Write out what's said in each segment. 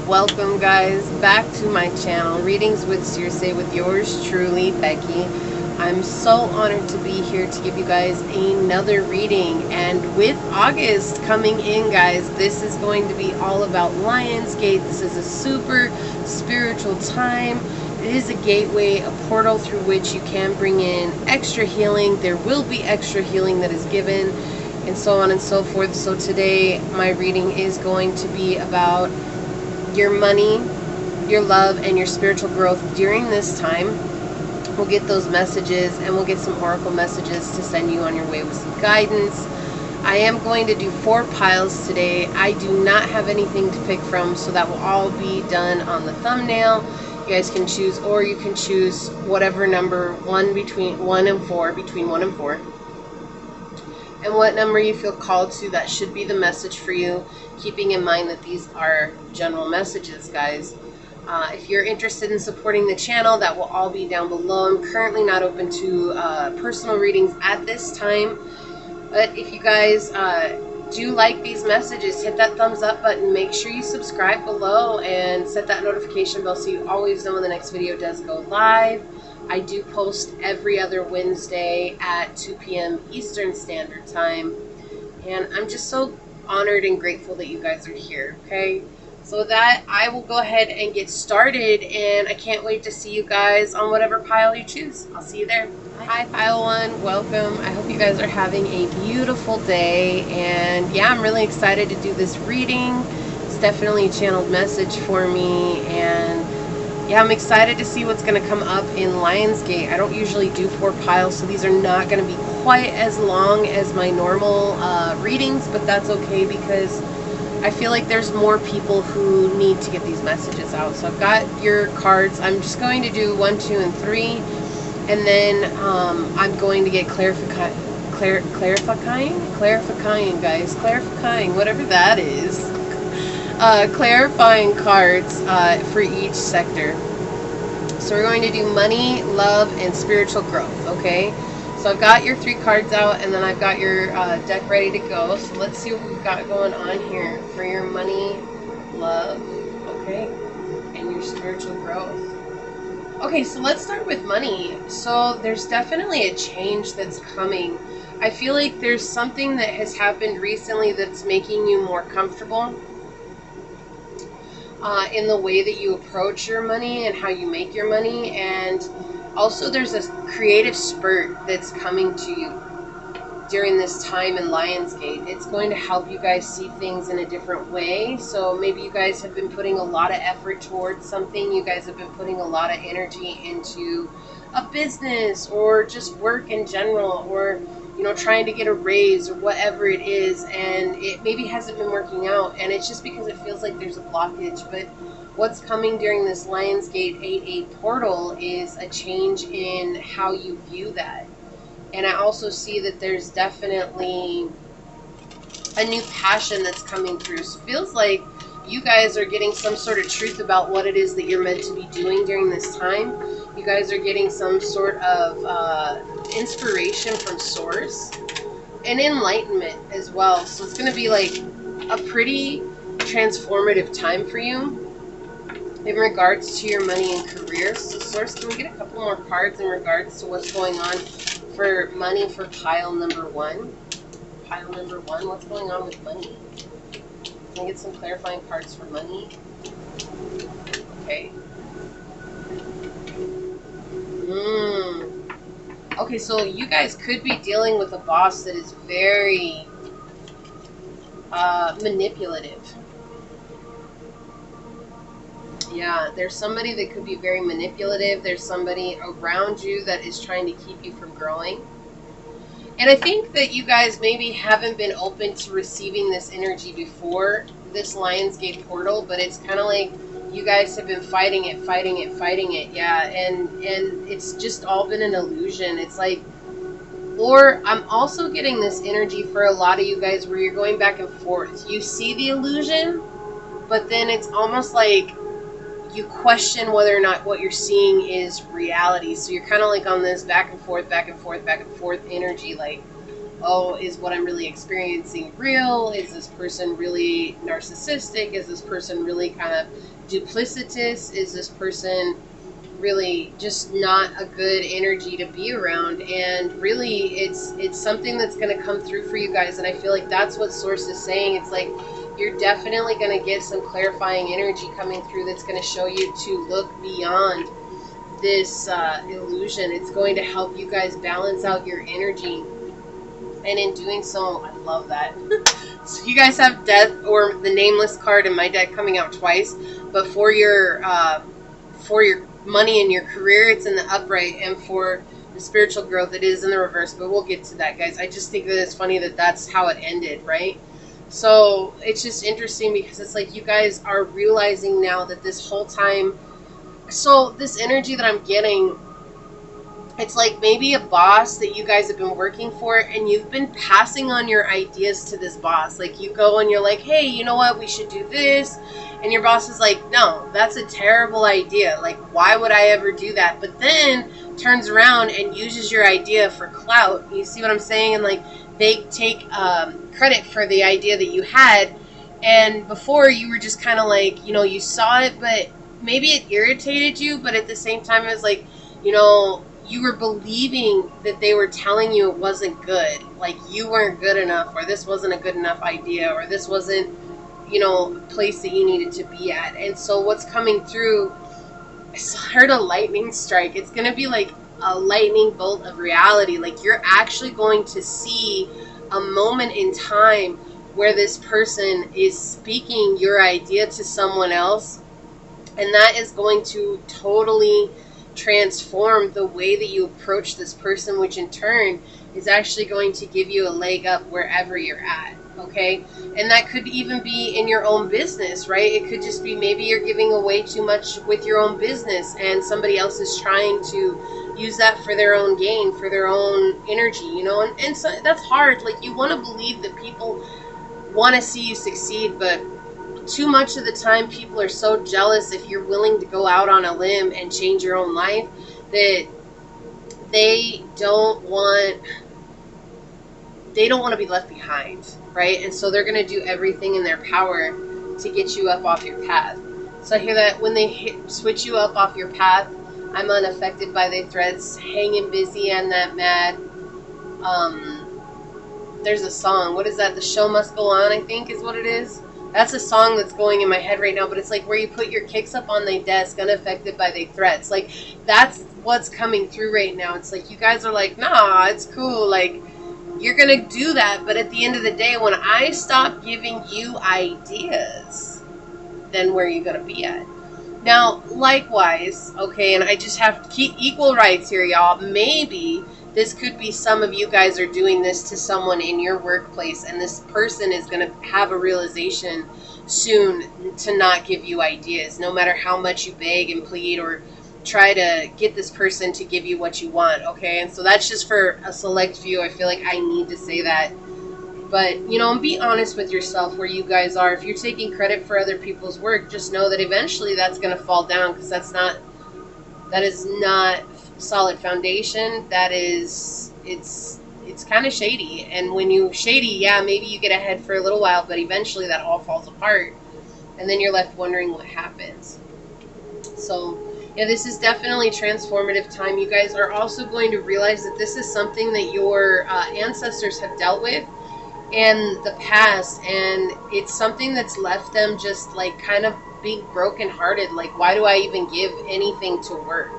Welcome guys back to my channel, Readings with Circe, with yours truly, Becky. I'm so honored to be here to give you guys another reading, and with August coming in, guys, this is going to be all about Lionsgate. This is a super spiritual time. It is a gateway, a portal through which you can bring in extra healing. There will be extra healing that is given, and so on and so forth. So today my reading is going to be about your money, your love, and your spiritual growth during this time. We'll get those messages, and we'll get some oracle messages to send you on your way with some guidance. I am going to do 4 piles today. I do not have anything to pick from, so that will all be done on the thumbnail. You guys can choose, or you can choose whatever number, between 1 and 4. And what number you feel called to, that should be the message for you, keeping in mind that these are general messages, guys. If you're interested in supporting the channel, that will all be down below. I'm currently not open to personal readings at this time, but if you guys do like these messages, hit that thumbs up button. Make sure you subscribe below and set that notification bell so you always know when the next video does go live. I do post every other Wednesday at 2 p.m. Eastern Standard Time. And I'm just so honored and grateful that you guys are here, okay? So with that, I will go ahead and get started, and I can't wait to see you guys on whatever pile you choose. I'll see you there. Hi, pile 1. Welcome. I hope you guys are having a beautiful day. And yeah, I'm really excited to do this reading. It's definitely a channeled message for me, and yeah, I'm excited to see what's going to come up in Lionsgate. I don't usually do 4 piles, so these are not going to be quite as long as my normal readings, but that's okay because I feel like there's more people who need to get these messages out. So I've got your cards. I'm just going to do 1, 2, and 3, and then I'm going to get clarifying, guys, clarifying, whatever that is. Clarifying cards for each sector. So we're going to do money, love, and spiritual growth, okay? So I've got your 3 cards out, and then I've got your deck ready to go. So let's see what we've got going on here for your money, love, okay, and your spiritual growth. Okay, so let's start with money. So there's definitely a change that's coming. I feel like there's something that has happened recently that's making you more comfortable in the way that you approach your money and how you make your money. And also there's a creative spurt that's coming to you during this time in Lionsgate. It's going to help you guys see things in a different way. So maybe you guys have been putting a lot of effort towards something. You guys have been putting a lot of energy into a business or just work in general, or trying to get a raise or whatever it is, and it maybe hasn't been working out, and it's just because it feels like there's a blockage. But what's coming during this Lionsgate 8-8 portal is a change in how you view that. And I also see that there's definitely a new passion that's coming through. So it feels like you guys are getting some sort of truth about what it is that you're meant to be doing during this time. You guys are getting some sort of inspiration from Source and enlightenment as well. So it's going to be like a pretty transformative time for you in regards to your money and career. So Source, can we get a couple more cards in regards to what's going on for money for pile number 1? Pile number 1, what's going on with money? Can I get some clarifying cards for money? Okay. Okay, so you guys could be dealing with a boss that is very manipulative. Yeah, there's somebody that could be very manipulative. There's somebody around you that is trying to keep you from growing. And I think that you guys maybe haven't been open to receiving this energy before this Lionsgate portal, but it's kind of like you guys have been fighting it. Yeah, and it's just all been an illusion. It's like, or I'm also getting this energy for a lot of you guys where you're going back and forth. You see the illusion, but then it's almost like you question whether or not what you're seeing is reality. So you're kind of like on this back and forth energy, like, oh, is what I'm really experiencing real? Is this person really narcissistic? Is this person really kind of duplicitous? Is this person really just not a good energy to be around? And really, it's something that's going to come through for you guys. And I feel like that's what Source is saying. It's like you're definitely going to get some clarifying energy coming through that's going to show you to look beyond this illusion. It's going to help you guys balance out your energy. And in doing so, I love that. So you guys have Death or the Nameless card in my deck coming out twice. But for your money and your career, it's in the upright. And for the spiritual growth, it is in the reverse. But we'll get to that, guys. I just think that it's funny that that's how it ended, right? So it's just interesting because it's like you guys are realizing now that this whole time... So this energy that I'm getting... It's like maybe a boss that you guys have been working for and you've been passing on your ideas to this boss. Like you go and you're like, hey, you know what? We should do this. And your boss is like, no, that's a terrible idea. Like, why would I ever do that? But then turns around and uses your idea for clout. You see what I'm saying? And like they take credit for the idea that you had. And before you were just kind of like, you know, you saw it, but maybe it irritated you. But at the same time, it was like, you know, you were believing that they were telling you it wasn't good. Like you weren't good enough, or this wasn't a good enough idea, or this wasn't, you know, a place that you needed to be at. And so what's coming through, I heard a lightning strike. It's going to be like a lightning bolt of reality. Like you're actually going to see a moment in time where this person is speaking your idea to someone else. And that is going to totally transform the way that you approach this person, which in turn is actually going to give you a leg up wherever you're at. Okay, and that could even be in your own business, right? It could just be maybe you're giving away too much with your own business and somebody else is trying to use that for their own gain, for their own energy, you know. And so that's hard. Like you want to believe that people want to see you succeed, but too much of the time people are so jealous if you're willing to go out on a limb and change your own life that they don't want to be left behind, right? And so they're going to do everything in their power to get you up off your path. So I hear that when they switch you up off your path, I'm unaffected by their threats, hanging busy and that mad. There's a song. What is that? The Show Must Go On, I think is what it is. That's a song that's going in my head right now, but it's like where you put your kicks up on the desk, unaffected by the threats. Like, that's what's coming through right now. It's like you guys are like, nah, it's cool. Like, you're going to do that, but at the end of the day, when I stop giving you ideas, then where are you going to be at? Now, likewise, okay, and I just have to keep equal rights here, y'all. Maybe this could be some of you guys are doing this to someone in your workplace, and this person is going to have a realization soon to not give you ideas, no matter how much you beg and plead or try to get this person to give you what you want, okay? And so that's just for a select few. I feel like I need to say that. But, you know, and be honest with yourself where you guys are. If you're taking credit for other people's work, just know that eventually that's going to fall down, because that is not solid foundation. That is, it's kind of shady. And when you shady, yeah, maybe you get ahead for a little while, but eventually that all falls apart, and then you're left wondering what happens. So yeah, this is definitely a transformative time. You guys are also going to realize that this is something that your ancestors have dealt with in the past, and it's something that's left them just like kind of being brokenhearted. Like, why do I even give anything to work?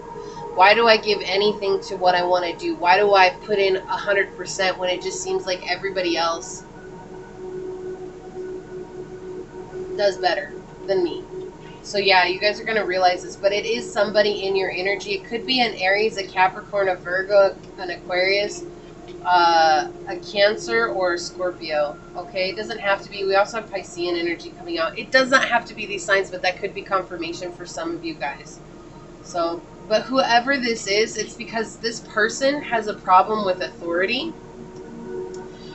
Why do I give anything to what I want to do? Why do I put in 100% when it just seems like everybody else does better than me? So yeah, you guys are going to realize this, but it is somebody in your energy. It could be an Aries, a Capricorn, a Virgo, an Aquarius, a Cancer, or a Scorpio. Okay, it doesn't have to be. We also have Piscean energy coming out. It does not have to be these signs, but that could be confirmation for some of you guys. So, but whoever this is, it's because this person has a problem with authority,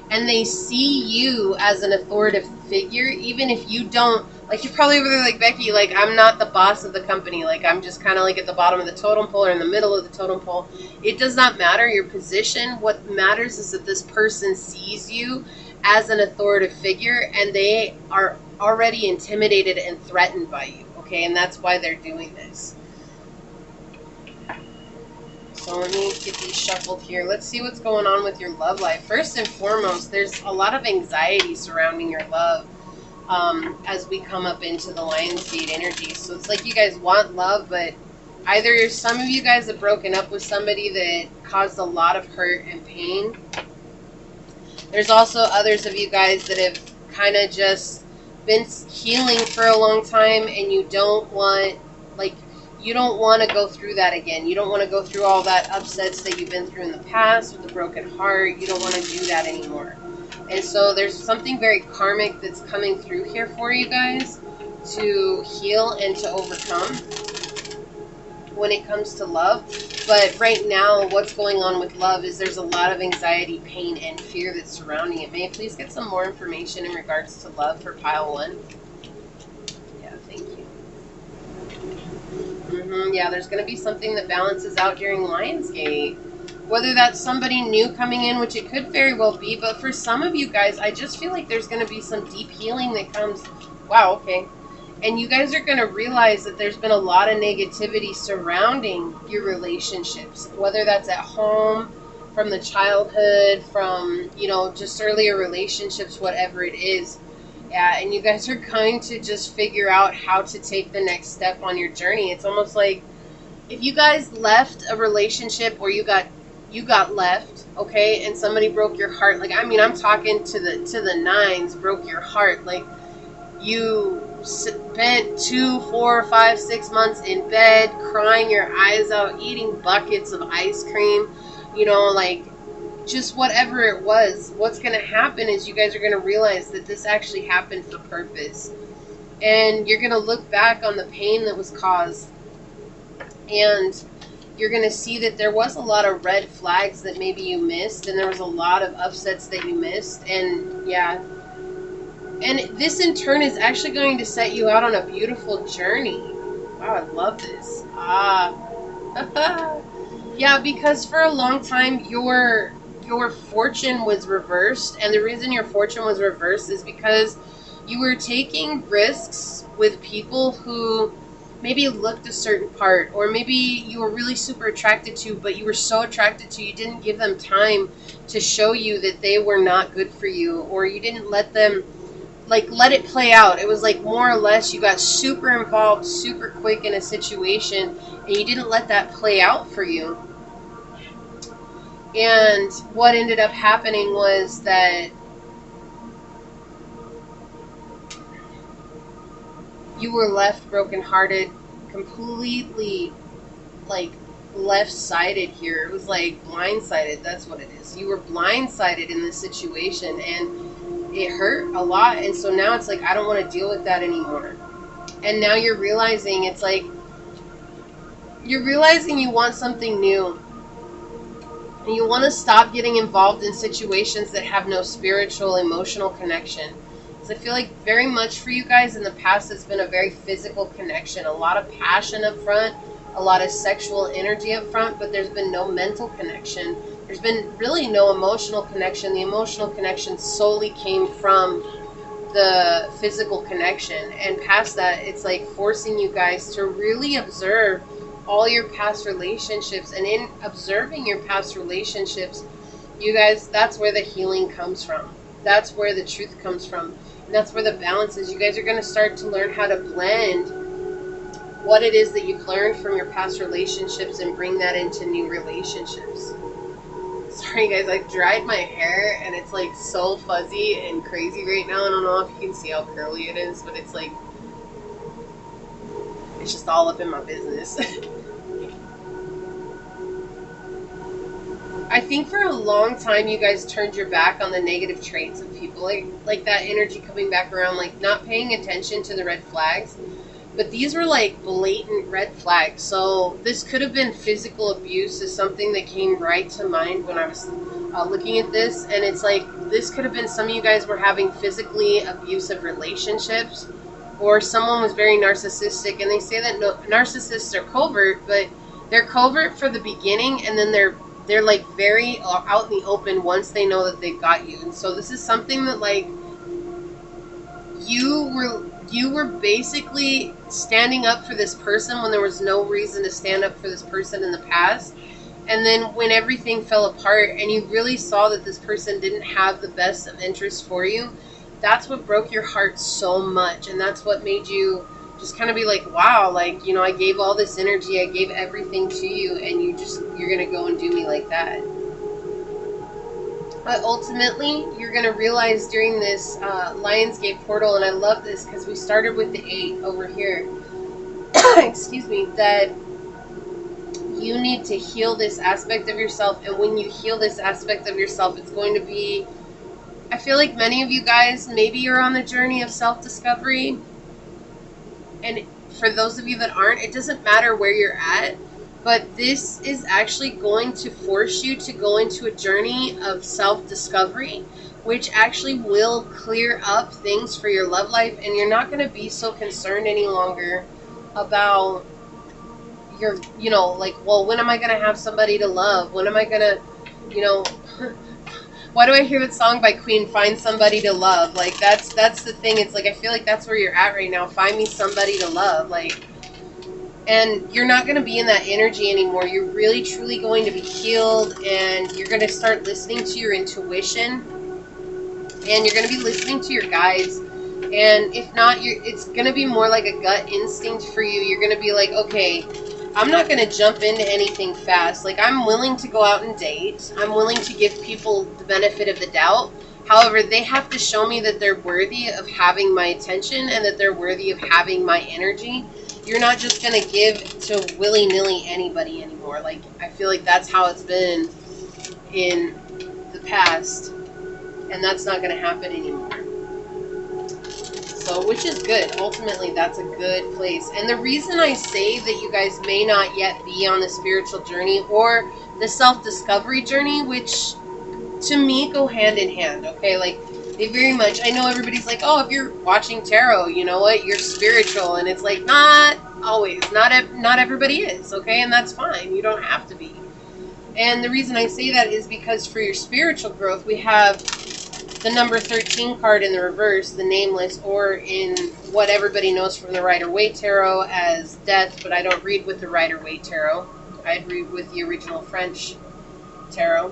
and they see you as an authoritative figure, even if you don't Like, you're probably over there like, Becky, like, I'm not the boss of the company. Like, I'm just kind of like at the bottom of the totem pole or in the middle of the totem pole. It does not matter your position. What matters is that this person sees you as an authoritative figure, and they are already intimidated and threatened by you. Okay, and that's why they're doing this. So let me get these shuffled here. Let's see what's going on with your love life. First and foremost, there's a lot of anxiety surrounding your love as we come up into the Lionsgate energy. So it's like you guys want love, but either some of you guys have broken up with somebody that caused a lot of hurt and pain. There's also others of you guys that have kind of just been healing for a long time, and you don't want, like, you don't want to go through that again. You don't want to go through all that upsets that you've been through in the past with a broken heart. You don't want to do that anymore. And so there's something very karmic that's coming through here for you guys to heal and to overcome when it comes to love. But right now, what's going on with love is there's a lot of anxiety, pain, and fear that's surrounding it. May I please get some more information in regards to love for pile 1? Yeah, thank you. Yeah, there's going to be something that balances out during Lionsgate. Whether that's somebody new coming in, which it could very well be, but for some of you guys, I just feel like there's going to be some deep healing that comes. Wow, okay. And you guys are going to realize that there's been a lot of negativity surrounding your relationships, whether that's at home, from the childhood, from, you know, just earlier relationships, whatever it is. Yeah, and you guys are going to just figure out how to take the next step on your journey. It's almost like if you guys left a relationship or you got left, okay, and somebody broke your heart. Like, I mean, I'm talking to the nines, broke your heart. Like, you spent 2, 4, 5, 6 months in bed, crying your eyes out, eating buckets of ice cream, you know, like, just whatever it was. What's going to happen is you guys are going to realize that this actually happened for purpose. And you're going to look back on the pain that was caused, and you're going to see that there was a lot of red flags that maybe you missed, and there was a lot of upsets that you missed, and yeah. And this in turn is actually going to set you out on a beautiful journey. Wow, I love this. Yeah, because for a long time your fortune was reversed, and the reason your fortune was reversed is because you were taking risks with people who maybe looked a certain part, or maybe you were really super attracted to, but you were so attracted to, you didn't give them time to show you that they were not good for you, or you didn't let them, like, let it play out. It was like more or less you got super involved super quick in a situation, and you didn't let that play out for you. And what ended up happening was that you were left brokenhearted, completely, like, left-sided here. It was like blindsided. That's what it is. You were blindsided in this situation, and it hurt a lot. And so now it's like, I don't want to deal with that anymore. And now you're realizing, it's like, you're realizing you want something new. And you want to stop getting involved in situations that have no spiritual, emotional connection. I feel like very much for you guys in the past, it's been a very physical connection, a lot of passion up front, a lot of sexual energy up front, but there's been no mental connection. There's been really no emotional connection. The emotional connection solely came from the physical connection, and past that, it's like forcing you guys to really observe all your past relationships. And in observing your past relationships, you guys, that's where the healing comes from. That's where the truth comes from. And that's where the balance is. You guys are going to start to learn how to blend what it is that you've learned from your past relationships and bring that into new relationships. Sorry guys, I dried my hair and it's like so fuzzy and crazy right now. I don't know if you can see how curly it is, but it's like, it's just all up in my business. I think for a long time you guys turned your back on the negative traits of people, like that energy coming back around, like not paying attention to the red flags. But these were like blatant red flags. So this could have been physical abuse, is something that came right to mind when I was looking at this. And it's like, this could have been some of you guys were having physically abusive relationships. or someone was very narcissistic, and they say that narcissists are covert, but they're covert for the beginning, and then they're like very out in the open once they know that they've got you. And so this is something that like you were basically standing up for this person when there was no reason to stand up for this person in the past. And then when everything fell apart and you really saw that this person didn't have the best of interests for you, that's what broke your heart so much. And that's what made you just kind of be like, wow, like, you know, I gave all this energy, I gave everything to you, and you're going to go and do me like that. But ultimately, you're going to realize during this Lionsgate portal, and I love this because we started with the 8 over here, excuse me, that you need to heal this aspect of yourself. And when you heal this aspect of yourself, it's going to be, I feel like many of you guys, maybe you're on the journey of self-discovery. And for those of you that aren't, it doesn't matter where you're at. But this is actually going to force you to go into a journey of self-discovery, which actually will clear up things for your love life. And you're not going to be so concerned any longer about your, you know, like, well, when am I going to have somebody to love? When am I going to, you know, why do I hear that song by Queen, Find Somebody to Love? Like, that's the thing. It's like, I feel like that's where you're at right now. Find me somebody to love. Like, and you're not going to be in that energy anymore. You're really, truly going to be healed, and you're going to start listening to your intuition, and you're going to be listening to your guides. And if not, it's going to be more like a gut instinct for you. You're going to be like, okay, I'm not going to jump into anything fast. Like, I'm willing to go out and date. I'm willing to give people the benefit of the doubt. However, they have to show me that they're worthy of having my attention and that they're worthy of having my energy. You're not just going to give to willy-nilly anybody anymore. Like, I feel like that's how it's been in the past, and that's not going to happen anymore. So, which is good. Ultimately, that's a good place. And the reason I say that you guys may not yet be on the spiritual journey or the self-discovery journey, which to me go hand in hand, okay? Like, they very much, I know everybody's like, oh, if you're watching tarot, you know what, you're spiritual. And it's like, not always. Not everybody is, okay? And that's fine. You don't have to be. And the reason I say that is because for your spiritual growth, we have the number 13 card in the reverse, the Nameless, or in what everybody knows from the Rider-Waite Tarot as Death, but I don't read with the Rider-Waite Tarot. I'd read with the original French tarot.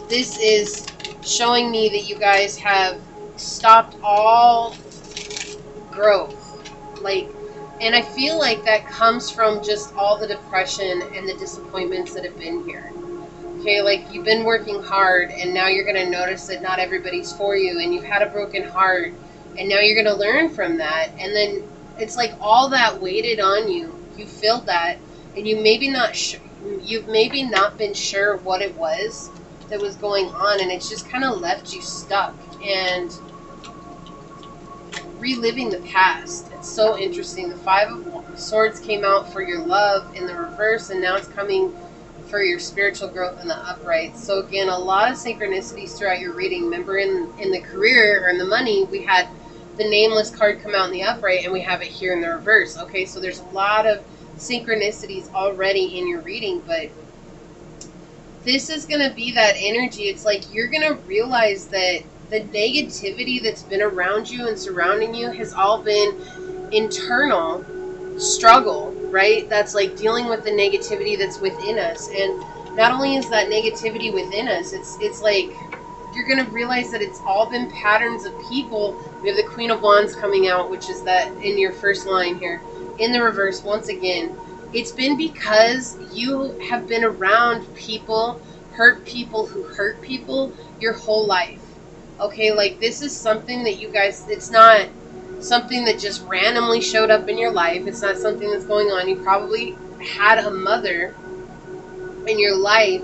This is showing me that you guys have stopped all growth. Like, and I feel like that comes from just all the depression and the disappointments that have been here. Okay, like, you've been working hard, and now you're going to notice that not everybody's for you, and you've had a broken heart, and now you're going to learn from that. And then it's like all that weighted on you. You filled that, and you've maybe not been sure what it was that was going on, and it's just kind of left you stuck and reliving the past. It's so interesting. The 5 of Swords came out for your love in the reverse, and now it's coming for your spiritual growth in the upright. So again, a lot of synchronicities throughout your reading. Remember, in the career or in the money, we had the Nameless card come out in the upright, and we have it here in the reverse. Okay, so there's a lot of synchronicities already in your reading, but this is going to be that energy. It's like you're going to realize that the negativity that's been around you and surrounding you has all been internal struggle, right? That's like dealing with the negativity that's within us. And not only is that negativity within us, it's like you're going to realize that it's all been patterns of people. We have the Queen of Wands coming out, which is that in your first line here. In the reverse, once again, it's been because you have been around people, hurt people who hurt people your whole life. Okay, like, this is something that you guys, it's not something that just randomly showed up in your life. It's not something that's going on. You probably had a mother in your life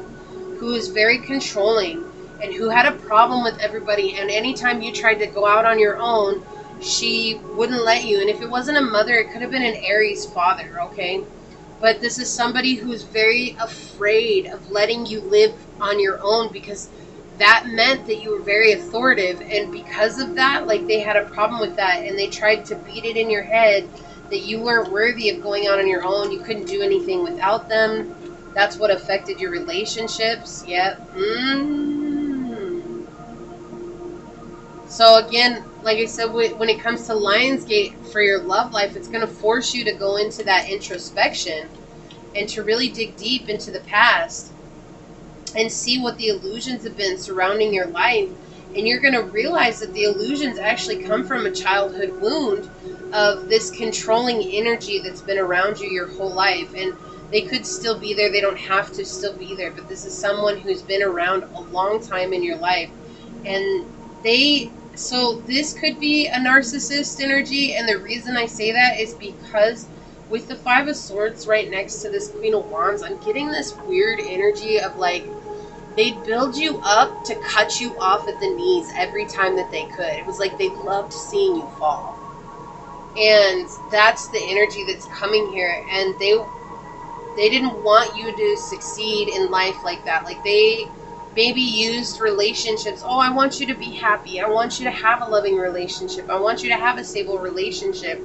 who was very controlling and who had a problem with everybody. And anytime you tried to go out on your own, she wouldn't let you. And if it wasn't a mother, it could have been an Aries father, okay? But this is somebody who's very afraid of letting you live on your own because that meant that you were very authoritative, and because of that, like, they had a problem with that, and they tried to beat it in your head that you weren't worthy of going out on your own, you couldn't do anything without them. That's what affected your relationships. Yep. So again, like I said, when it comes to Lionsgate for your love life, it's going to force you to go into that introspection and to really dig deep into the past and see what the illusions have been surrounding your life. And you're going to realize that the illusions actually come from a childhood wound of this controlling energy that's been around you your whole life. And they could still be there. They don't have to still be there. But this is someone who's been around a long time in your life. And so this could be a narcissist energy. And the reason I say that is because with the Five of Swords right next to this Queen of Wands, I'm getting this weird energy of like, they'd build you up to cut you off at the knees every time that they could. It was like they loved seeing you fall. And that's the energy that's coming here. And they didn't want you to succeed in life like that. Like, they maybe used relationships. Oh, I want you to be happy. I want you to have a loving relationship. I want you to have a stable relationship.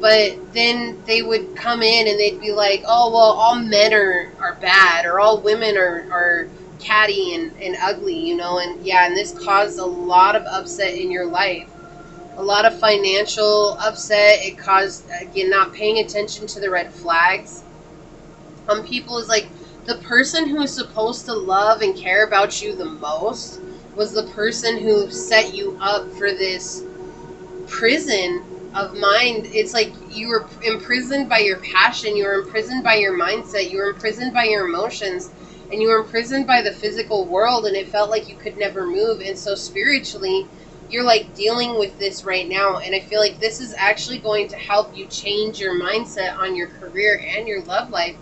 But then they would come in and they'd be like, oh, well, all men are bad, or all women are catty and ugly, you know. And yeah, and this caused a lot of upset in your life, a lot of financial upset. It caused, again, not paying attention to the red flags. People is like, the person who is supposed to love and care about you the most was the person who set you up for this prison of mind. It's like you were imprisoned by your passion, you were imprisoned by your mindset, you were imprisoned by your emotions, and you were imprisoned by the physical world, and it felt like you could never move. And so spiritually, you're like dealing with this right now, and I feel like this is actually going to help you change your mindset on your career and your love life.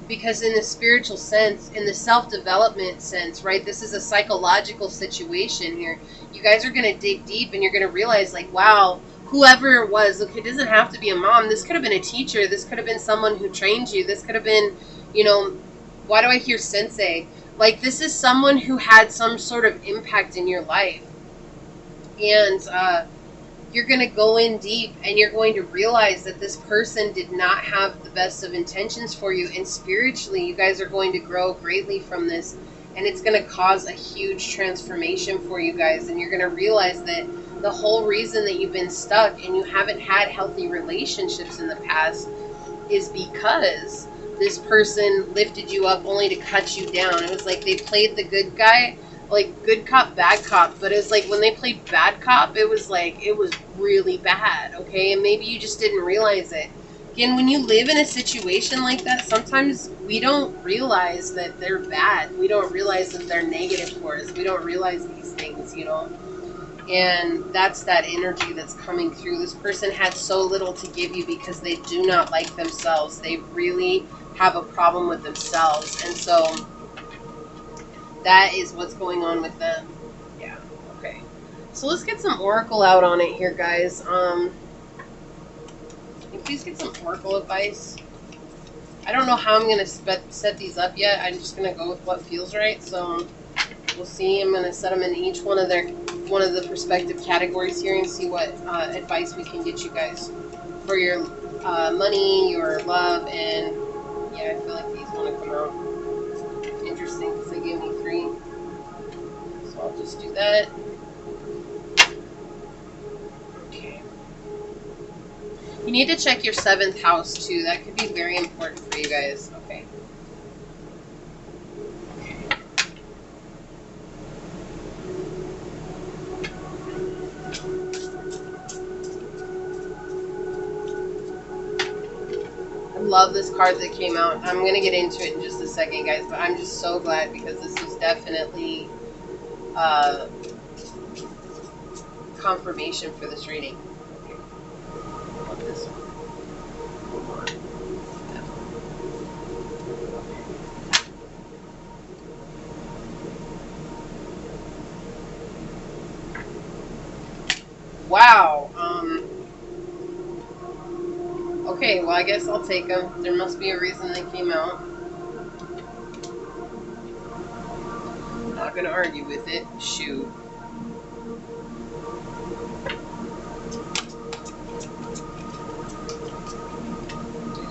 Because in the spiritual sense, in the self-development sense, right, this is a psychological situation here. You guys are going to dig deep, and you're going to realize, like, wow, whoever it was, look, it doesn't have to be a mom. This could have been a teacher. This could have been someone who trained you. This could have been, you know, why do I hear sensei? Like, this is someone who had some sort of impact in your life. And you're going to go in deep, and you're going to realize that this person did not have the best of intentions for you. And spiritually, you guys are going to grow greatly from this. And it's going to cause a huge transformation for you guys. And you're going to realize that the whole reason that you've been stuck and you haven't had healthy relationships in the past is because this person lifted you up only to cut you down. It was like they played the good guy, like good cop, bad cop. But it was like when they played bad cop, it was like, it was really bad, okay? And maybe you just didn't realize it. Again, when you live in a situation like that, sometimes we don't realize that they're bad. We don't realize that they're negative for us. We don't realize these things, you know? And that's that energy that's coming through. This person had so little to give you because they do not like themselves. They really have a problem with themselves. And so that is what's going on with them. Yeah, okay. So let's get some oracle out on it here, guys. Can you please get some oracle advice? I don't know how I'm going to set these up yet. I'm just going to go with what feels right. So we'll see. I'm going to set them in each one of the prospective categories here and see what advice we can get you guys for your money, your love, and yeah, I feel like these want to come out interesting because they gave me 3. So I'll just do that. Okay. You need to check your 7th house too. That could be very important for you guys. Okay. Love this card that came out. I'm going to get into it in just a second, guys, but I'm just so glad because this was definitely confirmation for this reading. Love this one. Wow. Okay, well, I guess I'll take them. There must be a reason they came out. not going to argue with it. Shoot.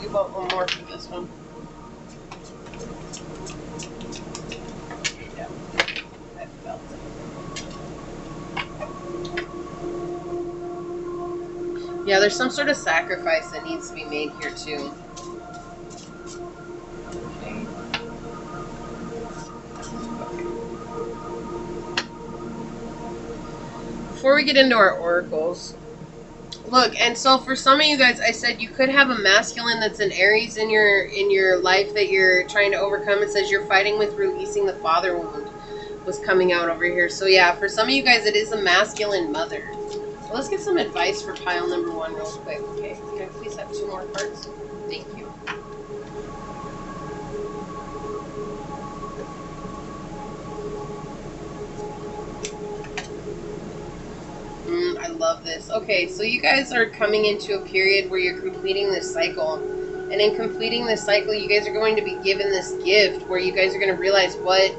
You want one more for this one? Yeah, I felt it. Yeah, there's some sort of sacrifice that needs to be made here too. Okay. Before we get into our oracles, look, and so for some of you guys, I said you could have a masculine that's an Aries in your life that you're trying to overcome. It says you're fighting with releasing the father wound was coming out over here. So yeah, for some of you guys, it is a masculine mother. So let's get some advice for pile number 1 real quick. Okay, can I please have 2 more cards? Thank you. I love this. Okay, so you guys are coming into a period where you're completing this cycle. And in completing this cycle, you guys are going to be given this gift where you guys are going to realize what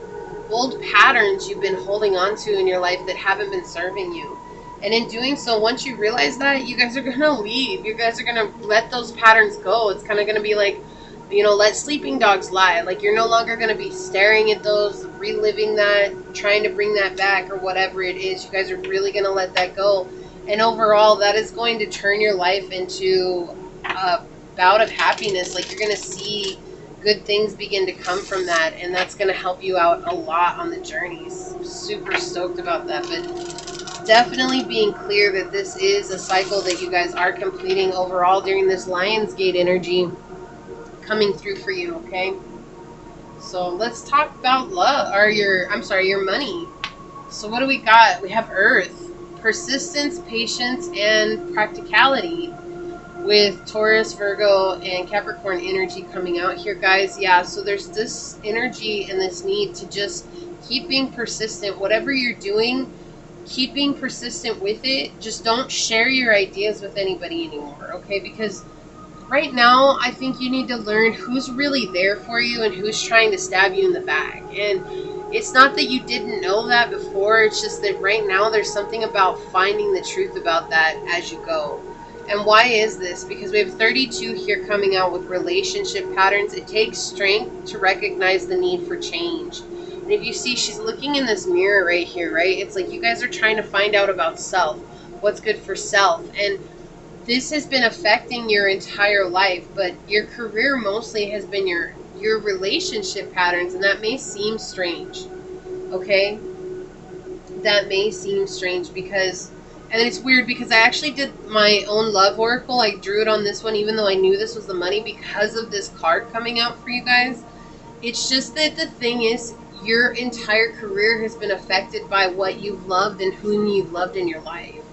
old patterns you've been holding on to in your life that haven't been serving you. And in doing so, once you realize that, you guys are going to leave. You guys are going to let those patterns go. It's kind of going to be like, you know, let sleeping dogs lie. Like, you're no longer going to be staring at those, reliving that, trying to bring that back or whatever it is. You guys are really going to let that go. And overall, that is going to turn your life into a bout of happiness. Like, you're going to see good things begin to come from that. And that's going to help you out a lot on the journeys. I'm super stoked about that. But definitely being clear that this is a cycle that you guys are completing overall during this Lionsgate energy coming through for you, okay? So let's talk about love, or your money. So what do we got? We have Earth, persistence, patience, and practicality with Taurus, Virgo, and Capricorn energy coming out here, guys. Yeah, so there's this energy and this need to just keep being persistent. Whatever you're doing, keep being persistent with it. Just don't share your ideas with anybody anymore, okay? Because right now, I think you need to learn who's really there for you and who's trying to stab you in the back. And it's not that you didn't know that before. It's just that right now there's something about finding the truth about that as you go. And why is this? Because we have 32 here coming out with relationship patterns. It takes strength to recognize the need for change. And if you see, she's looking in this mirror right here, right? It's like you guys are trying to find out about self, what's good for self. And this has been affecting your entire life, but your career mostly has been your relationship patterns, and that may seem strange, okay? That may seem strange because, and it's weird because I actually did my own love oracle. I drew it on this one even though I knew this was the money because of this card coming out for you guys. It's just that the thing is, your entire career has been affected by what you've loved and whom you've loved in your life,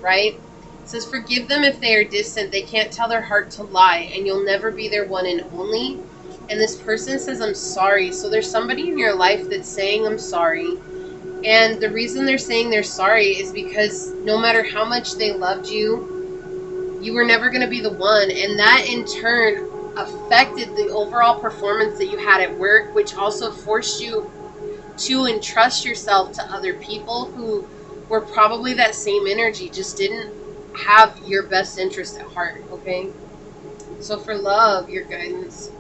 right? It says, forgive them if they are distant. They can't tell their heart to lie, and you'll never be their one and only. And this person says, I'm sorry. So there's somebody in your life that's saying, I'm sorry. And the reason they're saying they're sorry is because no matter how much they loved you, you were never going to be the one. And that in turn affected the overall performance that you had at work, which also forced you to entrust yourself to other people who were probably that same energy, just didn't have your best interest at heart, okay? So for love, your guidance,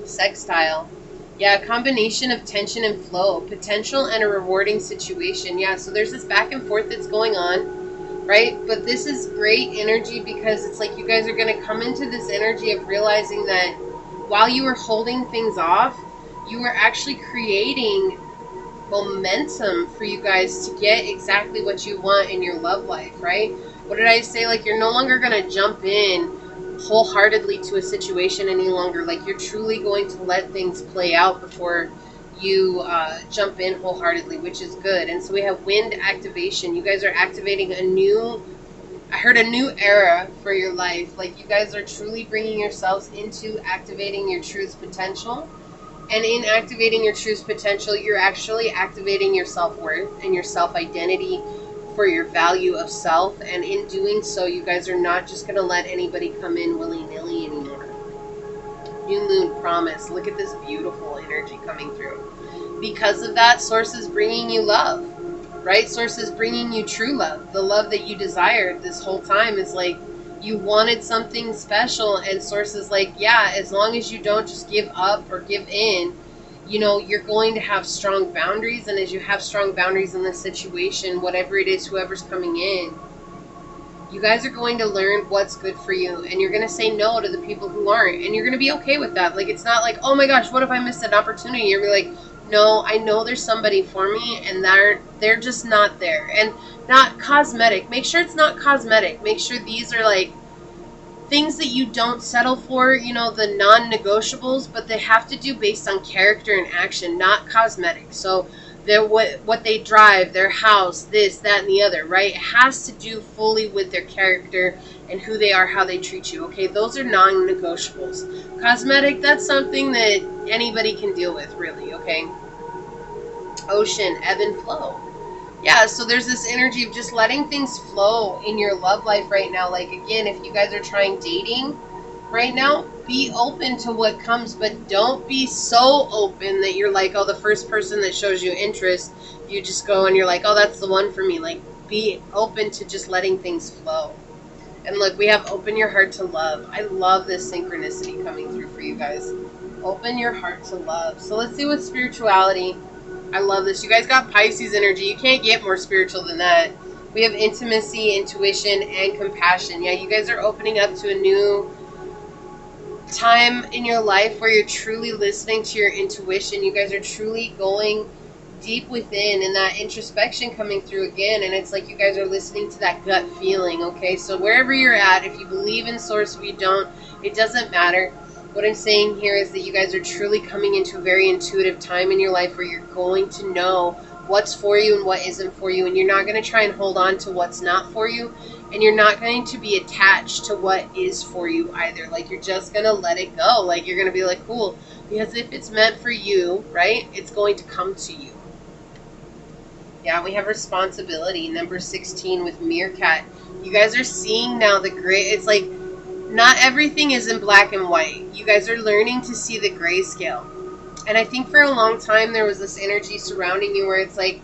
sextile. Yeah, a combination of tension and flow, potential and a rewarding situation. Yeah, so there's this back and forth that's going on, right? But this is great energy because it's like you guys are going to come into this energy of realizing that while you were holding things off, you were actually creating momentum for you guys to get exactly what you want in your love life, right? What did I say? Like, you're no longer going to jump in wholeheartedly to a situation any longer. Like, you're truly going to let things play out before you jump in wholeheartedly, which is good. And so we have wind activation. You guys are activating a new era for your life. Like, you guys are truly bringing yourselves into activating your truth's potential. And in activating your truth's potential, you're actually activating your self-worth and your self-identity for your value of self. And in doing so, you guys are not just going to let anybody come in willy-nilly anymore. New moon promise. Look at this beautiful energy coming through. because of that, Source is bringing you love, right? Source is bringing you true love, the love that you desired this whole time. Is like you wanted something special, and Source is like, yeah, as long as you don't just give up or give in, you know, you're going to have strong boundaries. And as you have strong boundaries in this situation, whatever it is, whoever's coming in, you guys are going to learn what's good for you, and you're going to say no to the people who aren't, and you're going to be okay with that. Like, it's not like, oh my gosh, what if I missed an opportunity? You're like, no, I know there's somebody for me, and they're just not there. And not cosmetic. Make sure it's not cosmetic. Make sure these are like things that you don't settle for, you know, the non-negotiables, but they have to do based on character and action, not cosmetic. So they're what they drive, their house, this, that, and the other, right? It has to do fully with their character and who they are, how they treat you, okay? Those are non-negotiables. Cosmetic, that's something that anybody can deal with, really, okay? Ocean, ebb and flow. Yeah, so there's this energy of just letting things flow in your love life right now. Like, again, if you guys are trying dating right now, be open to what comes, but don't be so open that you're like, oh, the first person that shows you interest, you just go and you're like, oh, that's the one for me. Like, be open to just letting things flow. And look, we have open your heart to love. I love this synchronicity coming through for you guys. Open your heart to love. So let's see what spirituality. I love this. You guys got Pisces energy. You can't get more spiritual than that. We have intimacy, intuition, and compassion. Yeah, you guys are opening up to a new time in your life where you're truly listening to your intuition. You guys are truly going deep within, and that introspection coming through again. And it's like you guys are listening to that gut feeling, okay? So wherever you're at, if you believe in Source, if you don't, it doesn't matter. What I'm saying here is that you guys are truly coming into a very intuitive time in your life where you're going to know what's for you and what isn't for you. And you're not going to try and hold on to what's not for you. And you're not going to be attached to what is for you either. Like, you're just going to let it go. Like, you're going to be like, cool. Because if it's meant for you, right, it's going to come to you. Yeah, we have responsibility. Number 16 with Meerkat. You guys are seeing now the gray. It's like, not everything is in black and white. You guys are learning to see the grayscale. And I think for a long time there was this energy surrounding you where it's like,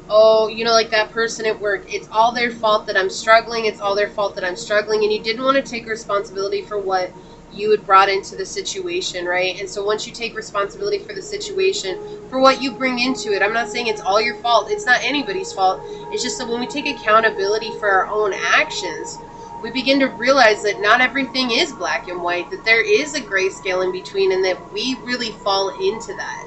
oh, you know, like that person at work, it's all their fault that I'm struggling. It's all their fault that I'm struggling. And you didn't want to take responsibility for what you had brought into the situation, right? And so once you take responsibility for the situation, for what you bring into it, I'm not saying it's all your fault. It's not anybody's fault. It's just that when we take accountability for our own actions, we begin to realize that not everything is black and white, that there is a grayscale in between, and that we really fall into that.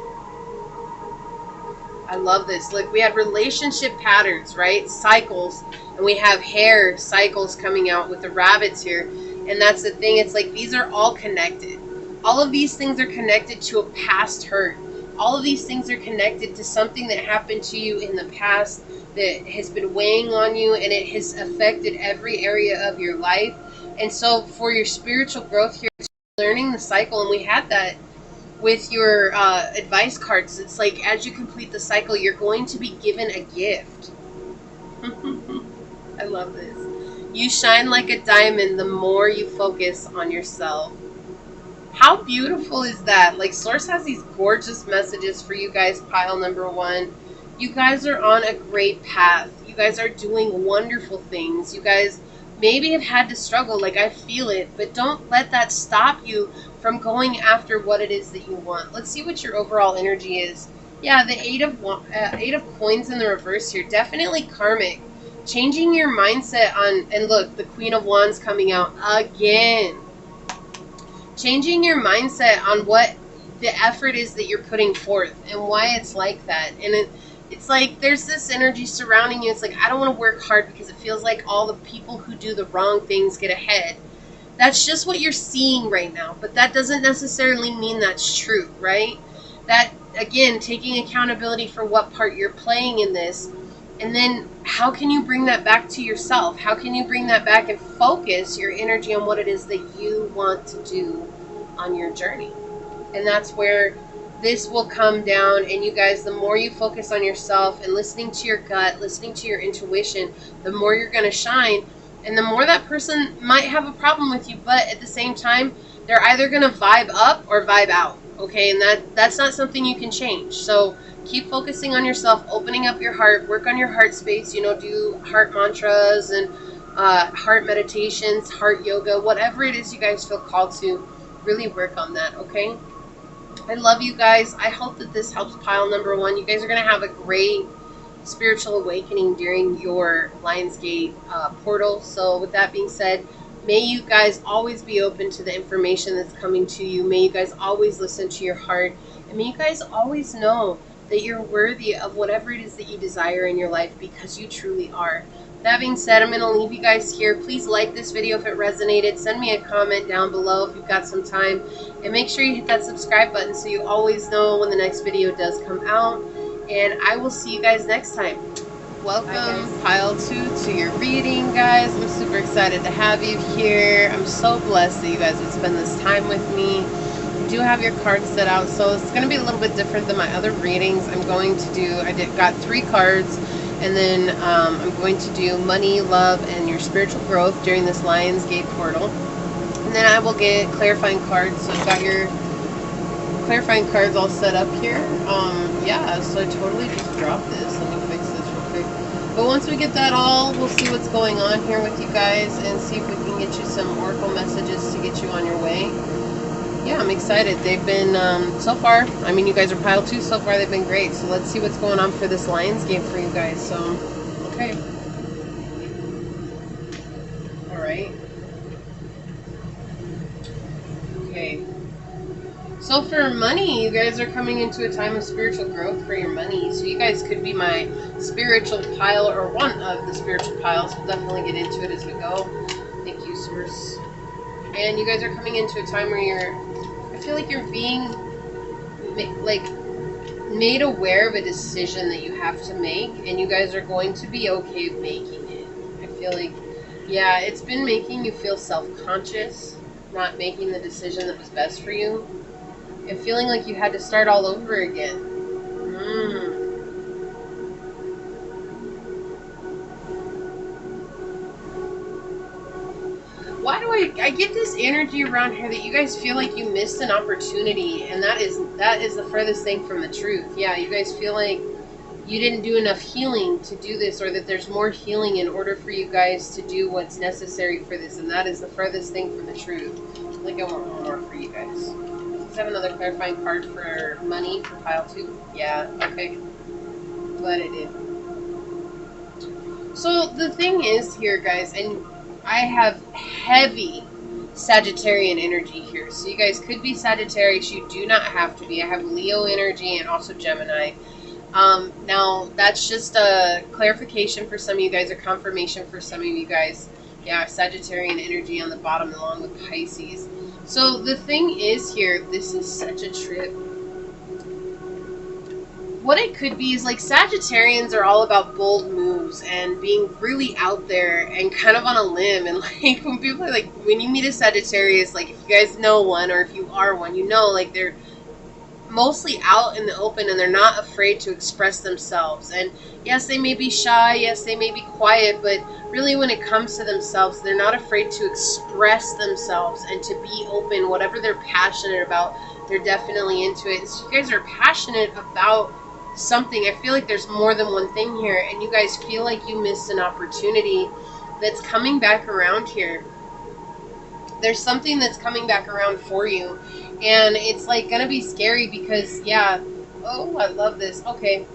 I love this. Look, we have relationship patterns, right? Cycles. And we have hair cycles coming out with the rabbits here. And that's the thing. It's like these are all connected. All of these things are connected to a past hurt. All of these things are connected to something that happened to you in the past that has been weighing on you, and it has affected every area of your life. And so for your spiritual growth here, it's learning the cycle. And we had that with your advice cards. It's like as you complete the cycle, you're going to be given a gift. I love this. You shine like a diamond the more you focus on yourself. How beautiful is that? Like, Source has these gorgeous messages for you guys, pile number 1. You guys are on a great path. You guys are doing wonderful things. You guys maybe have had to struggle, like I feel it, but don't let that stop you from going after what it is that you want. Let's see what your overall energy is. Yeah, the eight of coins in the reverse here, definitely karmic. Changing your mindset on, and look, the Queen of Wands coming out again. Changing your mindset on what the effort is that you're putting forth and why it's like that. And it's like there's this energy surrounding you. It's like, I don't want to work hard because it feels like all the people who do the wrong things get ahead. That's just what you're seeing right now. But that doesn't necessarily mean that's true, right? That, again, taking accountability for what part you're playing in this. And then how can you bring that back to yourself? How can you bring that back and focus your energy on what it is that you want to do on your journey? And that's where this will come down. And you guys, the more you focus on yourself and listening to your gut, listening to your intuition, the more you're going to shine. And the more that person might have a problem with you, but at the same time, they're either going to vibe up or vibe out. Okay, and that's not something you can change. So keep focusing on yourself, opening up your heart, work on your heart space, do heart mantras and heart meditations, heart yoga, whatever it is you guys feel called to, really work on that, okay? I love you guys. I hope that this helps pile number one. You guys are going to have a great spiritual awakening during your Lionsgate portal. So with that being said, may you guys always be open to the information that's coming to you. May you guys always listen to your heart. And may you guys always know that you're worthy of whatever it is that you desire in your life, because you truly are. That being said, I'm going to leave you guys here. Please like this video if it resonated. Send me a comment down below if you've got some time. And make sure you hit that subscribe button so you always know when the next video does come out. And I will see you guys next time. Welcome, Pile 2, to your reading, guys. I'm super excited to have you here. I'm so blessed that you guys would spend this time with me. I do have your cards set out, so it's going to be a little bit different than my other readings. I'm going to do, got 3 cards, and then I'm going to do money, love, and your spiritual growth during this Lionsgate portal. And then I will get clarifying cards. So I've got your clarifying cards all set up here. Yeah, so I totally just dropped this. Let me fix this real quick. But once we get that all, we'll see what's going on here with you guys and see if we can get you some oracle messages to get you on your way. Yeah, I'm excited. They've been, so far, I mean, you guys are pile 2 so far. They've been great. So let's see what's going on for this Lionsgate for you guys. So, okay. All right. Okay. So for money, you guys are coming into a time of spiritual growth for your money. So you guys could be my spiritual pile or one of the spiritual piles. We'll definitely get into it as we go. Thank you, Circe. And you guys are coming into a time where I feel like you're being made aware of a decision that you have to make, and you guys are going to be okay making it. I feel like, yeah, it's been making you feel self-conscious, not making the decision that was best for you. And feeling like you had to start all over again. Why do I get this energy around here that you guys feel like you missed an opportunity, and that is the furthest thing from the truth. Yeah, you guys feel like you didn't do enough healing to do this, or that there's more healing in order for you guys to do what's necessary for this, and that is the furthest thing from the truth. I think I want one more for you guys. Let's have another clarifying card for money for pile 2. Yeah, okay. Glad I did. So the thing is here, guys, and I have heavy Sagittarian energy here. So you guys could be Sagittarius. You do not have to be. I have Leo energy and also Gemini. Now, that's just a clarification for some of you guys, or confirmation for some of you guys. Yeah, Sagittarian energy on the bottom along with Pisces. So the thing is here, this is such a trip. What it could be is like Sagittarians are all about bold moves and being really out there and kind of on a limb. And like when people are like, when you meet a Sagittarius, like if you guys know one or if you are one, you know, like they're mostly out in the open and they're not afraid to express themselves. And yes, they may be shy, yes, they may be quiet, but really when it comes to themselves, they're not afraid to express themselves and to be open. Whatever they're passionate about, they're definitely into it. So if you guys are passionate about something, I feel like there's more than one thing here, and you guys feel like you missed an opportunity that's coming back around here. There's something that's coming back around for you, and it's like gonna be scary because, yeah, oh, I love this. Okay,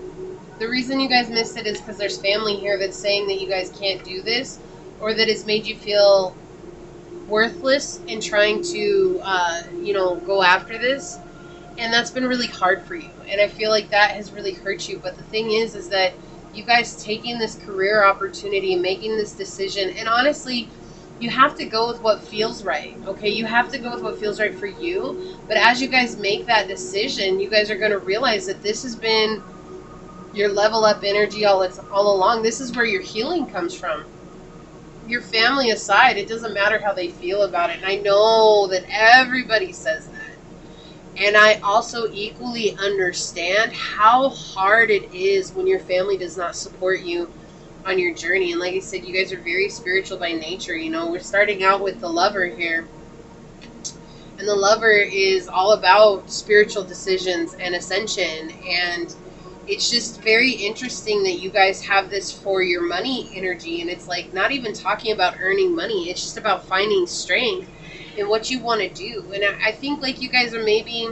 the reason you guys missed it is because there's family here that's saying that you guys can't do this, or that it's made you feel worthless in trying to go after this. And that's been really hard for you. And I feel like that has really hurt you. But the thing is that you guys taking this career opportunity and making this decision, and honestly, you have to go with what feels right. Okay, you have to go with what feels right for you. But as you guys make that decision, you guys are going to realize that this has been your level up energy all along. This is where your healing comes from. Your family aside, it doesn't matter how they feel about it. And I know that everybody says that. And I also equally understand how hard it is when your family does not support you on your journey. And like I said, you guys are very spiritual by nature. You know, we're starting out with the Lover here. And And the Lover is all about spiritual decisions and ascension. And it's just very interesting that you guys have this for your money energy. And it's like not even talking about earning money. It's just about finding strength in what you want to do. And I think like you guys are maybe,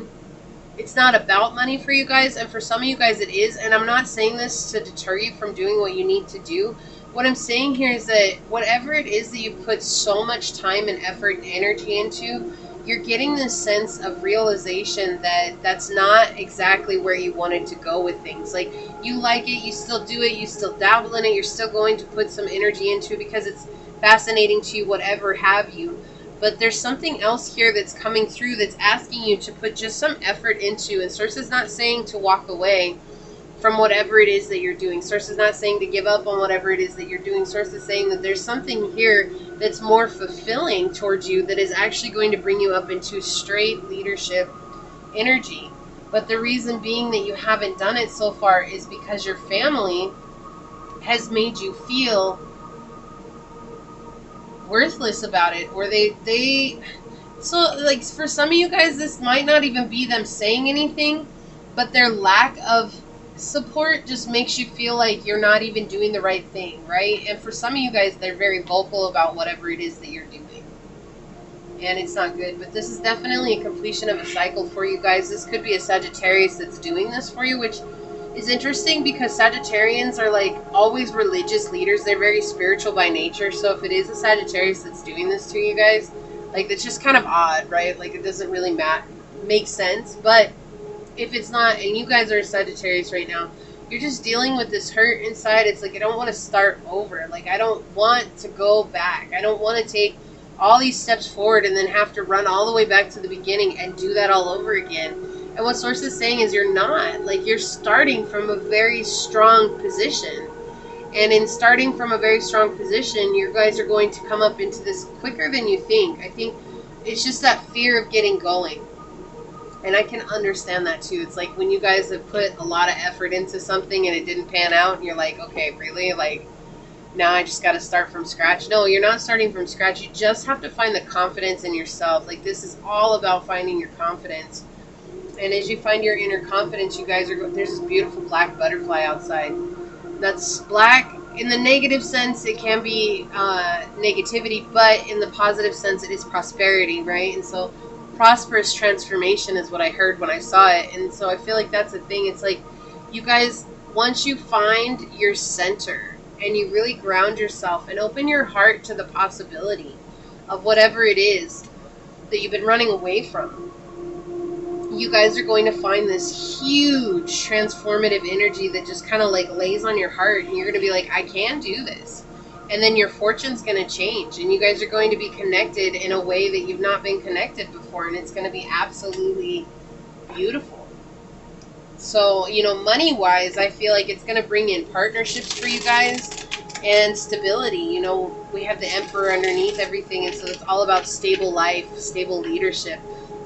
it's not about money for you guys. And for some of you guys it is. And I'm not saying this to deter you from doing what you need to do. What I'm saying here is that whatever it is that you put so much time and effort and energy into, you're getting this sense of realization that that's not exactly where you wanted to go with things. Like, you like it, you still do it, you still dabble in it, you're still going to put some energy into it because it's fascinating to you, whatever have you. But there's something else here that's coming through that's asking you to put just some effort into. And Circe is not saying to walk away from whatever it is that you're doing. Circe is not saying to give up on whatever it is that you're doing. Circe is saying that there's something here that's more fulfilling towards you that is actually going to bring you up into straight leadership energy. But the reason being that you haven't done it so far is because your family has made you feel worthless about it, or so like for some of you guys this might not even be them saying anything, but their lack of support just makes you feel like you're not even doing the right thing, right? And for some of you guys, they're very vocal about whatever it is that you're doing, and it's not good. But this is definitely a completion of a cycle for you guys. This could be a Sagittarius that's doing this for you, which is interesting because Sagittarians are like always religious leaders. They're very spiritual by nature. So if it is a Sagittarius that's doing this to you guys, like, it's just kind of odd, right? Like, it doesn't really make sense. But if it's not, and you guys are a Sagittarius right now, you're just dealing with this hurt inside. It's like, I don't want to start over. Like, I don't want to go back. I don't want to take all these steps forward and then have to run all the way back to the beginning and do that all over again. And what Source is saying is you're not. Like, you're starting from a very strong position. And in starting from a very strong position, you guys are going to come up into this quicker than you think. I think it's just that fear of getting going. And I can understand that too. It's like when you guys have put a lot of effort into something and it didn't pan out, and you're like, okay, really? Like, now I just got to start from scratch. No, you're not starting from scratch. You just have to find the confidence in yourself. Like, this is all about finding your confidence. And as you find your inner confidence, you guys are there's this beautiful black butterfly outside. That's black. In the negative sense, it can be negativity, but in the positive sense, it is prosperity, right? And so prosperous transformation is what I heard when I saw it. And so I feel like that's the thing. It's like, you guys, once you find your center and you really ground yourself and open your heart to the possibility of whatever it is that you've been running away from, you guys are going to find this huge transformative energy that just kind of like lays on your heart, and you're going to be like, I can do this. And then your fortune's going to change, and you guys are going to be connected in a way that you've not been connected before, and it's going to be absolutely beautiful. So, you know, money-wise, I feel like it's going to bring in partnerships for you guys and stability. You know, we have the Emperor underneath everything, and so it's all about stable life, stable leadership.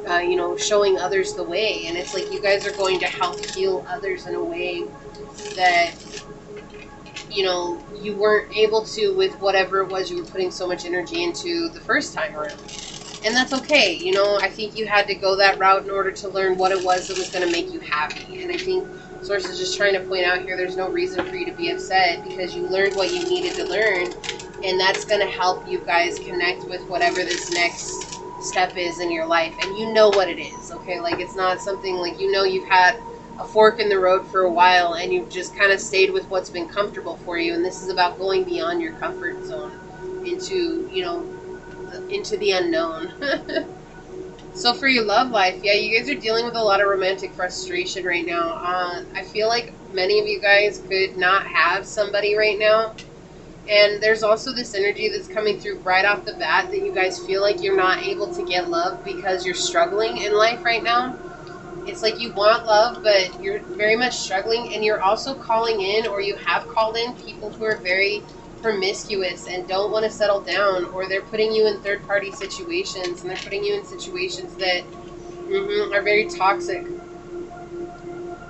You know, showing others the way. And it's like you guys are going to help heal others in a way that, you know, you weren't able to with whatever it was you were putting so much energy into the first time around. And that's okay. You know, I think you had to go that route in order to learn what it was that was going to make you happy. And I think Source is just trying to point out here, there's no reason for you to be upset because you learned what you needed to learn. And that's going to help you guys connect with whatever this next step is in your life, and you know what it is, okay? Like, it's not something like, you know, you've had a fork in the road for a while and you've just kind of stayed with what's been comfortable for you, and this is about going beyond your comfort zone into, you know, into the unknown. So for your love life, yeah, you guys are dealing with a lot of romantic frustration right now. I feel like many of you guys could not have somebody right now. And there's also this energy that's coming through right off the bat that you guys feel like you're not able to get love because you're struggling in life right now. It's like you want love, but you're very much struggling, and you're also calling in, or you have called in, people who are very promiscuous and don't want to settle down, or they're putting you in third-party situations, and they're putting you in situations that are very toxic.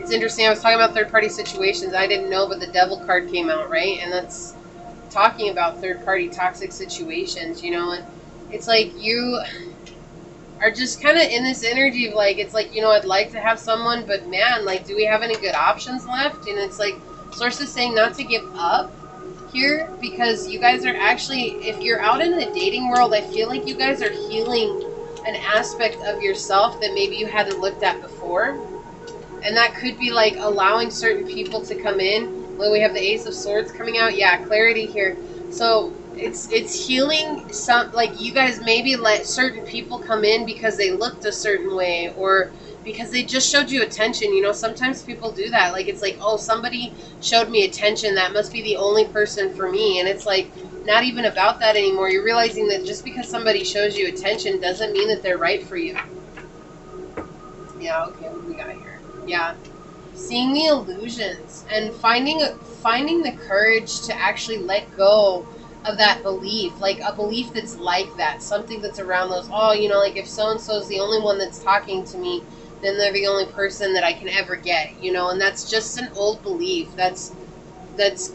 It's interesting, I was talking about third-party situations. I didn't know, but the Devil card came out, right? And that's talking about third-party toxic situations, you know. And it's like are just kind of in this energy of like, it's like, I'd like to have someone, but man, like, do we have any good options left? And it's like, Source is saying not to give up here, because you guys are actually, if you're out in the dating world, I feel like you guys are healing an aspect of yourself that maybe you hadn't looked at before. And that could be like allowing certain people to come in. When we have the Ace of Swords coming out, yeah, clarity here. So it's healing some, like, you guys maybe let certain people come in because they looked a certain way, or because they just showed you attention. Sometimes people do that. Like, it's like, oh, somebody showed me attention, that must be the only person for me. And it's like, not even about that anymore. You're realizing that just because somebody shows you attention doesn't mean that they're right for you. Yeah, okay, what do we got here? Yeah. Seeing the illusions and finding the courage to actually let go of that belief, like a belief that's like that, something that's around those, like if so-and-so is the only one that's talking to me, then they're the only person that I can ever get, and that's just an old belief that's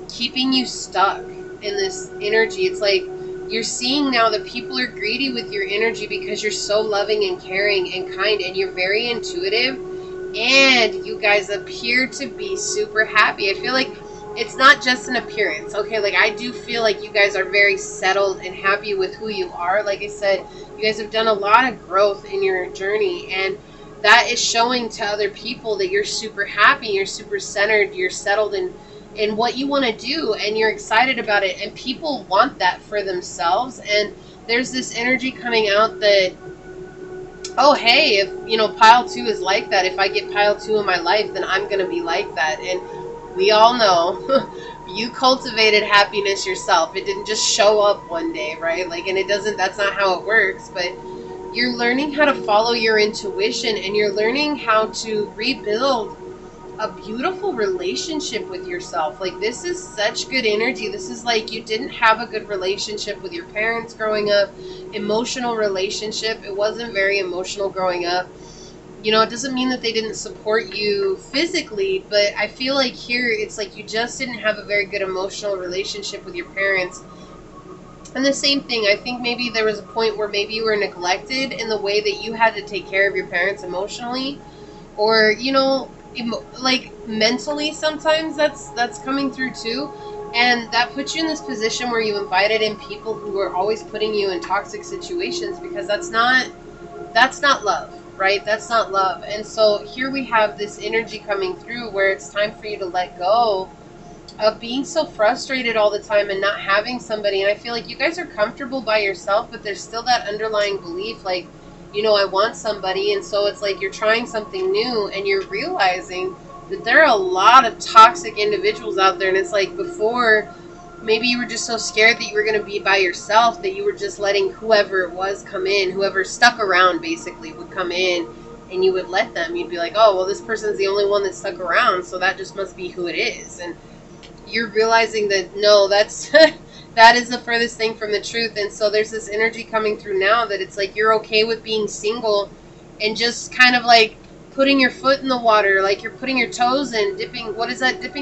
keeping you stuck in this energy. It's like you're seeing now that people are greedy with your energy because you're so loving and caring and kind, and you're very intuitive, and you guys appear to be super happy. I feel like it's not just an appearance, okay? Like, I do feel like you guys are very settled and happy with who you are. Like I said, you guys have done a lot of growth in your journey, and that is showing to other people that you're super happy, you're super centered, you're settled in what you want to do, and you're excited about it, and people want that for themselves. And there's this energy coming out that, oh, hey, if, pile 2 is like that, if I get pile 2 in my life, then I'm going to be like that. And we all know you cultivated happiness yourself. It didn't just show up one day, right? Like, and that's not how it works, but you're learning how to follow your intuition, and you're learning how to rebuild a beautiful relationship with yourself. Like, this is such good energy. This is like you didn't have a good relationship with your parents growing up, emotional relationship. It wasn't very emotional growing up. It doesn't mean that they didn't support you physically, but I feel like here it's like you just didn't have a very good emotional relationship with your parents. And the same thing, I think maybe there was a point where maybe you were neglected in the way that you had to take care of your parents emotionally, or, like mentally. Sometimes that's coming through too, and that puts you in this position where you invited in people who are always putting you in toxic situations, because that's not love, right? That's not love. And so here we have this energy coming through where it's time for you to let go of being so frustrated all the time and not having somebody. And I feel like you guys are comfortable by yourself, but there's still that underlying belief, like, I want somebody. And so it's like you're trying something new, and you're realizing that there are a lot of toxic individuals out there. And it's like, before, maybe you were just so scared that you were going to be by yourself that you were just letting whoever it was come in, whoever stuck around basically would come in, and you would let them. You'd be like, oh, well, this person's the only one that stuck around, so that just must be who it is. And you're realizing that, no, that's that is the furthest thing from the truth. And so there's this energy coming through now that it's like you're okay with being single, and just kind of like putting your foot in the water, like you're putting your toes in, dipping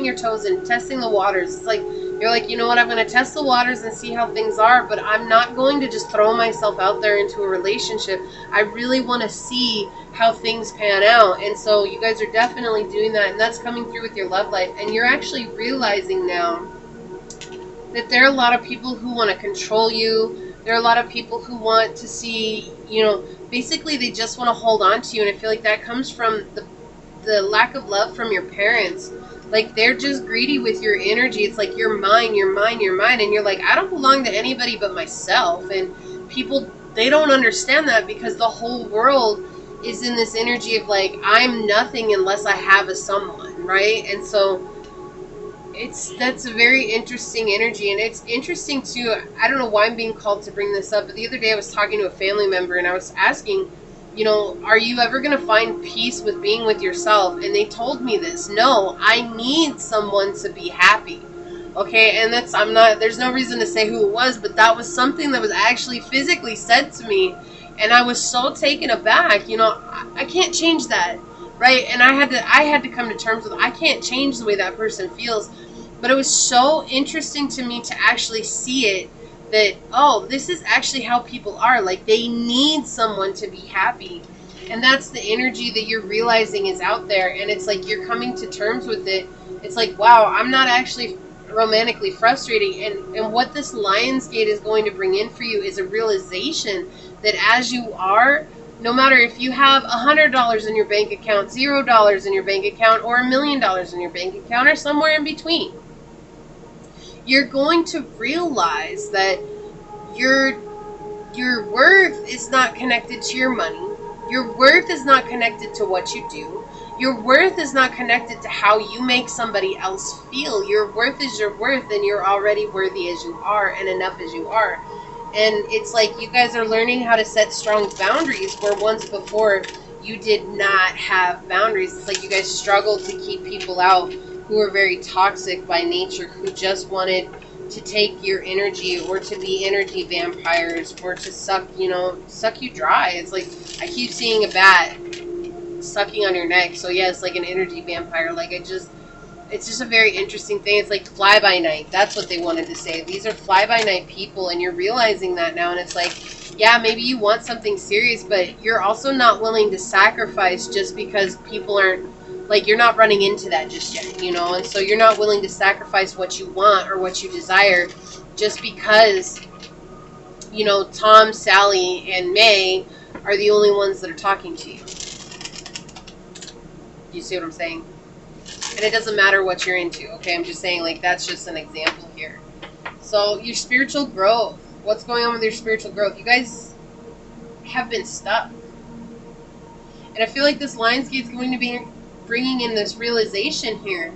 your toes in, testing the waters. It's like, you're like, you know what, I'm going to test the waters and see how things are, but I'm not going to just throw myself out there into a relationship. I really want to see how things pan out. And so you guys are definitely doing that, and that's coming through with your love life. And you're actually realizing now that there are a lot of people who want to control you. There are a lot of people who want to see, basically they just want to hold on to you. And I feel like that comes from the lack of love from your parents. Like, they're just greedy with your energy. It's like, you're mine, you're mine, you're mine. And you're like, I don't belong to anybody but myself. And people, they don't understand that, because the whole world is in this energy of like, I'm nothing unless I have a someone, right? And so that's a very interesting energy. And it's interesting too, I don't know why I'm being called to bring this up, but the other day I was talking to a family member, and I was asking, are you ever going to find peace with being with yourself? And they told me this. No, I need someone to be happy. Okay, and there's no reason to say who it was, but that was something that was actually physically said to me. And I was so taken aback. I can't change that, right? And I had to come to terms with, I can't change the way that person feels. But it was so interesting to me to actually see it, that, oh, this is actually how people are. Like, they need someone to be happy. And that's the energy that you're realizing is out there. And it's like you're coming to terms with it. It's like, wow, I'm not actually romantically frustrating. And what this Lionsgate is going to bring in for you is a realization that as you are, no matter if you have $100 in your bank account, $0 in your bank account, or $1 million in your bank account, or somewhere in between, you're going to realize that your worth is not connected to your money. Your worth is not connected to what you do. Your worth is not connected to how you make somebody else feel. Your worth is your worth, and you're already worthy as you are and enough as you are. And it's like you guys are learning how to set strong boundaries where once before you did not have boundaries. It's like you guys struggled to keep people out who were very toxic by nature, who just wanted to take your energy or to be energy vampires or to suck you dry. It's like I keep seeing a bat sucking on your neck. So yeah, it's like an energy vampire. Like it's just a very interesting thing. It's like fly by night. That's what they wanted to say. These are fly by night people, and you're realizing that now. And it's like, yeah, maybe you want something serious, but you're also not willing to sacrifice just because people aren't, like, you're not running into that just yet, and so you're not willing to sacrifice what you want or what you desire just because, Tom, Sally, and May are the only ones that are talking to you. Do you see what I'm saying? And it doesn't matter what you're into, okay? I'm just saying, like, that's just an example here. So, your spiritual growth. What's going on with your spiritual growth? You guys have been stuck. And I feel like this Lionsgate's going to be bringing in this realization here.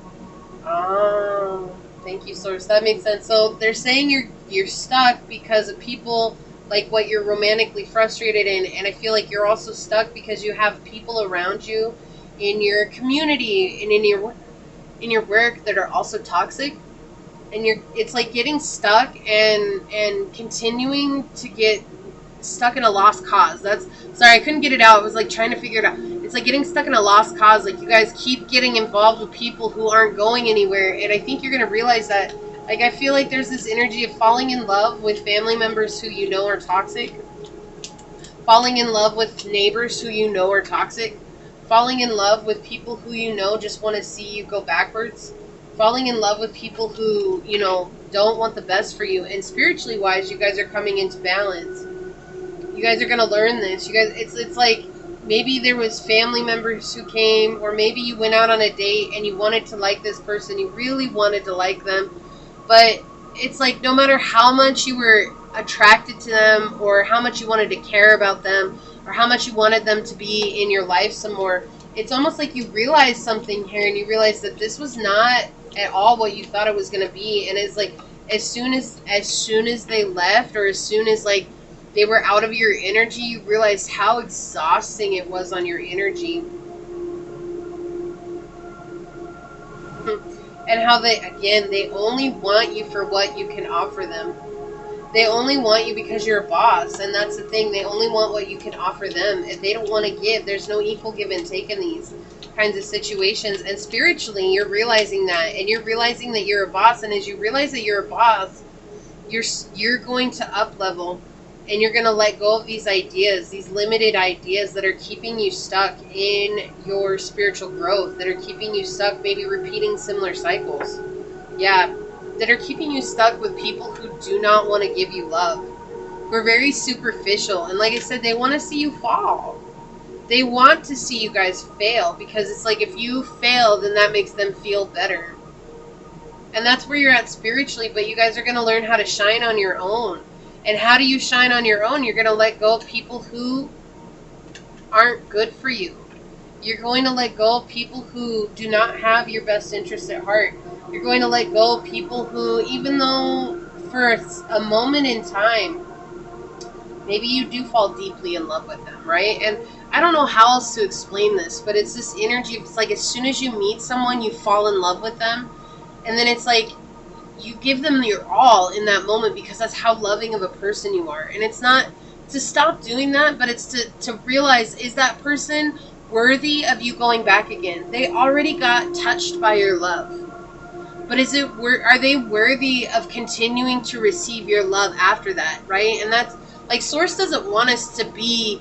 Oh, thank you, Source. That makes sense. So they're saying you're stuck because of people, like what you're romantically frustrated in, and I feel like you're also stuck because you have people around you in your community and in your work that are also toxic, and it's like getting stuck and continuing to get stuck in a lost cause. Sorry, I couldn't get it out. I was like trying to figure it out. It's like getting stuck in a lost cause. Like you guys keep getting involved with people who aren't going anywhere, and I think you're going to realize that. Like I feel like there's this energy of falling in love with family members who you know are toxic, falling in love with neighbors who you know are toxic, falling in love with people who you know just want to see you go backwards, falling in love with people who, don't want the best for you. And spiritually wise, you guys are coming into balance. You guys are going to learn this. You guys, it's like maybe there was family members who came, or maybe you went out on a date and you wanted to like this person. You really wanted to like them. But it's like no matter how much you were attracted to them, or how much you wanted to care about them, or how much you wanted them to be in your life some more, it's almost like you realize something here, and you realize that this was not at all what you thought it was going to be. And it's like as soon as they left, or as soon as like they were out of your energy, you realized how exhausting it was on your energy. And how they only want you for what you can offer them. They only want you because you're a boss, and that's the thing. They only want what you can offer them. If they don't want to give, there's no equal give and take in these kinds of situations. And spiritually, you're realizing that, and you're realizing that you're a boss. And as you realize that you're a boss, you're going to up level. And you're going to let go of these ideas, these limited ideas that are keeping you stuck in your spiritual growth, that are keeping you stuck maybe repeating similar cycles. Yeah, that are keeping you stuck with people who do not want to give you love, who are very superficial. And like I said, they want to see you fall. They want to see you guys fail, because it's like if you fail, then that makes them feel better. And that's where you're at spiritually, but you guys are going to learn how to shine on your own. And how do you shine on your own? You're going to let go of people who aren't good for you. You're going to let go of people who do not have your best interest at heart. You're going to let go of people who, even though for a moment in time, maybe you do fall deeply in love with them, right? And I don't know how else to explain this, but it's this energy. It's like as soon as you meet someone, you fall in love with them. And then it's like, you give them your all in that moment, because that's how loving of a person you are. And it's not to stop doing that, but it's to realize, is that person worthy of you going back again? They already got touched by your love. But are they worthy of continuing to receive your love after that, right? And that's like, Source doesn't want us to be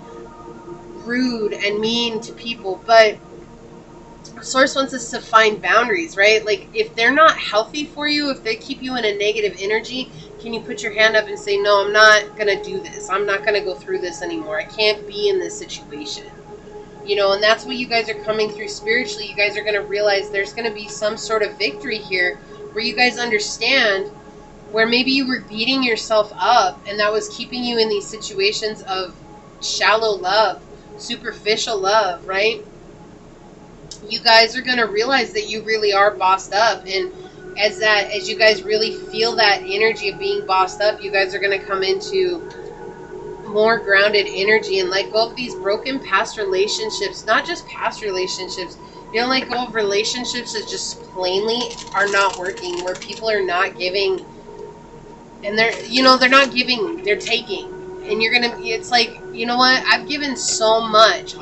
rude and mean to people, but Source wants us to find boundaries, right? Like, if they're not healthy for you, if they keep you in a negative energy, can you put your hand up and say, no, I'm not going to do this. I'm not going to go through this anymore. I can't be in this situation. You know, and that's what you guys are coming through spiritually. You guys are going to realize there's going to be some sort of victory here where you guys understand where maybe you were beating yourself up and that was keeping you in these situations of shallow love, superficial love, right? You guys are going to realize that you really are bossed up, and as you guys really feel that energy of being bossed up, you guys are going to come into more grounded energy and let go of these broken past relationships. Not just past relationships, you don't let go of relationships that just plainly are not working, where people are not giving, and they're not giving, they're taking. And it's like, you know what, I've given so much.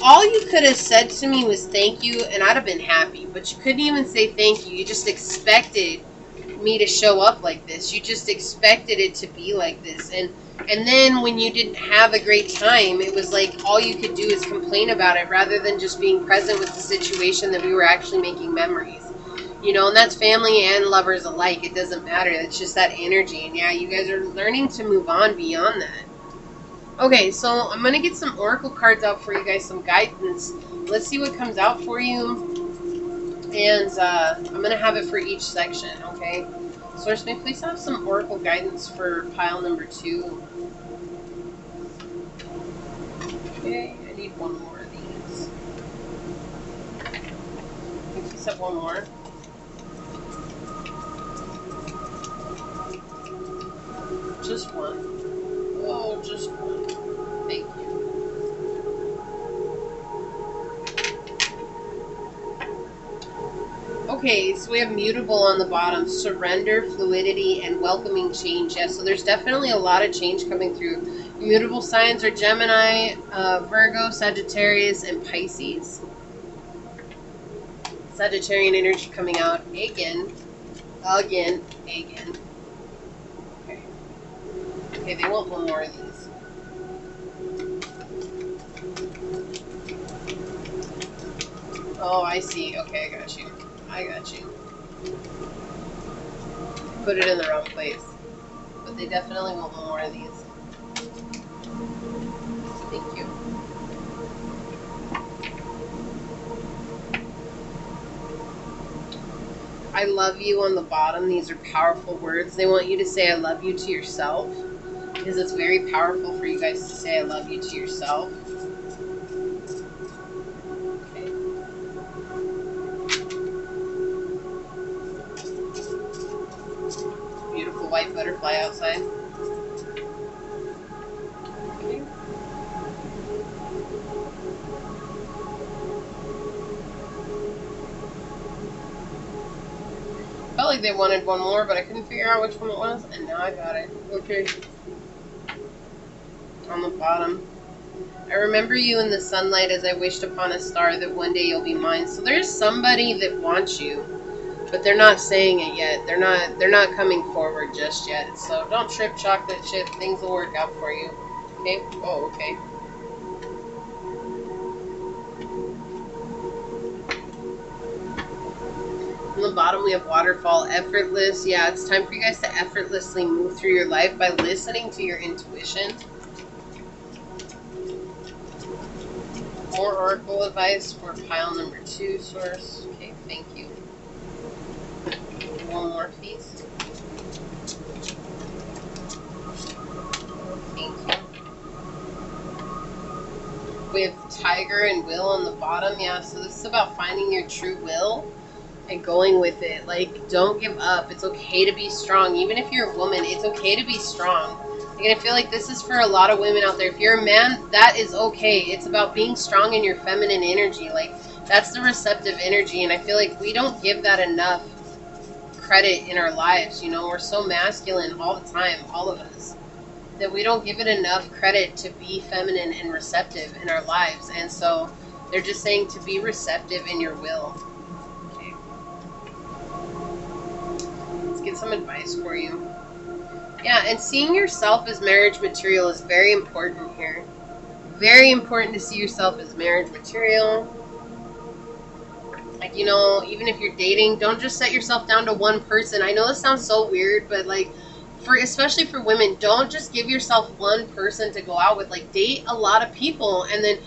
All you could have said to me was thank you, and I'd have been happy. But you couldn't even say thank you. You just expected me to show up like this. You just expected it to be like this. And then when you didn't have a great time, it was like all you could do is complain about it rather than just being present with the situation that we were actually making memories. You know, and that's family and lovers alike. It doesn't matter. It's just that energy. And yeah, you guys are learning to move on beyond that. Okay, so I'm going to get some oracle cards out for you guys, some guidance. Let's see what comes out for you. And I'm going to have it for each section, okay? Source, may I please have some oracle guidance for pile number 2? Okay, I need one more of these. Can you please have one more? Just one. Oh, just one. Thank you. Okay, so we have mutable on the bottom. Surrender, fluidity, and welcoming change. Yeah, so there's definitely a lot of change coming through. Mutable signs are Gemini, Virgo, Sagittarius, and Pisces. Sagittarian energy coming out again. Okay. Okay, they want one more of these. Oh, I see. Okay, I got you. Put it in the wrong place. But they definitely want more of these. Thank you. I love you on the bottom. These are powerful words. They want you to say I love you to yourself, because it's very powerful for you guys to say I love you to yourself. Okay. Beautiful white butterfly outside. Okay. Felt like they wanted one more, but I couldn't figure out which one it was, and now I got it. Okay. On the bottom. I remember you in the sunlight as I wished upon a star that one day you'll be mine. So there's somebody that wants you, but they're not saying it yet. They're not coming forward just yet. So don't trip, chocolate chip. Things will work out for you. Okay? Oh, okay. On the bottom we have waterfall, effortless. Yeah, it's time for you guys to effortlessly move through your life by listening to your intuition. More oracle advice for pile number 2, Source. Okay, thank you. One more, please. Thank you. We have Tiger and Will on the bottom. Yeah, so this is about finding your true will and going with it. Like, don't give up. It's okay to be strong. Even if you're a woman, it's okay to be strong. And I feel like this is for a lot of women out there. If you're a man, that is okay. It's about being strong in your feminine energy. Like, that's the receptive energy. And I feel like we don't give that enough credit in our lives. You know, we're so masculine all the time, all of us, that we don't give it enough credit to be feminine and receptive in our lives. And so they're just saying to be receptive in your will. Okay. get some advice for you. Yeah, and seeing yourself as marriage material is very important here. Very important to see yourself as marriage material. Like, you know, even if you're dating, don't just set yourself down to one person. I know this sounds so weird, but like, especially for women, don't just give yourself one person to go out with. Like, date a lot of people, and then,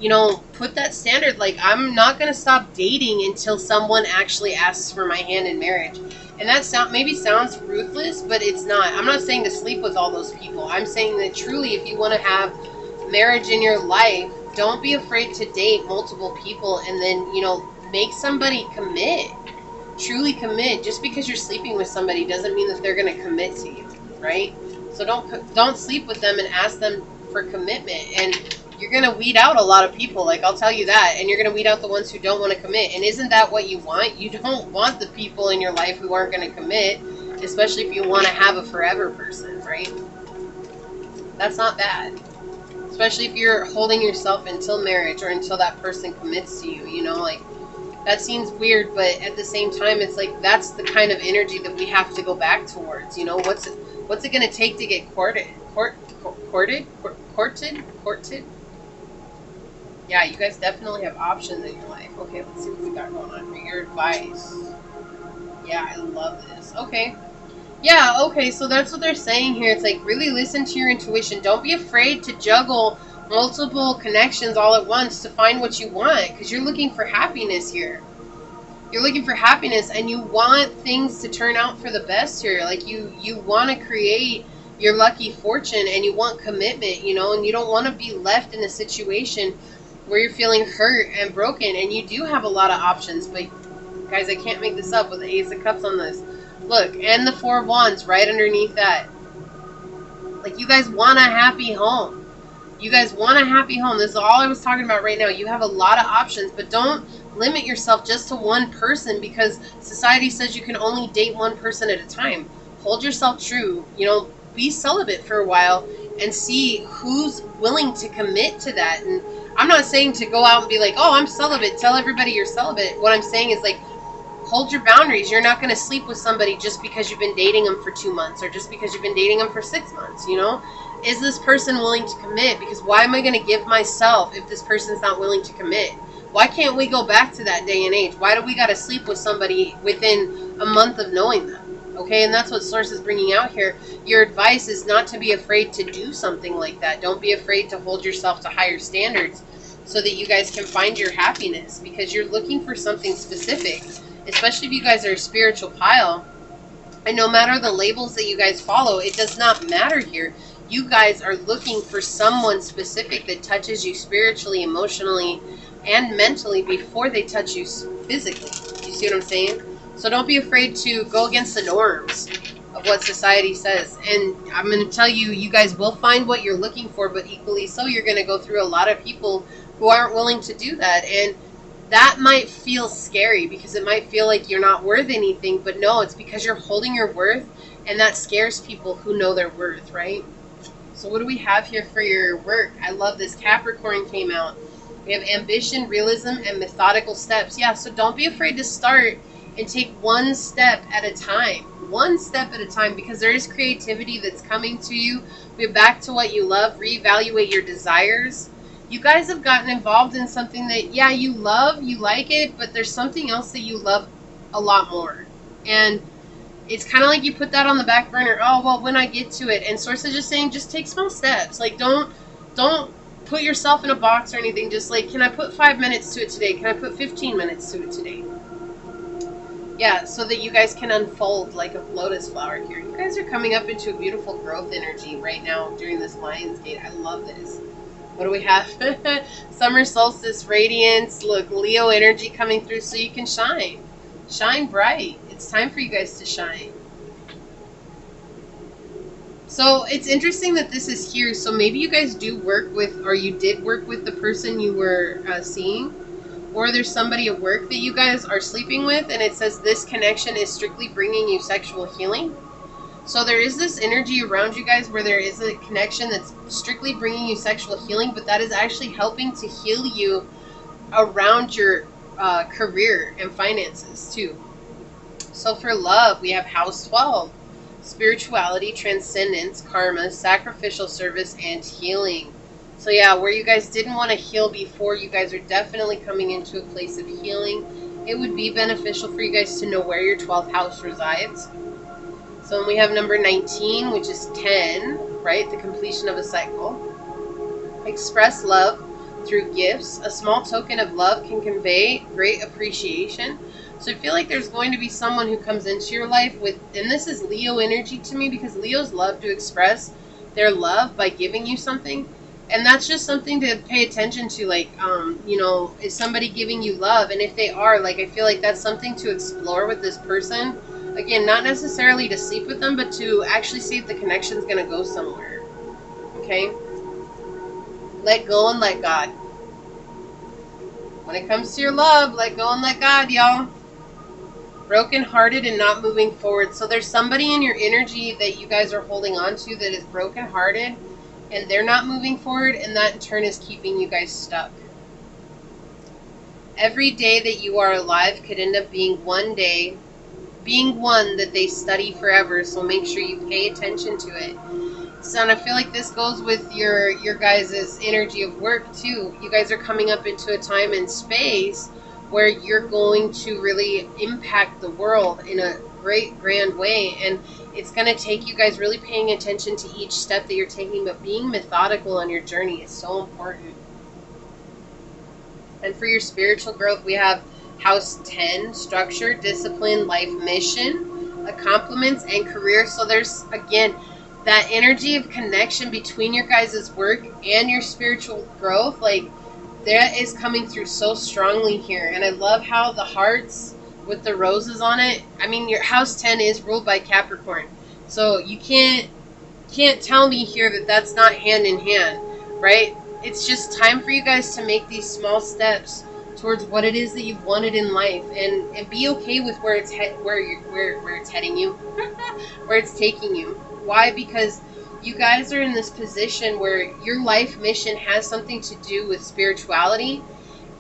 you know, put that standard. Like, I'm not gonna stop dating until someone actually asks for my hand in marriage. And that maybe sounds ruthless, but it's not. I'm not saying to sleep with all those people. I'm saying that truly, if you want to have marriage in your life, don't be afraid to date multiple people, and then, you know, make somebody commit. Truly commit. Just because you're sleeping with somebody doesn't mean that they're going to commit to you, right? So don't sleep with them and ask them for commitment. And you're going to weed out a lot of people, like, I'll tell you that. And you're going to weed out the ones who don't want to commit. And isn't that what you want? You don't want the people in your life who aren't going to commit, especially if you want to have a forever person, right? That's not bad. Especially if you're holding yourself until marriage or until that person commits to you, you know, like, that seems weird, but at the same time, it's like, that's the kind of energy that we have to go back towards, you know. What's it going to take to get courted? Courted? Yeah, you guys definitely have options in your life. Okay, let's see what we got going on here. Your advice. Yeah, I love this. Okay. Yeah, okay, so that's what they're saying here. It's like, really listen to your intuition. Don't be afraid to juggle multiple connections all at once to find what you want, because you're looking for happiness here. You're looking for happiness, and you want things to turn out for the best here. Like, you want to create your lucky fortune, and you want commitment, you know, and you don't want to be left in a situation where you're feeling hurt and broken. And you do have a lot of options, but guys, I can't make this up with the Ace of Cups on this. Look, and the Four of Wands right underneath that. Like, you guys want a happy home. You guys want a happy home. This is all I was talking about right now. You have a lot of options, but don't limit yourself just to one person, because society says you can only date one person at a time. Hold yourself true. You know, be celibate for a while and see who's willing to commit to that. And I'm not saying to go out and be like, oh, I'm celibate. Tell everybody you're celibate. What I'm saying is, like, hold your boundaries. You're not going to sleep with somebody just because you've been dating them for 2 months or just because you've been dating them for 6 months, you know? Is this person willing to commit? Because why am I going to give myself if this person's not willing to commit? Why can't we go back to that day and age? Why do we got to sleep with somebody within a month of knowing them? Okay, and that's what Source is bringing out here. Your advice is not to be afraid to do something like that. Don't be afraid to hold yourself to higher standards so that you guys can find your happiness, because you're looking for something specific, especially if you guys are a spiritual pile. And no matter the labels that you guys follow, it does not matter here. You guys are looking for someone specific that touches you spiritually, emotionally, and mentally before they touch you physically. You see what I'm saying? So don't be afraid to go against the norms of what society says. And I'm going to tell you, you guys will find what you're looking for, but equally so, you're going to go through a lot of people who aren't willing to do that. And that might feel scary, because it might feel like you're not worth anything, but no, it's because you're holding your worth, and that scares people who know their worth, right? So what do we have here for your work? I love this. Capricorn came out. We have ambition, realism, and methodical steps. Yeah, so don't be afraid to start and take one step at a time. One step at a time, because there is creativity that's coming to you. Get back to what you love. Reevaluate your desires. You guys have gotten involved in something that, yeah, you love, you like it, but there's something else that you love a lot more. And it's kind of like you put that on the back burner. Oh, well, when I get to it. And Source is just saying, just take small steps. Like, don't put yourself in a box or anything. Just like, can I put 5 minutes to it today? Can I put 15 minutes to it today? Yeah, so that you guys can unfold like a lotus flower here. You guys are coming up into a beautiful growth energy right now during this Lionsgate. I love this. What do we have? Summer solstice radiance. Look, Leo energy coming through so you can shine. Shine bright. It's time for you guys to shine. So it's interesting that this is here. So maybe you guys do work with, or you did work with the person you were seeing. Or there's somebody at work that you guys are sleeping with, and it says this connection is strictly bringing you sexual healing. So there is this energy around you guys where there is a connection that's strictly bringing you sexual healing, but that is actually helping to heal you around your career and finances too. So for love, we have house 12. Spirituality, transcendence, karma, sacrificial service, and healing. So yeah, where you guys didn't want to heal before, you guys are definitely coming into a place of healing. It would be beneficial for you guys to know where your 12th house resides. So then we have number 19, which is 10, right? The completion of a cycle. Express love through gifts. A small token of love can convey great appreciation. So I feel like there's going to be someone who comes into your life with, and this is Leo energy to me, because Leos love to express their love by giving you something. And that's just something to pay attention to, like, is somebody giving you love? And if they are, like, I feel like that's something to explore with this person. Again, not necessarily to sleep with them, but to actually see if the connection's going to go somewhere. Okay? Let go and let God. When it comes to your love, let go and let God, y'all. Broken-hearted and not moving forward. So there's somebody in your energy that you guys are holding on to that is broken-hearted, and they're not moving forward, and that in turn is keeping you guys stuck. Every day that you are alive could end up being one that they study forever, so make sure you pay attention to it. So, and I feel like this goes with your guys' energy of work too. You guys are coming up into a time and space where you're going to really impact the world in a great grand way, and it's going to take you guys really paying attention to each step that you're taking, but being methodical on your journey is so important. And for your spiritual growth, we have house 10, structure, discipline, life mission, accomplishments, and career. So there's, again, that energy of connection between your guys' work and your spiritual growth. Like, that is coming through so strongly here. And I love how the hearts with the roses on it. I mean, your house 10 is ruled by Capricorn. So you can't tell me here that that's not hand in hand, right? It's just time for you guys to make these small steps towards what it is that you've wanted in life, and be okay with where it's where it's heading you, where it's taking you. Why? Because you guys are in this position where your life mission has something to do with spirituality,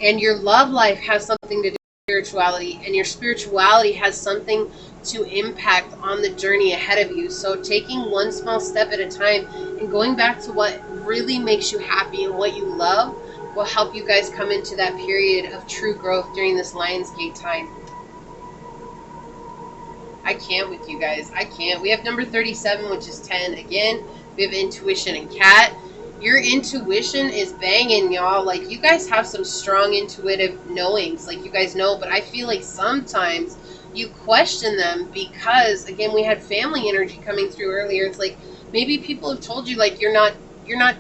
and your love life has something to do with spirituality, and your spirituality has something to impact on the journey ahead of you. So taking one small step at a time and going back to what really makes you happy and what you love will help you guys come into that period of true growth during this Lionsgate time. I can't with you guys. I can't. We have number 37, which is 10. Again, we have intuition and cat. Your intuition is banging, y'all. Like, you guys have some strong intuitive knowings. Like, you guys know, but I feel like sometimes you question them because, again, we had family energy coming through earlier. It's like maybe people have told you, like, you're not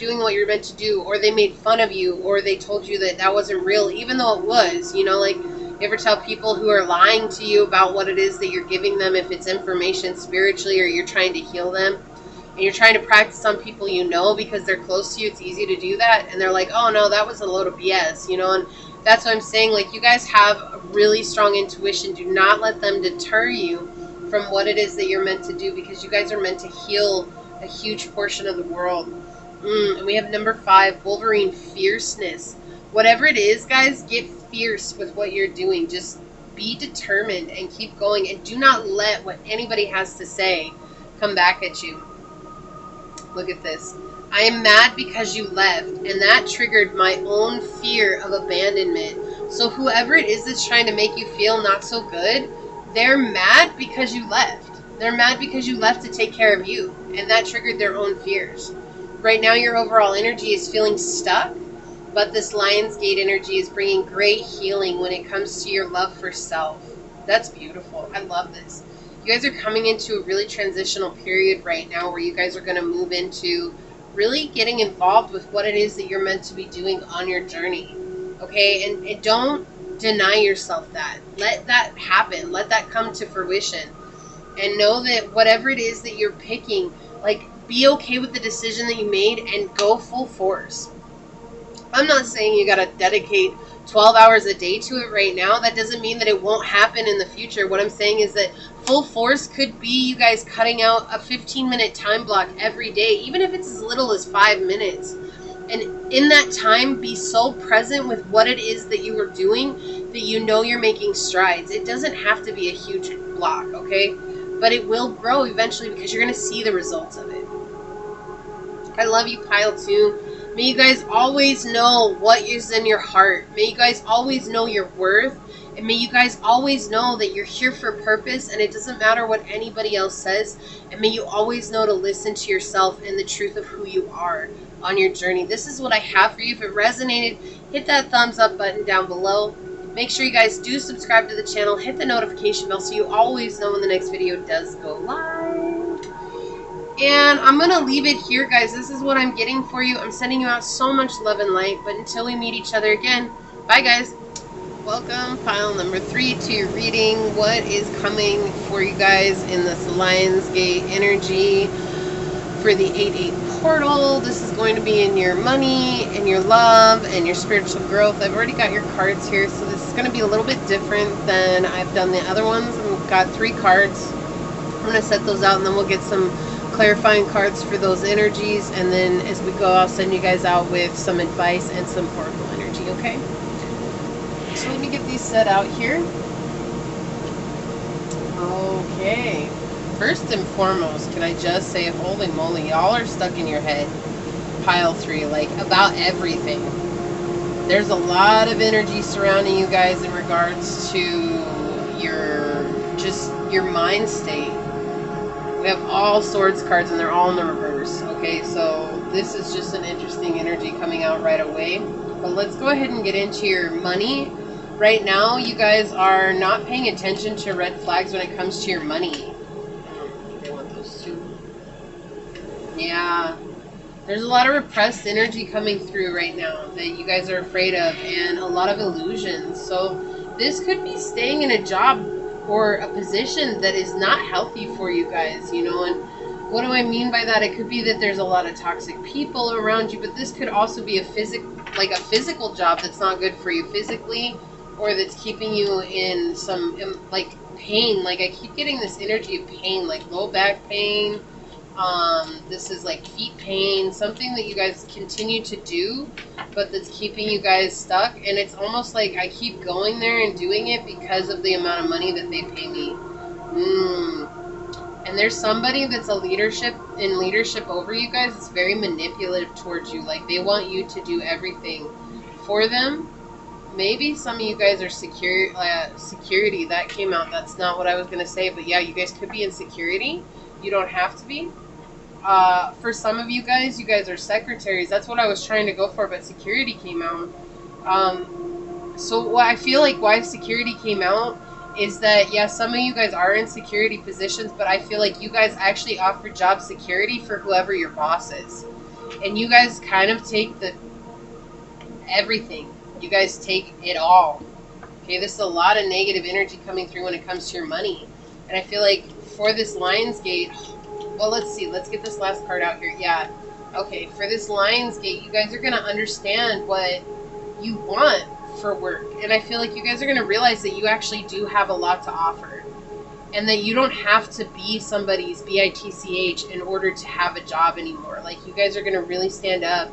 doing what you're meant to do, or they made fun of you, or they told you that wasn't real, even though it was. You know, like, you ever tell people who are lying to you about what it is that you're giving them, if it's information spiritually or you're trying to heal them, and you're trying to practice on people you know because they're close to you, it's easy to do that, and they're like, oh no, that was a load of BS, you know. And that's what I'm saying. Like, you guys have a really strong intuition. Do not let them deter you from what it is that you're meant to do, because you guys are meant to heal a huge portion of the world. And we have number 5, Wolverine, fierceness. Whatever it is, guys, get fierce with what you're doing. Just be determined and keep going, and do not let what anybody has to say come back at you. Look at this. I am mad because you left, and that triggered my own fear of abandonment. So whoever it is that's trying to make you feel not so good, they're mad because you left. They're mad because you left to take care of you, and that triggered their own fears. Right now, your overall energy is feeling stuck, but this Lionsgate energy is bringing great healing when it comes to your love for self. That's beautiful. I love this. You guys are coming into a really transitional period right now where you guys are going to move into really getting involved with what it is that you're meant to be doing on your journey. Okay? And don't deny yourself that. Let that happen. Let that come to fruition. And know that whatever it is that you're picking, like, be okay with the decision that you made and go full force. I'm not saying you got to dedicate 12 hours a day to it right now. That doesn't mean that it won't happen in the future. What I'm saying is that full force could be you guys cutting out a 15-minute time block every day, even if it's as little as 5 minutes. And in that time, be so present with what it is that you are doing that you know you're making strides. It doesn't have to be a huge block, okay? But it will grow eventually because you're going to see the results of it. I love you, Pile 2. May you guys always know what is in your heart. May you guys always know your worth. And may you guys always know that you're here for a purpose and it doesn't matter what anybody else says. And may you always know to listen to yourself and the truth of who you are on your journey. This is what I have for you. If it resonated, hit that thumbs up button down below. Make sure you guys do subscribe to the channel. Hit the notification bell so you always know when the next video does go live. And I'm going to leave it here, guys. This is what I'm getting for you. I'm sending you out so much love and light. But until we meet each other again, bye, guys. Welcome, pile number 3, to your reading. What is coming for you guys in this Lionsgate energy for the 8/8 portal? This is going to be in your money, in your love, and your spiritual growth. I've already got your cards here, so this is going to be a little bit different than I've done the other ones. I've got 3 cards. I'm going to set those out, and then we'll get some clarifying cards for those energies. And then as we go, I'll send you guys out with some advice and some oracle energy, okay? So let me get these set out here. Okay. First and foremost, can I just say, holy moly, y'all are stuck in your head. Pile 3, like, about everything. There's a lot of energy surrounding you guys in regards to your mind state. We have all swords cards and they're all in the reverse. Okay, so this is just an interesting energy coming out right away. But let's go ahead and get into your money. Right now, you guys are not paying attention to red flags when it comes to your money. I don't think I want those 2. Yeah. There's a lot of repressed energy coming through right now that you guys are afraid of, and a lot of illusions. So this could be staying in a job or a position that is not healthy for you guys, you know. And what do I mean by that? It could be that there's a lot of toxic people around you, but this could also be a physical job that's not good for you physically, or that's keeping you in some like pain. Like I keep getting this energy of pain, like low back pain. This is like feet pain, something that you guys continue to do, but that's keeping you guys stuck. And it's almost like I keep going there and doing it because of the amount of money that they pay me. And there's somebody that's in leadership over you guys. It's very manipulative towards you. Like they want you to do everything for them. Maybe some of you guys are security. That came out. That's not what I was going to say. But yeah, you guys could be in security. You don't have to be. For some of you guys are secretaries. That's what I was trying to go for, but security came out. So what I feel like why security came out is that, yeah, some of you guys are in security positions, but I feel like you guys actually offer job security for whoever your boss is. And you guys kind of take everything. You guys take it all. Okay, this is a lot of negative energy coming through when it comes to your money. And I feel like for this Lionsgate, well, let's see. Let's get this last card out here. Yeah. Okay, for this Lionsgate, you guys are going to understand what you want for work. And I feel like you guys are going to realize that you actually do have a lot to offer. And that you don't have to be somebody's bitch in order to have a job anymore. Like, you guys are going to really stand up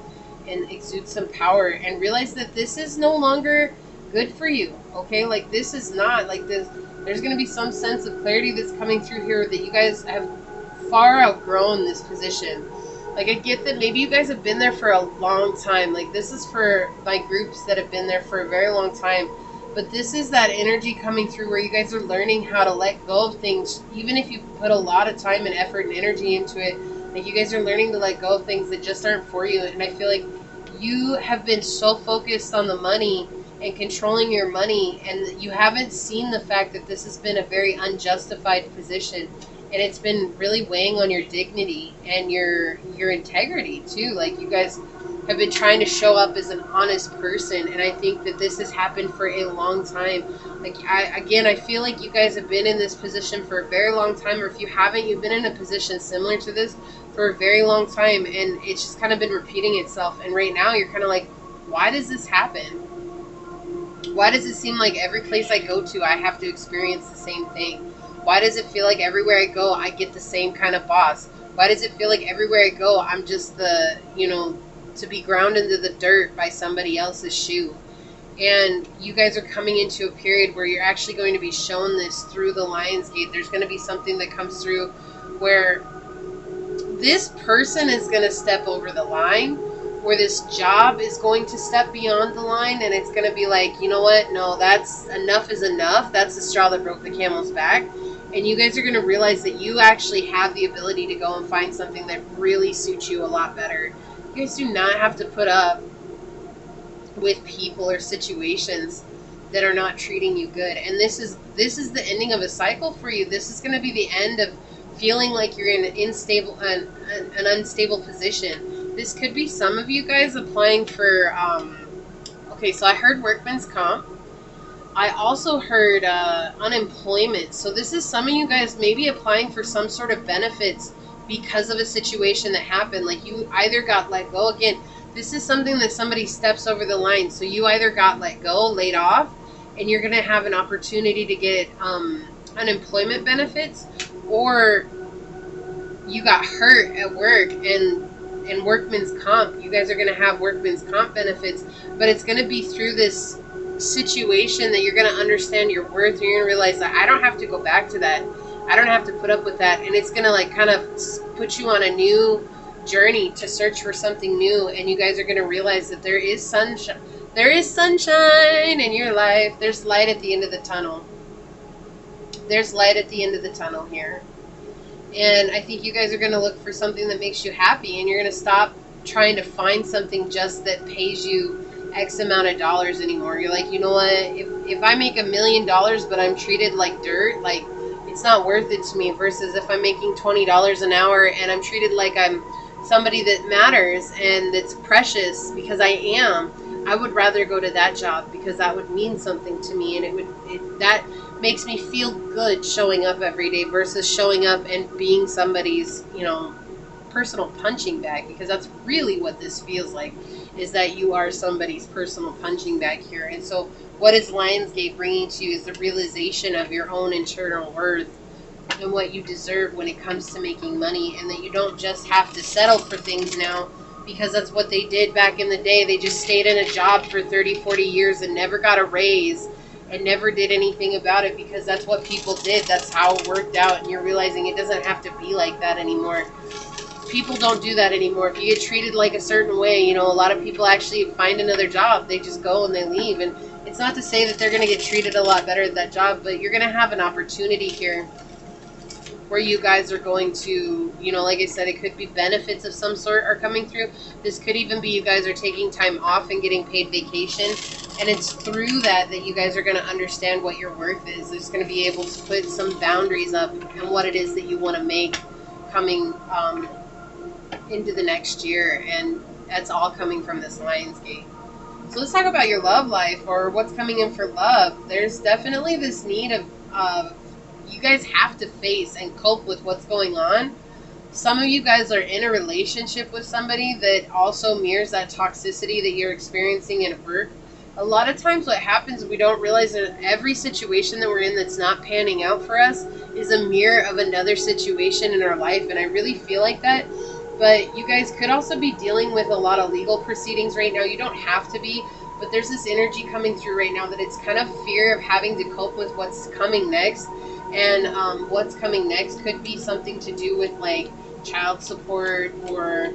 and exude some power and realize that this is no longer good for you. Okay? Like, this is not, like, this. There's going to be some sense of clarity that's coming through here that you guys have far outgrown this position. Like, I get that maybe you guys have been there for a long time. Like, this is for my groups that have been there for a very long time. But this is that energy coming through where you guys are learning how to let go of things. Even if you put a lot of time and effort and energy into it, like, you guys are learning to let go of things that just aren't for you. And I feel like you have been so focused on the money and controlling your money, and you haven't seen the fact that this has been a very unjustified position, and it's been really weighing on your dignity and your integrity too. Like, you guys have been trying to show up as an honest person, and I think that this has happened for a long time. Like, I feel like you guys have been in this position for a very long time, or if you haven't, you've been in a position similar to this for a very long time, and it's just kind of been repeating itself. And right now you're kind of like, why does this happen? Why does it seem like every place I go to, I have to experience the same thing? Why does it feel like everywhere I go, I get the same kind of boss? Why does it feel like everywhere I go, I'm just to be ground into the dirt by somebody else's shoe? And you guys are coming into a period where you're actually going to be shown this through the Lion's Gate. There's going to be something that comes through where this person is going to step over the line, where this job is going to step beyond the line, and it's going to be like, you know what? No, that's enough is enough. That's the straw that broke the camel's back. And you guys are going to realize that you actually have the ability to go and find something that really suits you a lot better. You guys do not have to put up with people or situations that are not treating you good. And this is the ending of a cycle for you. This is going to be the end of feeling like you're in an unstable position. This could be some of you guys applying for okay, so I heard workman's comp. I also heard unemployment. So this is some of you guys maybe applying for some sort of benefits because of a situation that happened. Like you either got let go. Again, this is something that somebody steps over the line. So you either got let go, laid off, and you're going to have an opportunity to get unemployment benefits, or you got hurt at work and workman's comp. You guys are going to have workman's comp benefits, but it's going to be through this situation that you're going to understand your worth, and you're going to realize that I don't have to go back to that. I don't have to put up with that. And it's going to like kind of put you on a new journey to search for something new. And you guys are going to realize that there is sunshine. There is sunshine in your life. There's light at the end of the tunnel. There's light at the end of the tunnel here. And I think you guys are going to look for something that makes you happy, and you're going to stop trying to find something just that pays you X amount of dollars anymore. You're like, you know what, if I make $1 million but I'm treated like dirt, like it's not worth it to me, versus if I'm making $20 an hour and I'm treated like I'm somebody that matters and that's precious, because I am. I would rather go to that job because that would mean something to me, and that makes me feel good showing up every day versus showing up and being somebody's, personal punching bag, because that's really what this feels like, is that you are somebody's personal punching bag here. And so what is Lionsgate bringing to you is the realization of your own internal worth and what you deserve when it comes to making money, and that you don't just have to settle for things now because that's what they did back in the day. They just stayed in a job for 30, 40 years and never got a raise and never did anything about it because that's what people did. That's how it worked out. And you're realizing it doesn't have to be like that anymore. People don't do that anymore. If you get treated like a certain way, a lot of people actually find another job. They just go and they leave. And it's not to say that they're going to get treated a lot better at that job, but you're going to have an opportunity here where you guys are going to, like I said, it could be benefits of some sort are coming through. This could even be you guys are taking time off and getting paid vacation. And it's through that you guys are going to understand what your worth is. It's going to be able to put some boundaries up and what it is that you want to make coming into the next year. And that's all coming from this Lionsgate. So let's talk about your love life, or what's coming in for love. There's definitely this need of you guys have to face and cope with what's going on. Some of you guys are in a relationship with somebody that also mirrors that toxicity that you're experiencing at work. A lot of times what happens, we don't realize that every situation that we're in that's not panning out for us is a mirror of another situation in our life, and I really feel like that. But you guys could also be dealing with a lot of legal proceedings right now. You don't have to be, but there's this energy coming through right now that it's kind of fear of having to cope with what's coming next. And what's coming next could be something to do with like child support or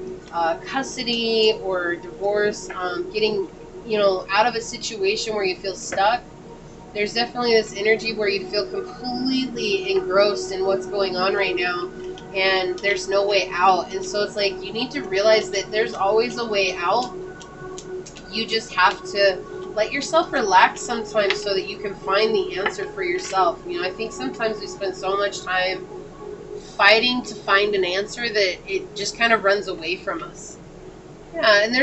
custody or divorce, getting out of a situation where you feel stuck. There's definitely this energy where you feel completely engrossed in what's going on right now, and there's no way out. And so it's like you need to realize that there's always a way out. You just have to let yourself relax sometimes so that you can find the answer for yourself. I think sometimes we spend so much time fighting to find an answer that it just kind of runs away from us. Yeah, and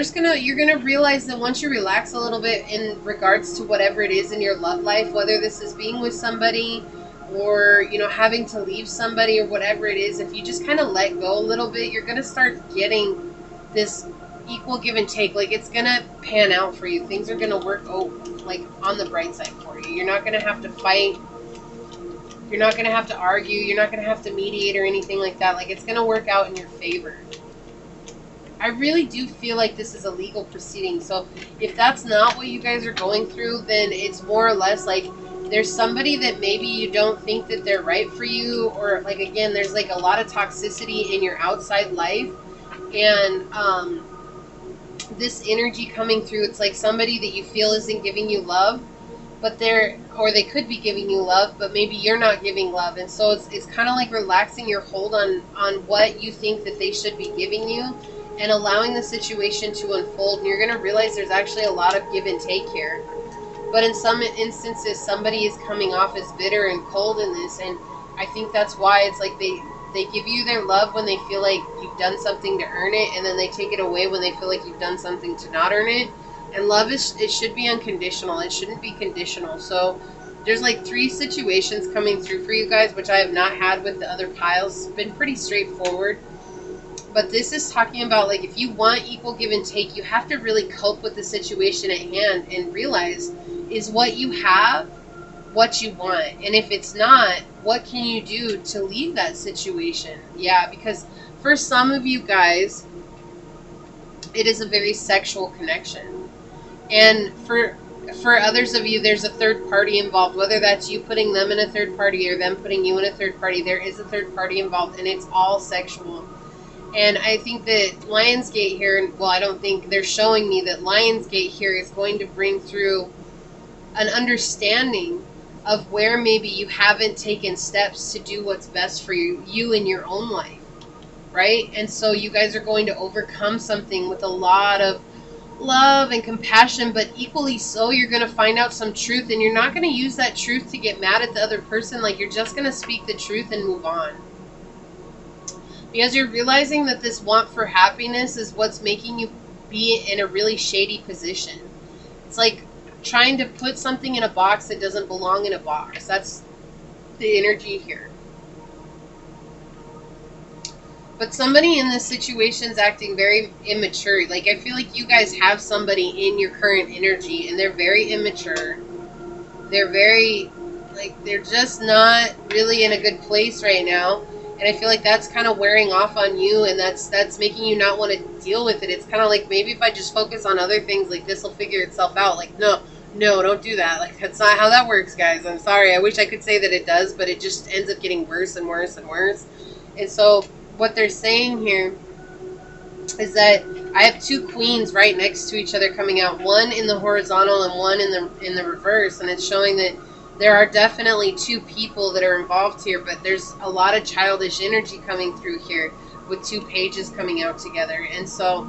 you're gonna realize that once you relax a little bit in regards to whatever it is in your love life, whether this is being with somebody or having to leave somebody or whatever it is, if you just kind of let go a little bit, you're gonna start getting this equal give and take. Like it's gonna pan out for you. Things are gonna work like on the bright side for you. You're not gonna have to fight. You're not gonna have to argue. You're not gonna have to mediate or anything like that. Like it's gonna work out in your favor. I really do feel like this is a legal proceeding. So if that's not what you guys are going through, then it's more or less like there's somebody that maybe you don't think that they're right for you, or like, again, there's like a lot of toxicity in your outside life. And this energy coming through, it's like somebody that you feel isn't giving you love, but they could be giving you love, but maybe you're not giving love. And so it's kind of like relaxing your hold on what you think that they should be giving you, and allowing the situation to unfold. And you're going to realize there's actually a lot of give and take here. But in some instances, somebody is coming off as bitter and cold in this, and I think that's why it's like they give you their love when they feel like you've done something to earn it, and then they take it away when they feel like you've done something to not earn it. And love it should be unconditional. It shouldn't be conditional. So there's like 3 situations coming through for you guys, which I have not had with the other piles. It's been pretty straightforward. But this is talking about, like, if you want equal give and take, you have to really cope with the situation at hand and realize, is what you have what you want? And if it's not, what can you do to leave that situation? Yeah, because for some of you guys, it is a very sexual connection. And for others of you, there's a third party involved, whether that's you putting them in a third party or them putting you in a third party. There is a third party involved, and it's all sexual. And I think that Lionsgate here, well, I don't think, they're showing me that Lionsgate here is going to bring through an understanding of where maybe you haven't taken steps to do what's best for you in your own life, right? And so you guys are going to overcome something with a lot of love and compassion, but equally so, you're going to find out some truth, and you're not going to use that truth to get mad at the other person. Like, you're just going to speak the truth and move on. Because you're realizing that this want for happiness is what's making you be in a really shady position. It's like trying to put something in a box that doesn't belong in a box. That's the energy here. But somebody in this situation is acting very immature. Like, I feel like you guys have somebody in your current energy, and they're very immature. They're very, like, they're just not really in a good place right now. And I feel like that's kind of wearing off on you, and that's making you not want to deal with it. It's kind of like, maybe if I just focus on other things, like, this will figure itself out. Like, no, don't do that. Like, that's not how that works, guys. I'm sorry. I wish I could say that it does, but it just ends up getting worse and worse and worse. And so what they're saying here is that I have 2 queens right next to each other coming out, one in the horizontal and one in the reverse, and it's showing that there are definitely 2 people that are involved here, but there's a lot of childish energy coming through here with 2 pages coming out together. And so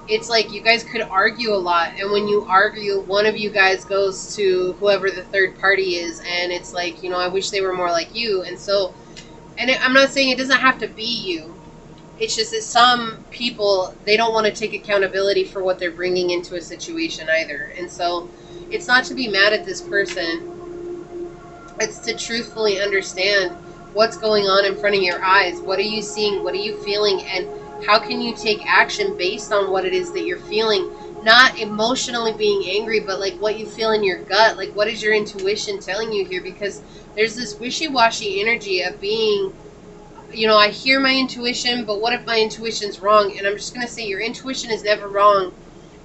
it's like you guys could argue a lot, and when you argue, one of you guys goes to whoever the third party is, and it's like, you know, I wish they were more like you. And so, I'm not saying it doesn't have to be you. It's just that some people, they don't want to take accountability for what they're bringing into a situation either. And so it's not to be mad at this person. It's to truthfully understand what's going on in front of your eyes. What are you seeing? What are you feeling? And how can you take action based on what it is that you're feeling? Not emotionally being angry, but like what you feel in your gut. Like, what is your intuition telling you here? Because there's this wishy-washy energy of being, you know, I hear my intuition, but what if my intuition's wrong? And I'm just going to say your intuition is never wrong.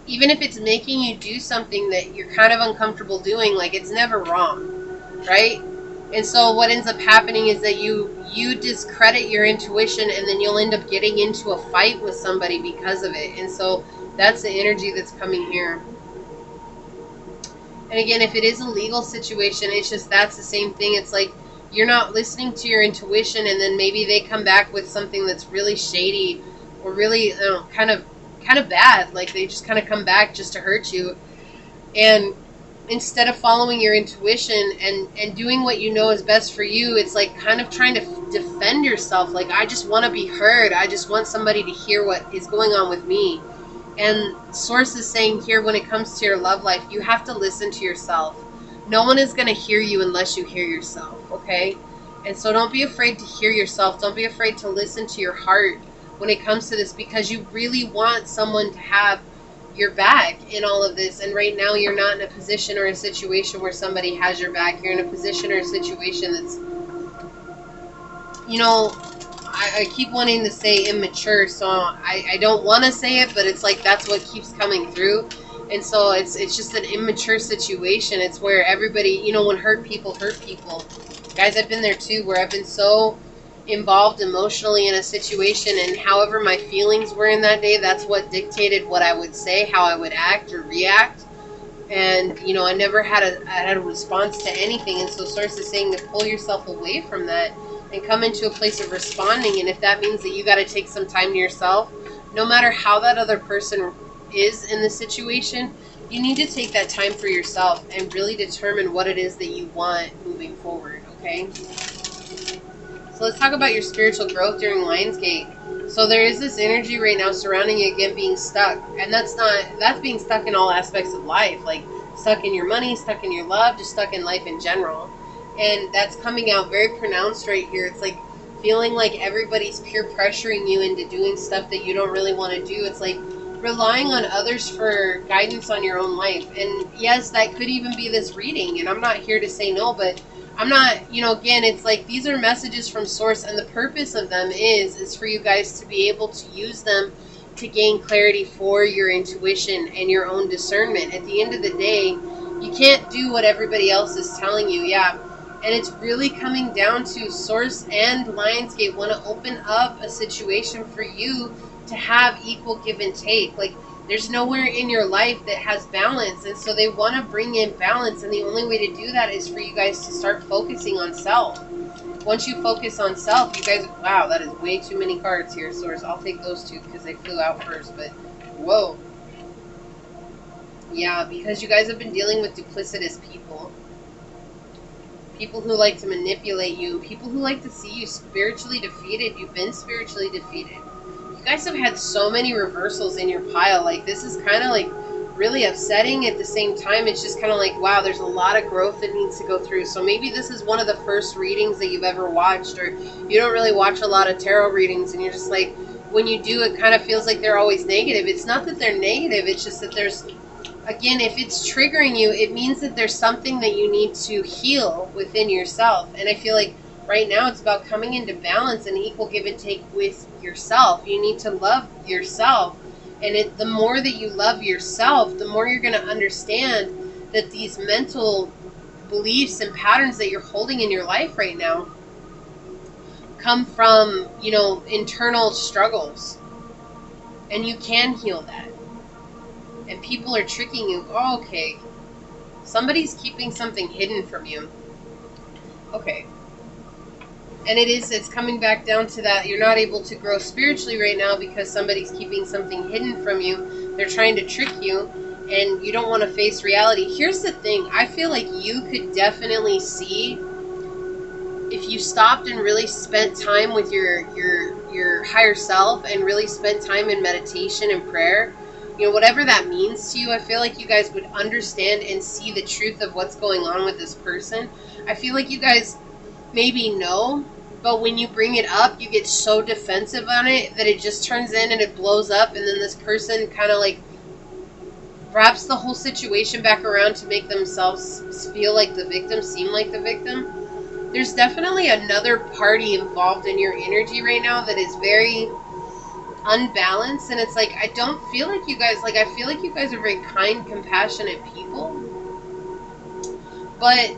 Even if it's making you do something that you're kind of uncomfortable doing, like, it's never wrong. Right? And so what ends up happening is that you discredit your intuition, and then you'll end up getting into a fight with somebody because of it. And so that's the energy that's coming here. And again, if it is a legal situation, it's just, that's the same thing. It's like you're not listening to your intuition, and then maybe they come back with something that's really shady or really kind of bad. Like, they just kind of come back just to hurt you. And instead of following your intuition and doing what you know is best for you, it's like kind of trying to defend yourself. Like, I just want to be heard. I just want somebody to hear what is going on with me. And Source is saying here, when it comes to your love life, you have to listen to yourself. No one is going to hear you unless you hear yourself, okay? And so don't be afraid to hear yourself. Don't be afraid to listen to your heart when it comes to this, because you really want someone to have your back in all of this. And right now you're not in a position or a situation where somebody has your back. You're in a position or a situation that's, you know, I keep wanting to say immature, so I don't want to say it, but it's like that's what keeps coming through. And so it's just an immature situation. It's where everybody, when hurt people. Guys, I've been there too, where I've been so involved emotionally in a situation, and however my feelings were in that day, that's what dictated what I would say, how I would act or react. And I never had a response to anything. And so Source is saying to pull yourself away from that and come into a place of responding. And if that means that you got to take some time to yourself, no matter how that other person is in the situation, you need to take that time for yourself and really determine what it is that you want moving forward. Okay, so let's talk about your spiritual growth during Lionsgate. So there is this energy right now surrounding you, again, being stuck. And that's being stuck in all aspects of life. Like stuck in your money, stuck in your love, just stuck in life in general. And that's coming out very pronounced right here. It's like feeling like everybody's peer pressuring you into doing stuff that you don't really want to do. It's like relying on others for guidance on your own life. And yes, that could even be this reading. And I'm not here to say no, but I'm not, again, it's like these are messages from Source, and the purpose of them is for you guys to be able to use them to gain clarity for your intuition and your own discernment. At the end of the day, you can't do what everybody else is telling you. Yeah. And it's really coming down to Source and Lionsgate want to open up a situation for you to have equal give and take. Like, there's nowhere in your life that has balance, and so they want to bring in balance, and the only way to do that is for you guys to start focusing on self. Once you focus on self, you guys, wow, that is way too many cards here, Source. I'll take those two because they flew out first, but whoa. Yeah, because you guys have been dealing with duplicitous people. People who like to manipulate you, people who like to see you spiritually defeated. You've been spiritually defeated. You guys have had so many reversals in your pile. Like, this is kind of like really upsetting. At the same time, it's just kind of like, wow, there's a lot of growth that needs to go through. So maybe this is one of the first readings that you've ever watched, or you don't really watch a lot of tarot readings, and you're just like, when you do, it kind of feels like they're always negative. It's not that they're negative, it's just that there's, again, if it's triggering you, it means that there's something that you need to heal within yourself. And I feel like right now it's about coming into balance and equal give and take with yourself. You need to love yourself. And the more that you love yourself, the more you're going to understand that these mental beliefs and patterns that you're holding in your life right now come from, internal struggles. And you can heal that. And people are tricking you. Oh, okay. Somebody's keeping something hidden from you. Okay. And it's coming back down to that. You're not able to grow spiritually right now because somebody's keeping something hidden from you. They're trying to trick you, and you don't want to face reality. Here's the thing. I feel like you could definitely see, if you stopped and really spent time with your higher self and really spent time in meditation and prayer, whatever that means to you, I feel like you guys would understand and see the truth of what's going on with this person. I feel like you guys maybe know, but when you bring it up, you get so defensive on it that it just turns in and it blows up, and then this person kind of like wraps the whole situation back around to make themselves feel like the victim, seem like the victim. There's definitely another party involved in your energy right now that is very unbalanced, and it's like, I don't feel like you guys, I feel like you guys are very kind, compassionate people, but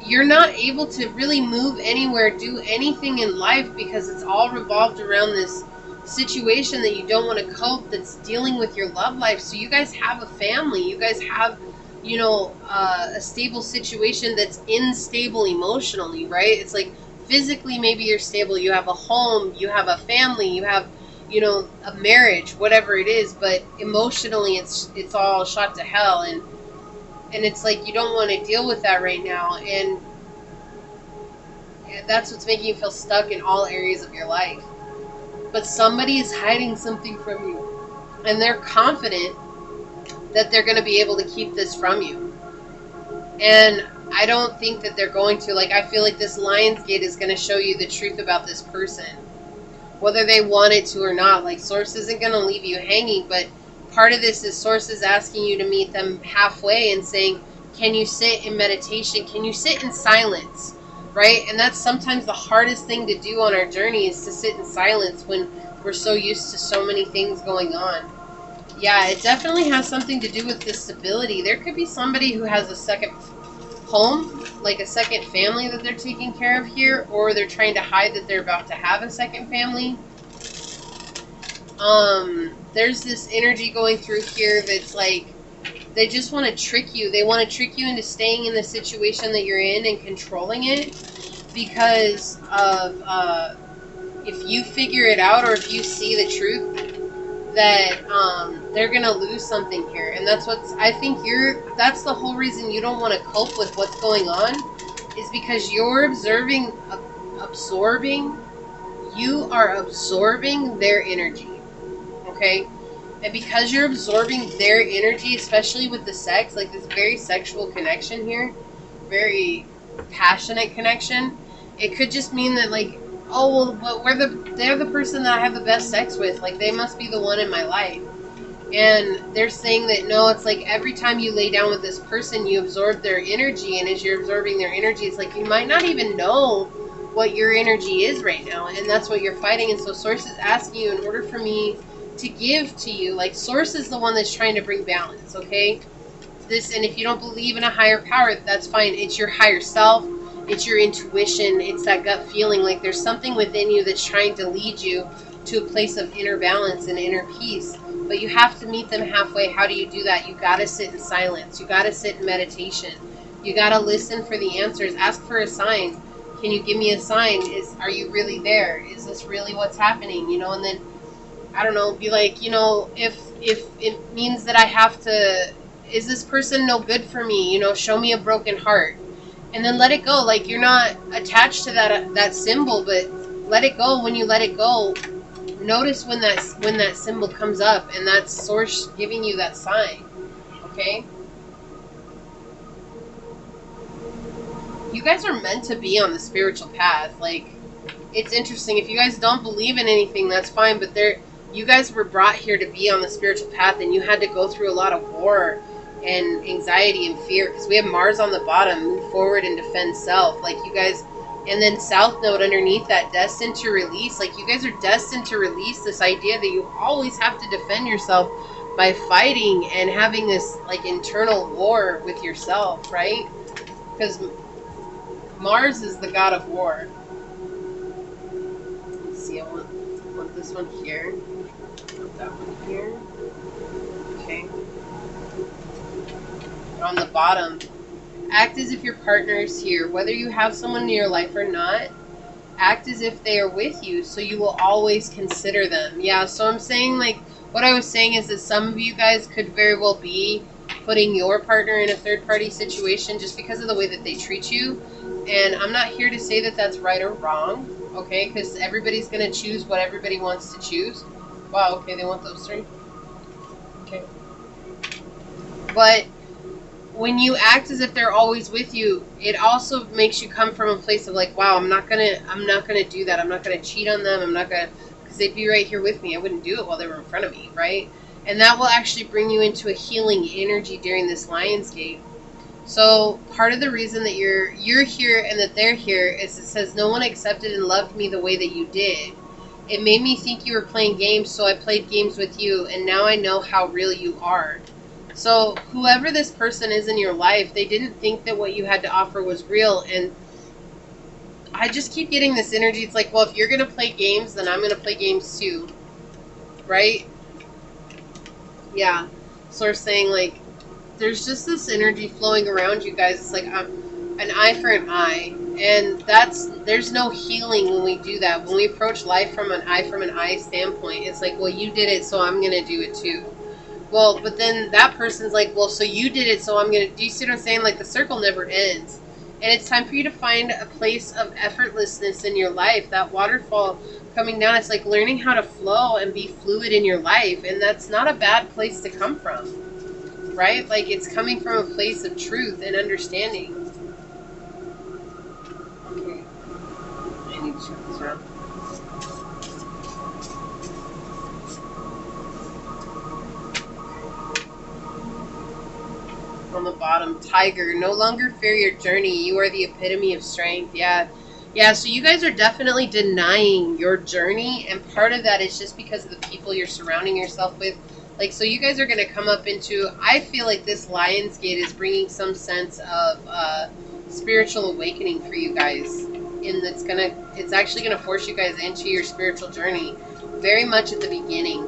you're not able to really move anywhere, do anything in life, because it's all revolved around this situation that you don't want to cope, that's dealing with your love life. So you guys have a family, you guys have, a stable situation that's unstable emotionally, right? It's like physically maybe you're stable, you have a home, you have a family, you have, a marriage, whatever it is, but emotionally it's all shot to hell, and it's like you don't want to deal with that right now, and that's what's making you feel stuck in all areas of your life. But somebody is hiding something from you, and they're confident that they're going to be able to keep this from you. And I don't think that they're going to. I feel like this Lionsgate is going to show you the truth about this person, whether they want it to or not. Source isn't going to leave you hanging, but part of this is Source is asking you to meet them halfway and saying, can you sit in meditation? Can you sit in silence right? And that's sometimes the hardest thing to do on our journey, is to sit in silence when we're so used to so many things going on. Yeah, it definitely has something to do with the stability. There could be somebody who has a second home, like a second family that they're taking care of here, or they're trying to hide that they're about to have a second family. There's this energy going through here that's like, they just want to trick you. They want to trick you into staying in the situation that you're in and controlling it, because of if you figure it out, or if you see the truth, that they're gonna lose something here. And that's what's, I think that's the whole reason you don't want to cope with what's going on, is because you're absorbing you are absorbing their energy, okay? And because you're absorbing their energy, especially with the sex, like this very sexual connection here, very passionate connection, it could just mean that, like, oh, well, but they're the person that I have the best sex with. Like, they must be the one in my life. And they're saying that, no, it's like every time you lay down with this person, you absorb their energy. And as you're absorbing their energy, it's like you might not even know what your energy is right now. And that's what you're fighting. And so Source is asking you, in order for me to give to you, like, Source is the one that's trying to bring balance, okay? And if you don't believe in a higher power, that's fine. It's your higher self. It's your intuition. It's that gut feeling. Like, there's something within you that's trying to lead you to a place of inner balance and inner peace. But you have to meet them halfway. How do you do that? You got to sit in silence. You got to sit in meditation. You got to listen for the answers. Ask for a sign. Can you give me a sign? Are you really there? Is this really what's happening? You know, and then, I don't know, be like, you know, if it means that I have to, is this person no good for me? You know, show me a broken heart. And then let it go. Like, you're not attached to that symbol, but let it go. When you let it go, notice when that symbol comes up, and that's Source giving you that sign. Okay? You guys are meant to be on the spiritual path. Like, it's interesting. If you guys don't believe in anything, that's fine, but you guys were brought here to be on the spiritual path, and you had to go through a lot of war and anxiety and fear, because we have Mars on the bottom, move forward and defend self. Like, you guys, and then South Node underneath that, destined to release. Like, you guys are destined to release this idea that you always have to defend yourself by fighting and having this, like, internal war with yourself, right? Because Mars is the god of war. Let's see, I want this one here. I want that one here. Okay. On the bottom, act as if your partner is here. Whether you have someone in your life or not, act as if they are with you, so you will always consider them. Yeah, so I'm saying, like, what I was saying is that some of you guys could very well be putting your partner in a third-party situation just because of the way that they treat you. And I'm not here to say that that's right or wrong, okay? Because everybody's going to choose what everybody wants to choose. Wow, okay, they want those three. Okay. But when you act as if they're always with you, it also makes you come from a place of like, wow, I'm not gonna do that. I'm not gonna cheat on them. I'm not gonna, because they'd be right here with me. I wouldn't do it while they were in front of me, right? And that will actually bring you into a healing energy during this Lionsgate. So part of the reason that you're here and that they're here is it says no one accepted and loved me the way that you did. It made me think you were playing games, so I played games with you, and now I know how real you are. So whoever this person is in your life, they didn't think that what you had to offer was real. And I just keep getting this energy. It's like, well, if you're going to play games, then I'm going to play games too. Right? Yeah. Source saying, like, there's just this energy flowing around you guys. It's like an eye for an eye. And there's no healing when we do that. When we approach life from an eye standpoint, it's like, well, you did it, so I'm going to do it too. Well, but then that person's like, well, so you did it, so I'm going to... Do you see what I'm saying? Like, the circle never ends. And it's time for you to find a place of effortlessness in your life. That waterfall coming down, it's like learning how to flow and be fluid in your life. And that's not a bad place to come from. Right? Like, it's coming from a place of truth and understanding. Okay. I need to check this around. the bottom. Tiger, no longer fear your journey. You are the epitome of strength. Yeah. Yeah, so you guys are definitely denying your journey, and part of that is just because of the people you're surrounding yourself with. Like, so you guys are going to come up into, I feel like this Lion's Gate is bringing some sense of spiritual awakening for you guys. And it's actually going to force you guys into your spiritual journey very much at the beginning.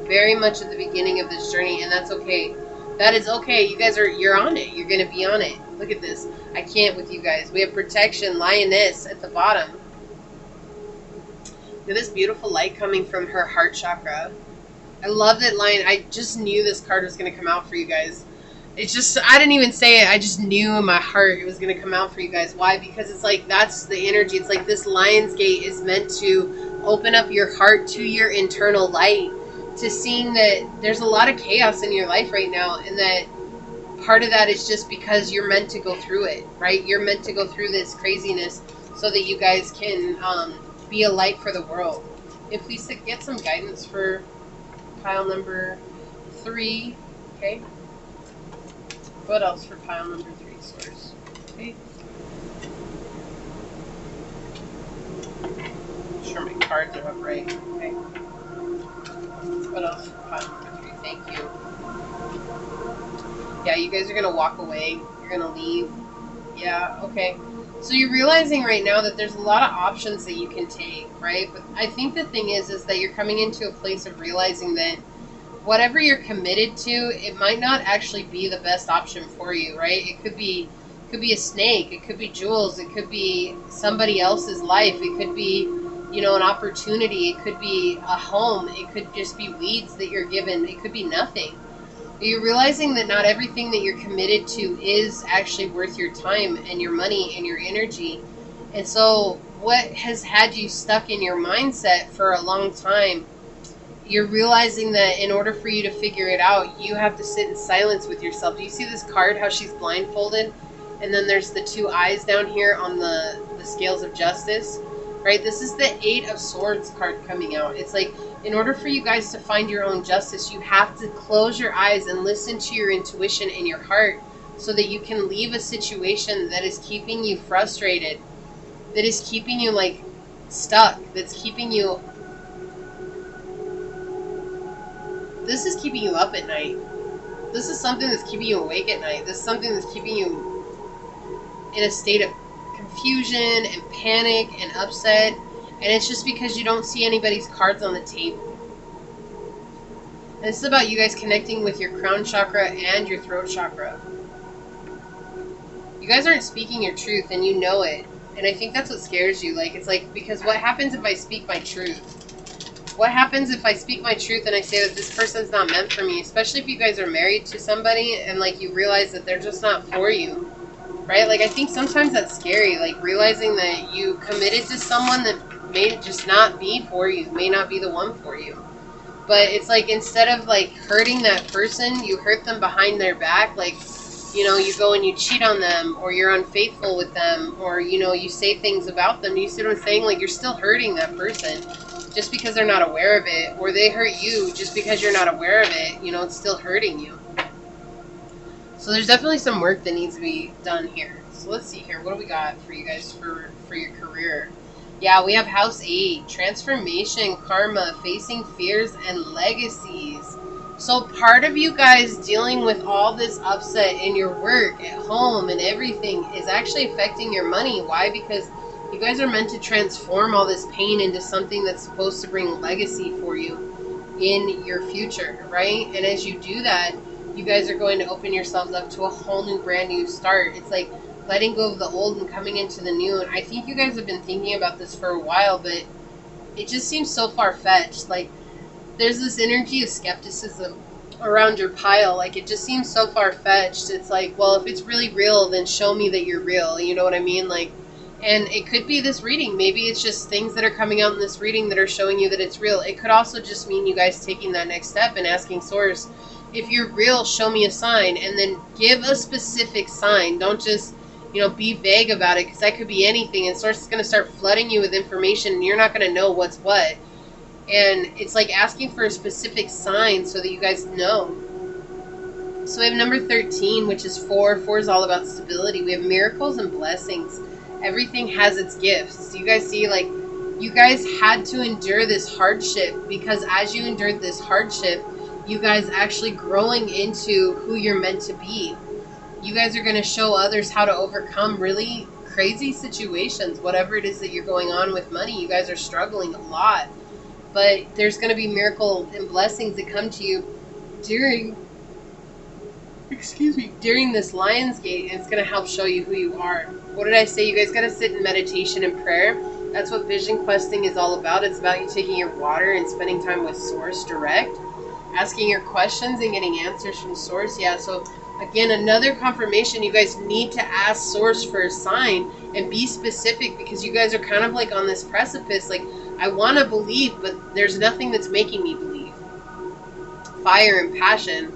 Very much at the beginning of this journey, and that's okay. That is okay. You guys you're on it. You're going to be on it. Look at this. I can't with you guys. We have protection, lioness at the bottom. Look at this beautiful light coming from her heart chakra. I love that lion. I just knew this card was going to come out for you guys. It's just, I didn't even say it. I just knew in my heart it was going to come out for you guys. Why? Because it's like, that's the energy. It's like this Lion's Gate is meant to open up your heart to your internal light, to seeing that there's a lot of chaos in your life right now, and that part of that is just because you're meant to go through it, right? You're meant to go through this craziness so that you guys can be a light for the world. If we get some guidance for pile number 3, okay? What else for pile number 3, Source? Okay. Make sure my cards are upright. Okay. What else for pile number 3? Thank you. Yeah, you guys are gonna walk away. You're gonna leave. Yeah, okay. So you're realizing right now that there's a lot of options that you can take, right? But I think the thing is that you're coming into a place of realizing that whatever you're committed to, it might not actually be the best option for you, right? It could be a snake, it could be jewels, it could be somebody else's life, it could be, you know, an opportunity, it could be a home, it could just be weeds that you're given, it could be nothing. You're realizing that not everything that you're committed to is actually worth your time and your money and your energy. And so what has had you stuck in your mindset for a long time, you're realizing that in order for you to figure it out, you have to sit in silence with yourself. Do you see this card, how she's blindfolded? And then there's the 2 eyes down here on the scales of justice, right? This is the 8 of Swords card coming out. It's like, in order for you guys to find your own justice, you have to close your eyes and listen to your intuition and your heart so that you can leave a situation that is keeping you frustrated, that is keeping you like stuck, that's keeping you... This is keeping you up at night. This is something that's keeping you awake at night. This is something that's keeping you in a state of confusion and panic and upset. And it's just because you don't see anybody's cards on the table. And this is about you guys connecting with your crown chakra and your throat chakra. You guys aren't speaking your truth, and you know it. And I think that's what scares you. Like, it's like, because what happens if I speak my truth? What happens if I speak my truth and I say that this person's not meant for me? Especially if you guys are married to somebody and, like, you realize that they're just not for you. Right? Like, I think sometimes that's scary. Like, realizing that you committed to someone that may just not be for you, may not be the one for you. But it's like, instead of like hurting that person, you hurt them behind their back. Like, you know, you go and you cheat on them, or you're unfaithful with them, or, you know, you say things about them. You see what I'm saying? Like, you're still hurting that person just because they're not aware of it, or they hurt you just because you're not aware of it. You know, it's still hurting you. So there's definitely some work that needs to be done here. So let's see here. What do we got for you guys for your career? Yeah, we have House 8, transformation, karma, facing fears, and legacies. So part of you guys dealing with all this upset in your work, at home, and everything is actually affecting your money. Why? Because you guys are meant to transform all this pain into something that's supposed to bring legacy for you in your future, right? And as you do that, you guys are going to open yourselves up to a whole new, brand new start. It's like letting go of the old and coming into the new. And I think you guys have been thinking about this for a while, but it just seems so far-fetched. Like, there's this energy of skepticism around your pile. Like, it just seems so far-fetched. It's like, well, if it's really real, then show me that you're real. You know what I mean? Like, and it could be this reading. Maybe it's just things that are coming out in this reading that are showing you that it's real. It could also just mean you guys taking that next step and asking Source, if you're real, show me a sign, and then give a specific sign. Don't just, you know, be vague about it, because that could be anything, and Source is going to start flooding you with information, and you're not going to know what's what. And it's like asking for a specific sign so that you guys know. So we have number 13, which is 4. 4 is all about stability. We have miracles and blessings. Everything has its gifts. So you guys see, like, you guys had to endure this hardship, because as you endured this hardship, you guys actually growing into who you're meant to be. You guys are going to show others how to overcome really crazy situations, whatever it is that you're going on with money. You guys are struggling a lot, but there's going to be miracles and blessings that come to you during this Lion's Gate, and it's going to help show you who you are. What did I say? You guys got to sit in meditation and prayer. That's what vision questing is all about. It's about you taking your water and spending time with Source direct, asking your questions and getting answers from Source. Yeah, so again, another confirmation, you guys need to ask Source for a sign and be specific, because you guys are kind of like on this precipice. Like, I want to believe, but there's nothing that's making me believe. Fire and passion.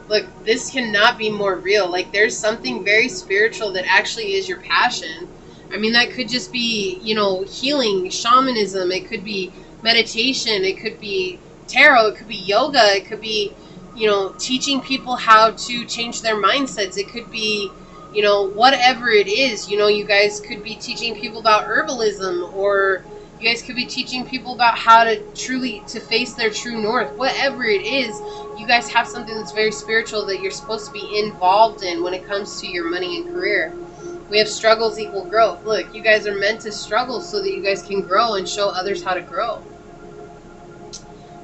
Look, this cannot be more real. Like, there's something very spiritual that actually is your passion. I mean, that could just be, you know, healing, shamanism. It could be meditation. It could be tarot. It could be yoga. It could be, you know, teaching people how to change their mindsets. It could be, you know, whatever it is. You know, you guys could be teaching people about herbalism, or you guys could be teaching people about how to face their true north. Whatever it is, you guys have something that's very spiritual that you're supposed to be involved in when it comes to your money and career. We have struggles equal growth. Look, you guys are meant to struggle so that you guys can grow and show others how to grow.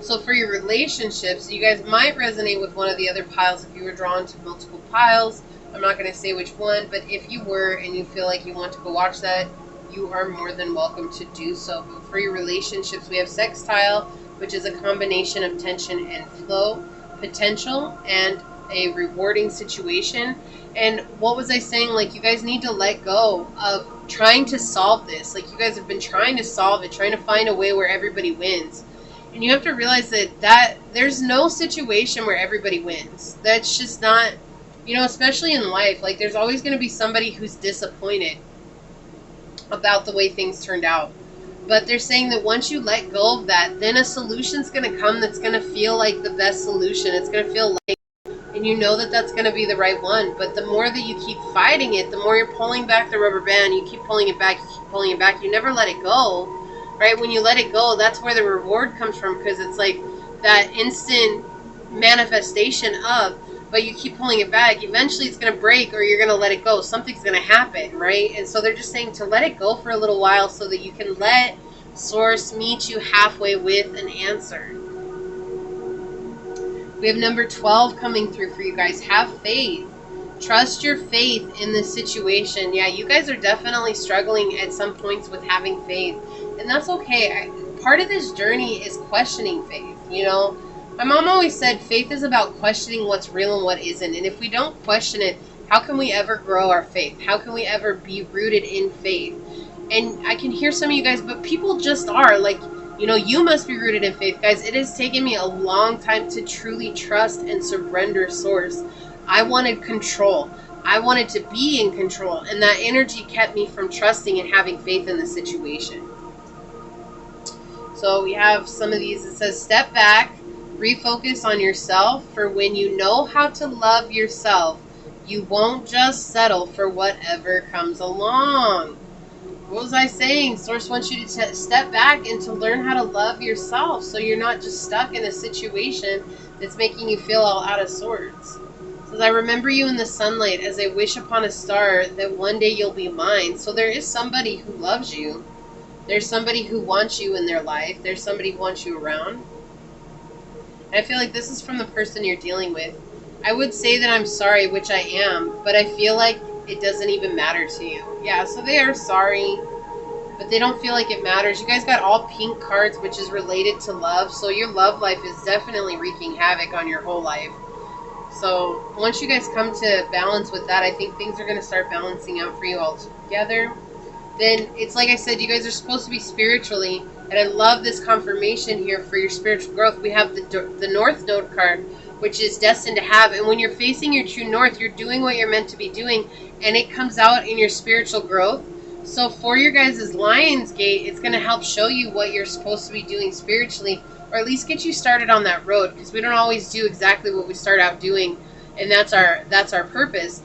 So for your relationships, you guys might resonate with one of the other piles if you were drawn to multiple piles. I'm not going to say which one, but if you were and you feel like you want to go watch that, you are more than welcome to do so. But for your relationships, we have sextile, which is a combination of tension and flow, potential, and a rewarding situation. And what was I saying? Like, you guys need to let go of trying to solve this. Like, you guys have been trying to solve it, trying to find a way where everybody wins. And you have to realize that there's no situation where everybody wins. That's just not, you know, especially in life. Like, there's always going to be somebody who's disappointed about the way things turned out. But they're saying that once you let go of that, then a solution's going to come that's going to feel like the best solution. It's going to feel like, and you know that that's going to be the right one. But the more that you keep fighting it, the more you're pulling back the rubber band. You keep pulling it back, you keep pulling it back. You never let it go, right? When you let it go, that's where the reward comes from, because it's like that instant manifestation of, but you keep pulling it back. Eventually it's going to break, or you're going to let it go. Something's going to happen, right? And so they're just saying to let it go for a little while so that you can let Source meet you halfway with an answer. We have number 12 coming through for you guys. Have faith. Trust your faith in this situation. Yeah, you guys are definitely struggling at some points with having faith. And that's okay. Part of this journey is questioning faith, you know? My mom always said faith is about questioning what's real and what isn't. And if we don't question it, how can we ever grow our faith? How can we ever be rooted in faith? And I can hear some of you guys, but people just are. Like, you know, you must be rooted in faith. Guys, it has taken me a long time to truly trust and surrender Source. I wanted control. I wanted to be in control. And that energy kept me from trusting and having faith in the situation. So we have some of these. It says, step back. Refocus on yourself, for when you know how to love yourself, you won't just settle for whatever comes along. What was I saying? Source wants you to step back and to learn how to love yourself, so you're not just stuck in a situation that's making you feel all out of sorts. It says, I remember you in the sunlight as I wish upon a star that one day you'll be mine. So there is somebody who loves you. There's somebody who wants you in their life. There's somebody who wants you around. I feel like this is from the person you're dealing with. I would say that I'm sorry, which I am, but I feel like it doesn't even matter to you. Yeah, so they are sorry, but they don't feel like it matters. You guys got all pink cards, which is related to love, so your love life is definitely wreaking havoc on your whole life. So once you guys come to balance with that, I think things are going to start balancing out for you all together. Then it's like I said, you guys are supposed to be spiritually. And I love this confirmation here for your spiritual growth. We have the North Node card, which is destined to have. And when you're facing your true north, you're doing what you're meant to be doing. And it comes out in your spiritual growth. So for your guys' Lion's Gate, it's going to help show you what you're supposed to be doing spiritually. Or at least get you started on that road. Because we don't always do exactly what we start out doing. and that's our purpose.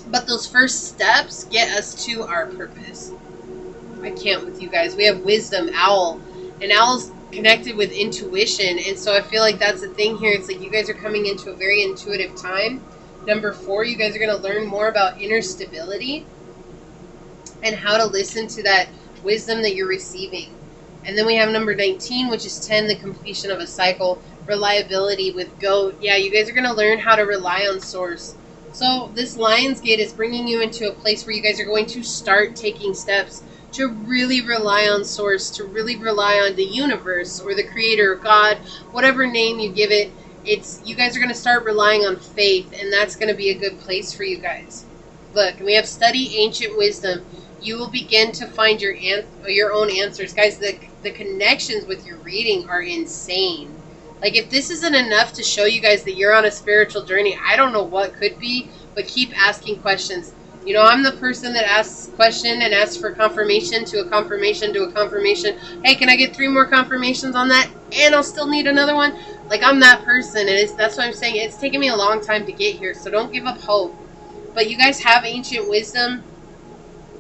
But those first steps get us to our purpose. I can't with you guys. We have wisdom, owl, and owl's connected with intuition, and so I feel like that's the thing here. It's like you guys are coming into a very intuitive time. Number 4, you guys are going to learn more about inner stability and how to listen to that wisdom that you're receiving. And then we have number 19, which is 10, the completion of a cycle, reliability with goat. Yeah, you guys are going to learn how to rely on source. So this Lion's Gate is bringing you into a place where you guys are going to start taking steps to really rely on source, to really rely on the universe or the creator, God, whatever name you give it. It's you guys are going to start relying on faith, and that's going to be a good place for you guys. Look, we have study ancient wisdom. You will begin to find your own answers. Guys, the connections with your reading are insane. Like, if this isn't enough to show you guys that you're on a spiritual journey, I don't know what could be, but keep asking questions. You know, I'm the person that asks question and asks for confirmation to a confirmation to a confirmation. Hey, can I get 3 more confirmations on that? And I'll still need another one. Like, I'm that person, and that's what I'm saying. It's taken me a long time to get here, so don't give up hope. But you guys have ancient wisdom.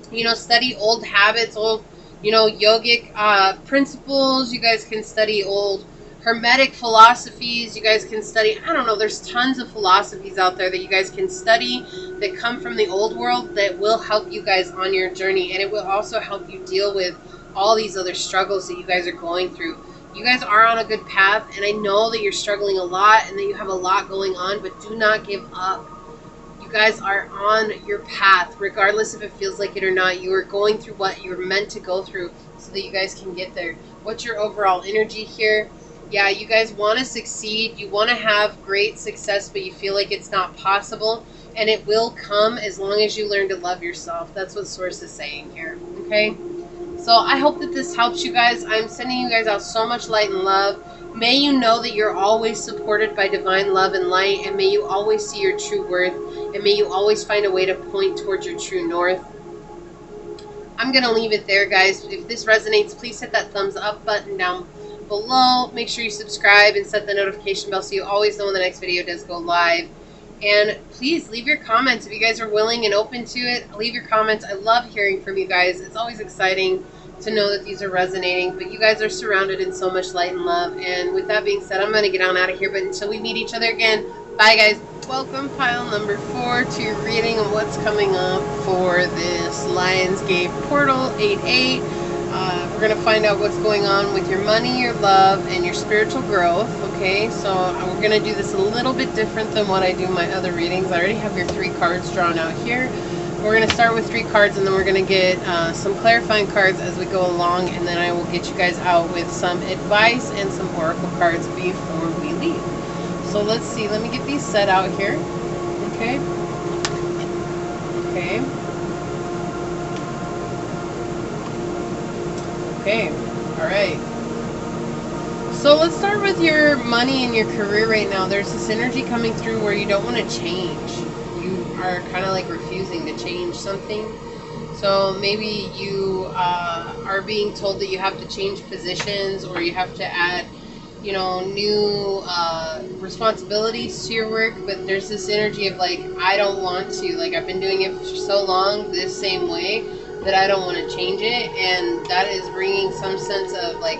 You know, study old habits, old, yogic principles. You guys can study old Hermetic philosophies. You guys can study, I don't know, there's tons of philosophies out there that you guys can study that come from the old world that will help you guys on your journey, and it will also help you deal with all these other struggles that you guys are going through. You guys are on a good path, and I know that you're struggling a lot and that you have a lot going on, but do not give up. You guys are on your path, regardless if it feels like it or not. You are going through what you're meant to go through so that you guys can get there. What's your overall energy here? Yeah, you guys want to succeed. You want to have great success, but you feel like it's not possible. And it will come as long as you learn to love yourself. That's what Source is saying here. Okay? So I hope that this helps you guys. I'm sending you guys out so much light and love. May you know that you're always supported by divine love and light. And may you always see your true worth. And may you always find a way to point towards your true north. I'm going to leave it there, guys. If this resonates, please hit that thumbs up button down below. Make sure you subscribe and set the notification bell so you always know when the next video does go live. And please leave your comments if you guys are willing and open to it. Leave your comments. I love hearing from you guys. It's always exciting to know that these are resonating, but you guys are surrounded in so much light and love. And with that being said, I'm going to get on out of here, but until we meet each other again, bye guys. Welcome pile number 4 to your reading of what's coming up for this Lion's Gate portal 8-8. We're going to find out what's going on with your money, your love, and your spiritual growth. Okay, so we're going to do this a little bit different than what I do my other readings. I already have your 3 cards drawn out here. We're going to start with 3 cards, and then we're going to get some clarifying cards as we go along, and then I will get you guys out with some advice and some oracle cards before we leave. So let's see. Let me get these set out here. Okay. Okay. Okay, all right. So let's start with your money and your career right now. There's this energy coming through where you don't want to change. You are kind of like refusing to change something. So maybe you are being told that you have to change positions, or you have to add, new responsibilities to your work. But there's this energy of like, I don't want to. Like, I've been doing it for so long this same way that I don't want to change it, and that is bringing some sense of like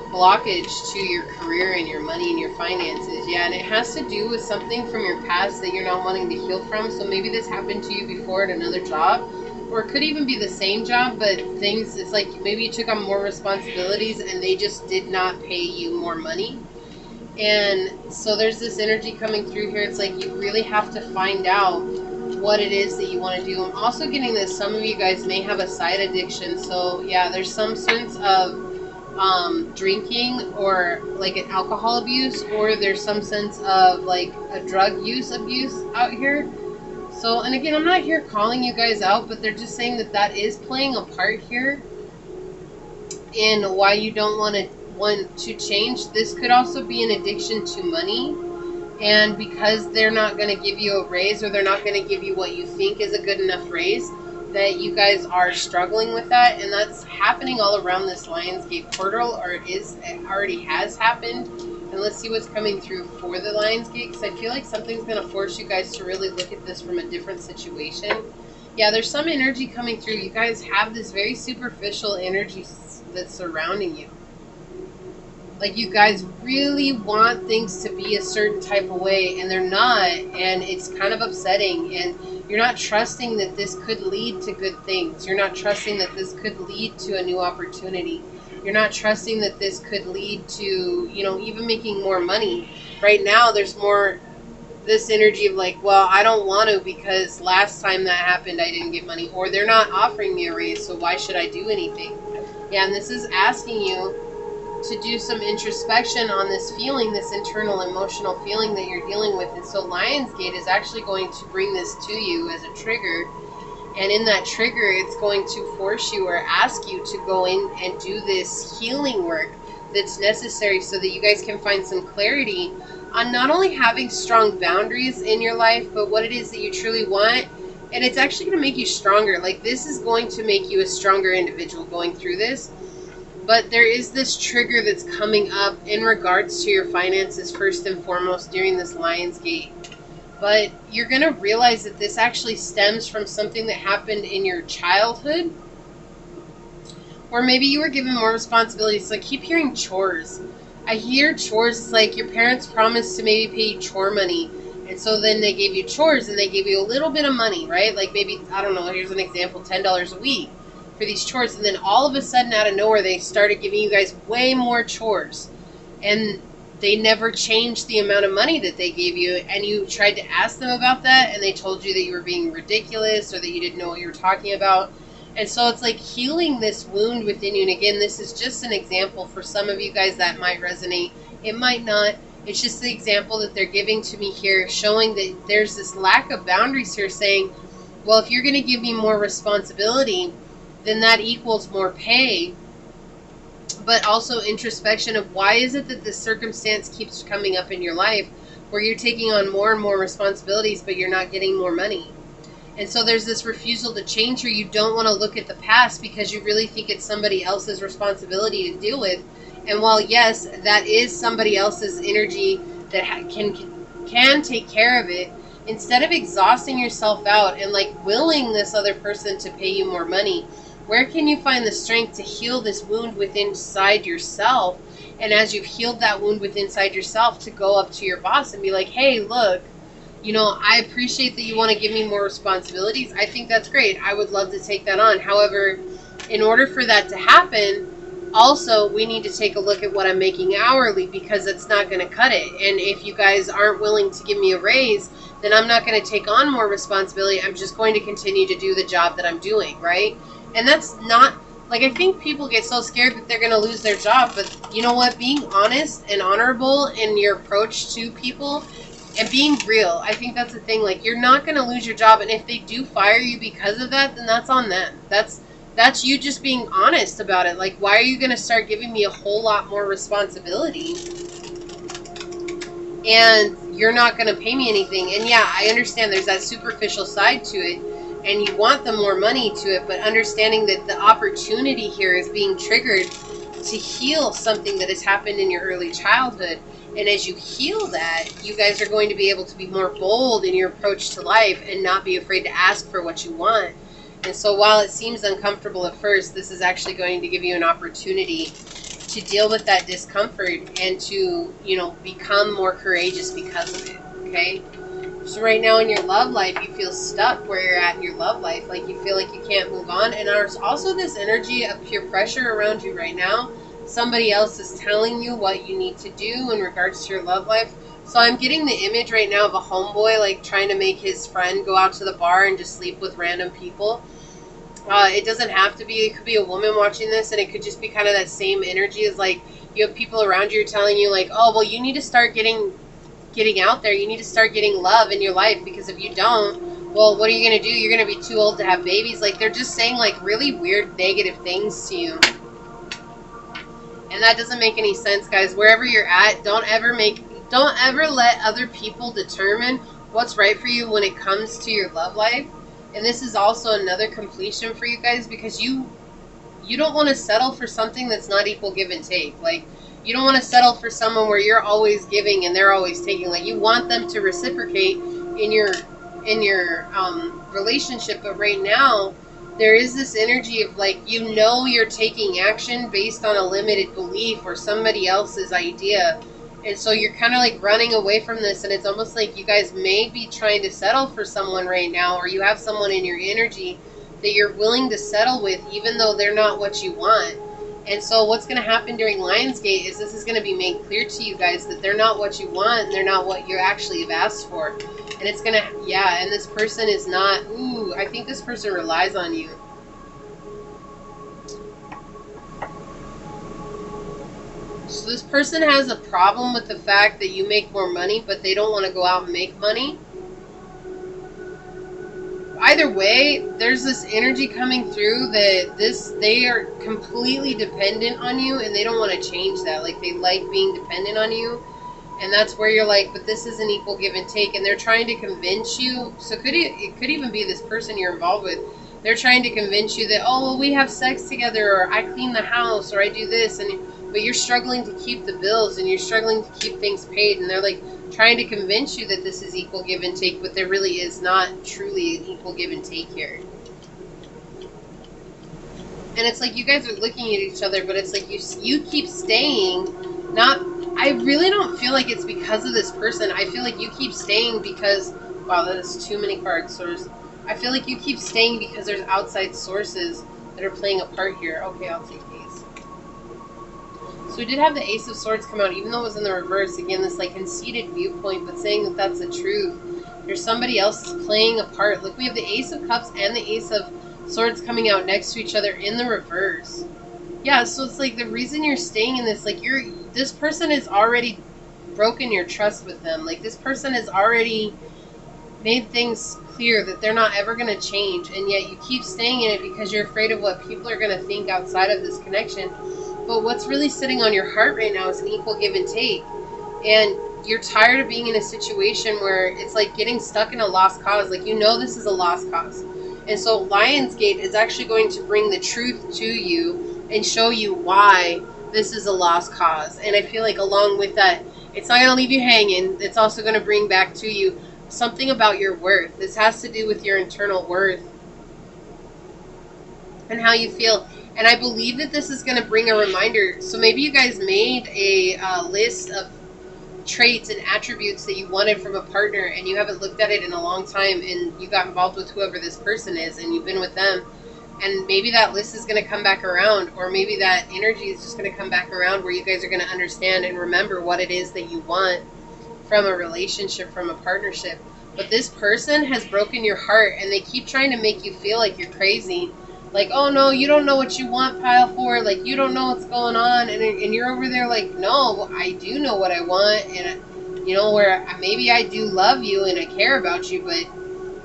blockage to your career and your money and your finances. Yeah, and it has to do with something from your past that you're not wanting to heal from. So maybe this happened to you before at another job, or it could even be the same job, but it's like maybe you took on more responsibilities and they just did not pay you more money. And so there's this energy coming through here. It's like you really have to find out what it is that you want to do. I'm also getting that some of you guys may have a side addiction. So yeah, there's some sense of drinking or like an alcohol abuse, or there's some sense of like a drug use abuse out here. So, and again, I'm not here calling you guys out, but they're just saying that that is playing a part here in why you don't want to change. This could also be an addiction to money. And because they're not going to give you a raise, or they're not going to give you what you think is a good enough raise, that you guys are struggling with that. And that's happening all around this Lion's Gate portal, or it already has happened. And let's see what's coming through for the Lionsgate, because I feel like something's going to force you guys to really look at this from a different situation. Yeah, there's some energy coming through. You guys have this very superficial energy that's surrounding you. Like, you guys really want things to be a certain type of way, and they're not, and it's kind of upsetting, and you're not trusting that this could lead to good things. You're not trusting that this could lead to a new opportunity. You're not trusting that this could lead to, even making more money. Right now, there's more this energy of like, well, I don't want to because last time that happened, I didn't get money, or they're not offering me a raise, so why should I do anything? Yeah, and this is asking you to do some introspection on this feeling, this internal emotional feeling that you're dealing with. And so Lionsgate is actually going to bring this to you as a trigger. And in that trigger, it's going to force you or ask you to go in and do this healing work that's necessary so that you guys can find some clarity on not only having strong boundaries in your life, but what it is that you truly want. And it's actually going to make you stronger. Like, this is going to make you a stronger individual going through this. But there is this trigger that's coming up in regards to your finances first and foremost during this Lionsgate. But you're going to realize that this actually stems from something that happened in your childhood. Or maybe you were given more responsibilities. So I keep hearing chores. I hear chores. It's like your parents promised to maybe pay you chore money. And so then they gave you chores and they gave you a little bit of money, right? Like maybe, I don't know, here's an example, $10 a week for these chores, and then all of a sudden out of nowhere they started giving you guys way more chores, and they never changed the amount of money that they gave you, and you tried to ask them about that and they told you that you were being ridiculous or that you didn't know what you were talking about. And so it's like healing this wound within you. And again, this is just an example. For some of you guys that might resonate, it might not. It's just the example that they're giving to me here, showing that there's this lack of boundaries here, saying, well, if you're going to give me more responsibility, then that equals more pay. But also introspection of why is it that this circumstance keeps coming up in your life where you're taking on more and more responsibilities, but you're not getting more money. And so there's this refusal to change, or you don't want to look at the past because you really think it's somebody else's responsibility to deal with. And while, yes, that is somebody else's energy that can take care of it, instead of exhausting yourself out and like willing this other person to pay you more money, where can you find the strength to heal this wound within inside yourself? And as you've healed that wound within inside yourself, to go up to your boss and be like, hey, look, I appreciate that you want to give me more responsibilities. I think that's great. I would love to take that on. However, in order for that to happen, also, we need to take a look at what I'm making hourly, because it's not going to cut it. And if you guys aren't willing to give me a raise, then I'm not going to take on more responsibility. I'm just going to continue to do the job that I'm doing, right? And that's not, like, I think people get so scared that they're going to lose their job. But you know what? Being honest and honorable in your approach to people and being real, I think that's the thing. Like, you're not going to lose your job. And if they do fire you because of that, then that's on them. That's you just being honest about it. Like, why are you going to start giving me a whole lot more responsibility and you're not going to pay me anything? And yeah, I understand there's that superficial side to it, and you want the more money to it, but understanding that the opportunity here is being triggered to heal something that has happened in your early childhood. And as you heal that, you guys are going to be able to be more bold in your approach to life and not be afraid to ask for what you want. And so while it seems uncomfortable at first, this is actually going to give you an opportunity to deal with that discomfort and to, become more courageous because of it, okay? So right now in your love life, you feel stuck where you're at in your love life. Like, you feel like you can't move on. And there's also this energy of peer pressure around you right now. Somebody else is telling you what you need to do in regards to your love life. So I'm getting the image right now of a homeboy, like, trying to make his friend go out to the bar and just sleep with random people. It doesn't have to be. It could be a woman watching this, and it could just be kind of that same energy as, like, you have people around you telling you, like, oh, well, you need to start getting out there. You need to start getting love in your life, because if you don't, well, what are you going to do? You're going to be too old to have babies. Like, they're just saying, like, really weird, negative things to you. And that doesn't make any sense, guys. Wherever you're at, don't ever let other people determine what's right for you when it comes to your love life. And this is also another completion for you guys, because you don't want to settle for something that's not equal give and take. Like, You don't want to settle for someone where you're always giving and they're always taking. Like, you want them to reciprocate in your relationship, but right now there is this energy of like, you know, you're taking action based on a limited belief or somebody else's idea, and so you're kind of like running away from this, and it's almost like you guys may be trying to settle for someone right now, or you have someone in your energy that you're willing to settle with even though they're not what you want. And so what's going to happen during Lionsgate is this is going to be made clear to you guys that they're not what you want, and they're not what you actually have asked for. And it's going to, yeah, and this person is not, ooh, I think this person relies on you. So this person has a problem with the fact that you make more money, but they don't want to go out and make money. Either way, there's this energy coming through that they are completely dependent on you, and they don't want to change that. Like, they like being dependent on you, and that's where you're like, but this is an equal give and take, and they're trying to convince you. So it could even be this person you're involved with. They're trying to convince you that, oh, well, we have sex together, or I clean the house, or I do this, but you're struggling to keep the bills, and you're struggling to keep things paid, and they're like trying to convince you that this is equal give and take, but there really is not truly an equal give and take here. And it's like you guys are looking at each other, but it's like you keep staying. I really don't feel like it's because of this person. I feel like you keep staying because, wow, that is too many cards, Circe. I feel like you keep staying because there's outside sources that are playing a part here. Okay, I'll take these. So we did have the Ace of Swords come out, even though it was in the reverse. Again, this like conceited viewpoint, but saying that that's the truth. There's somebody else playing a part. Look, we have the Ace of Cups and the Ace of Swords coming out next to each other in the reverse. Yeah, so it's like the reason you're staying in this, like this person has already broken your trust with them. Like, this person has already made things clear that they're not ever going to change, and yet you keep staying in it because you're afraid of what people are going to think outside of this connection. But what's really sitting on your heart right now is an equal give and take. And you're tired of being in a situation where it's like getting stuck in a lost cause. Like, you know this is a lost cause. And so Lionsgate is actually going to bring the truth to you and show you why this is a lost cause. And I feel like along with that, it's not going to leave you hanging. It's also going to bring back to you something about your worth. This has to do with your internal worth and how you feel. And I believe that this is going to bring a reminder. So maybe you guys made a list of traits and attributes that you wanted from a partner, and you haven't looked at it in a long time, and you got involved with whoever this person is, and you've been with them. And maybe that list is going to come back around, or maybe that energy is just going to come back around where you guys are going to understand and remember what it is that you want from a relationship, from a partnership. But this person has broken your heart, and they keep trying to make you feel like you're crazy. Like, oh no, you don't know what you want, pile 4. Like, you don't know what's going on. And you're over there like, no, I do know what I want. And, you know, where maybe I do love you and I care about you, but,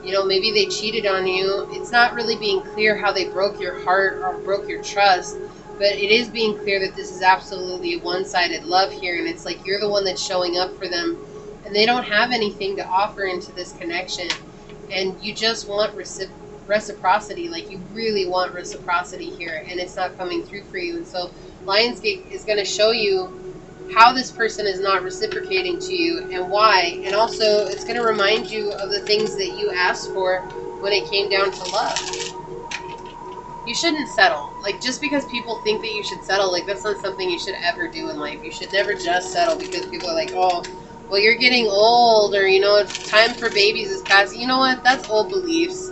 you know, maybe they cheated on you. It's not really being clear how they broke your heart or broke your trust. But it is being clear that this is absolutely a one-sided love here. And it's like you're the one that's showing up for them. And they don't have anything to offer into this connection. And you just want reciprocity. Like, you really want reciprocity here, and it's not coming through for you. And so Lionsgate is going to show you how this person is not reciprocating to you and why. And also it's going to remind you of the things that you asked for when it came down to love. You shouldn't settle. Like, just because people think that you should settle, like, that's not something you should ever do in life. You should never just settle because people are like, oh, well, you're getting old, or, you know, it's time for babies is passing. You know what? That's old beliefs.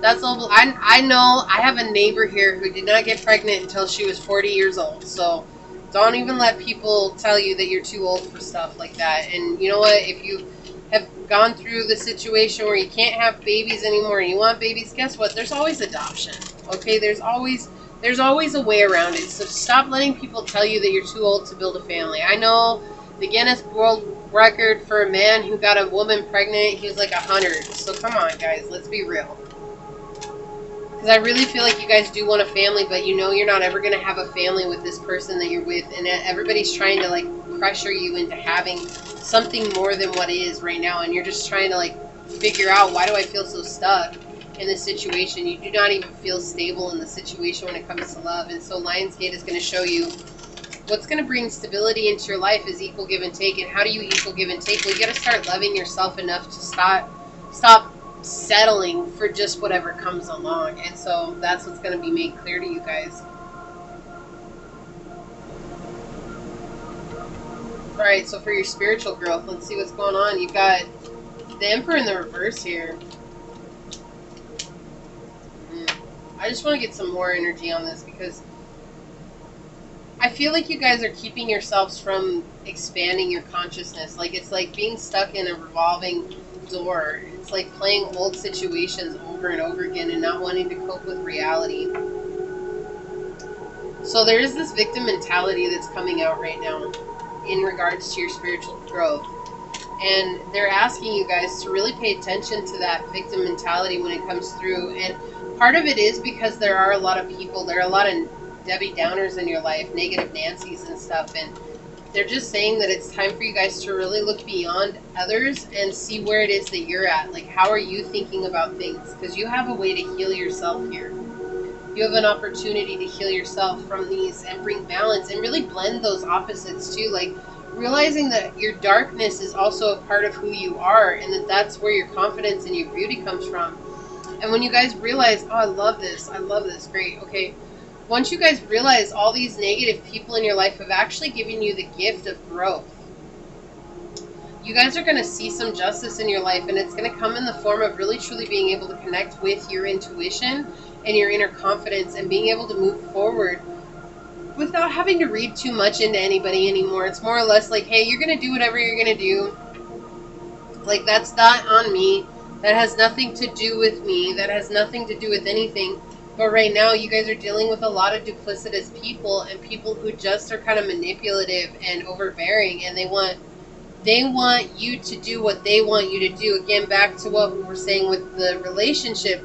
That's old. I know. I have a neighbor here who did not get pregnant until she was 40 years old. So don't even let people tell you that you're too old for stuff like that. And you know what? If you have gone through the situation where you can't have babies anymore and you want babies, guess what? There's always adoption. Okay? There's always a way around it. So stop letting people tell you that you're too old to build a family. I know the Guinness World Record for a man who got a woman pregnant, he was like 100. So come on, guys. Let's be real. Because I really feel like you guys do want a family, but you know you're not ever going to have a family with this person that you're with. And everybody's trying to, like, pressure you into having something more than what is right now. And you're just trying to, like, figure out, why do I feel so stuck in this situation? You do not even feel stable in the situation when it comes to love. And so Lionsgate is going to show you What's going to bring stability into your life is equal give and take. And how do you equal give and take? Well, you got to start loving yourself enough to stop settling for just whatever comes along. And so that's what's going to be made clear to you guys. All right, so for your spiritual growth, let's see what's going on. You've got the Emperor in the reverse here. I just want to get some more energy on this because I feel like you guys are keeping yourselves from expanding your consciousness. Like, it's like being stuck in a revolving door. It's like playing old situations over and over again and not wanting to cope with reality. So there is this victim mentality that's coming out right now in regards to your spiritual growth. And they're asking you guys to really pay attention to that victim mentality when it comes through. And part of it is because there are a lot of people, there are a lot of Debbie Downers in your life, negative Nancys and stuff, and they're just saying that it's time for you guys to really look beyond others and see where it is that you're at. Like, how are you thinking about things? Because you have a way to heal yourself here. You have an opportunity to heal yourself from these and bring balance and really blend those opposites too. Like, realizing that your darkness is also a part of who you are, and that's where your confidence and your beauty comes from. And when you guys realize, oh, I love this, great, okay. Once you guys realize all these negative people in your life have actually given you the gift of growth, you guys are going to see some justice in your life, and it's going to come in the form of really truly being able to connect with your intuition and your inner confidence and being able to move forward without having to read too much into anybody anymore. It's more or less like, hey, you're going to do whatever you're going to do. Like, that's not on me. That has nothing to do with me. That has nothing to do with anything. But right now, you guys are dealing with a lot of duplicitous people and people who just are kind of manipulative and overbearing, and they want you to do what they want you to do. Again, back to what we were saying with the relationship,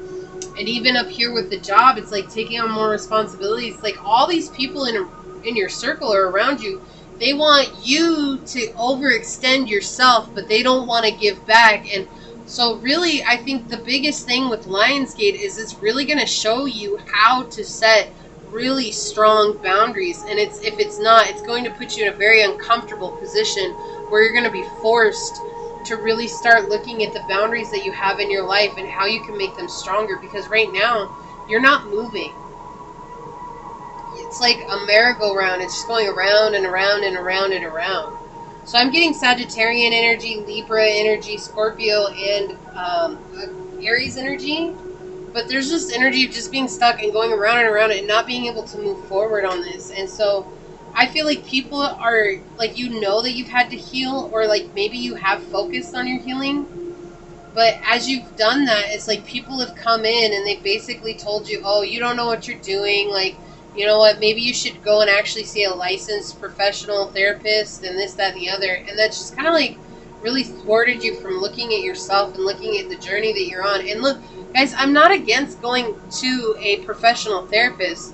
and even up here with the job, it's like taking on more responsibilities. Like, all these people in your circle or around you, they want you to overextend yourself, but they don't want to give back. And so really, I think the biggest thing with Lionsgate is it's really going to show you how to set really strong boundaries. And if it's not, it's going to put you in a very uncomfortable position where you're going to be forced to really start looking at the boundaries that you have in your life and how you can make them stronger. Because right now, you're not moving. It's like a merry-go-round. It's just going around and around and around and around. So I'm getting Sagittarian energy, Libra energy, Scorpio, and Aries energy. But there's just energy of just being stuck and going around and around and not being able to move forward on this. And so I feel like people are, like, you know that you've had to heal, or like maybe you have focused on your healing. But as you've done that, it's like people have come in and they basically told you, oh, you don't know what you're doing. Like, you know what, maybe you should go and actually see a licensed professional therapist and this, that, and the other. And that's just kind of like really thwarted you from looking at yourself and looking at the journey that you're on. And look, guys, I'm not against going to a professional therapist,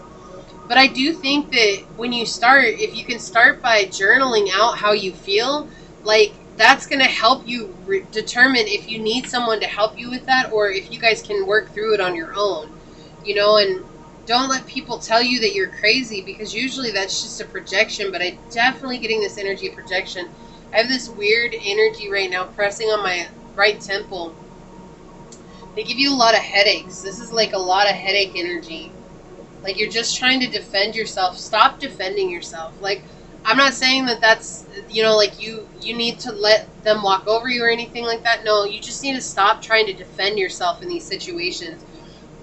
but I do think that when you start, if you can start by journaling out how you feel, like, that's going to help you determine if you need someone to help you with that, or if you guys can work through it on your own, you know. And don't let people tell you that you're crazy, because usually that's just a projection. But I'm definitely getting this energy of projection. I have this weird energy right now pressing on my right temple. They give you a lot of headaches. This is like a lot of headache energy. Like, you're just trying to defend yourself. Stop defending yourself. Like, I'm not saying that that's, you know, like you need to let them walk over you or anything like that. No, you just need to stop trying to defend yourself in these situations.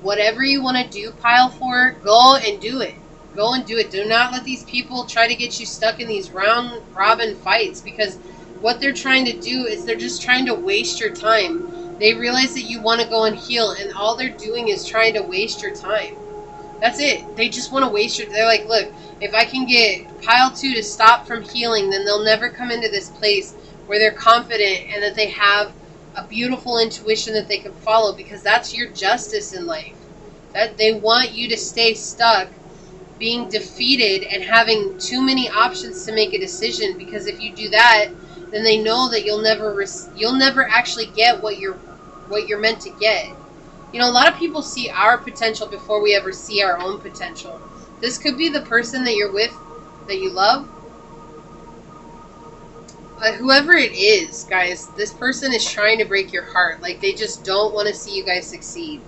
Whatever you want to do, pile for, go and do it. Go and do it. Do not let these people try to get you stuck in these round robin fights, because what they're trying to do is they're just trying to waste your time. They realize that you want to go and heal, and all they're doing is trying to waste your time. That's it. They just want to waste your... They're like, look, if I can get pile 2 to stop from healing, then they'll never come into this place where they're confident and that they have a beautiful intuition that they can follow, because that's your justice in life. That they want you to stay stuck, being defeated and having too many options to make a decision, because if you do that, then they know that you'll never actually get what you're meant to get. You know, a lot of people see our potential before we ever see our own potential. This could be the person that you're with, that you love, whoever it is, guys, this person is trying to break your heart. Like, they just don't want to see you guys succeed.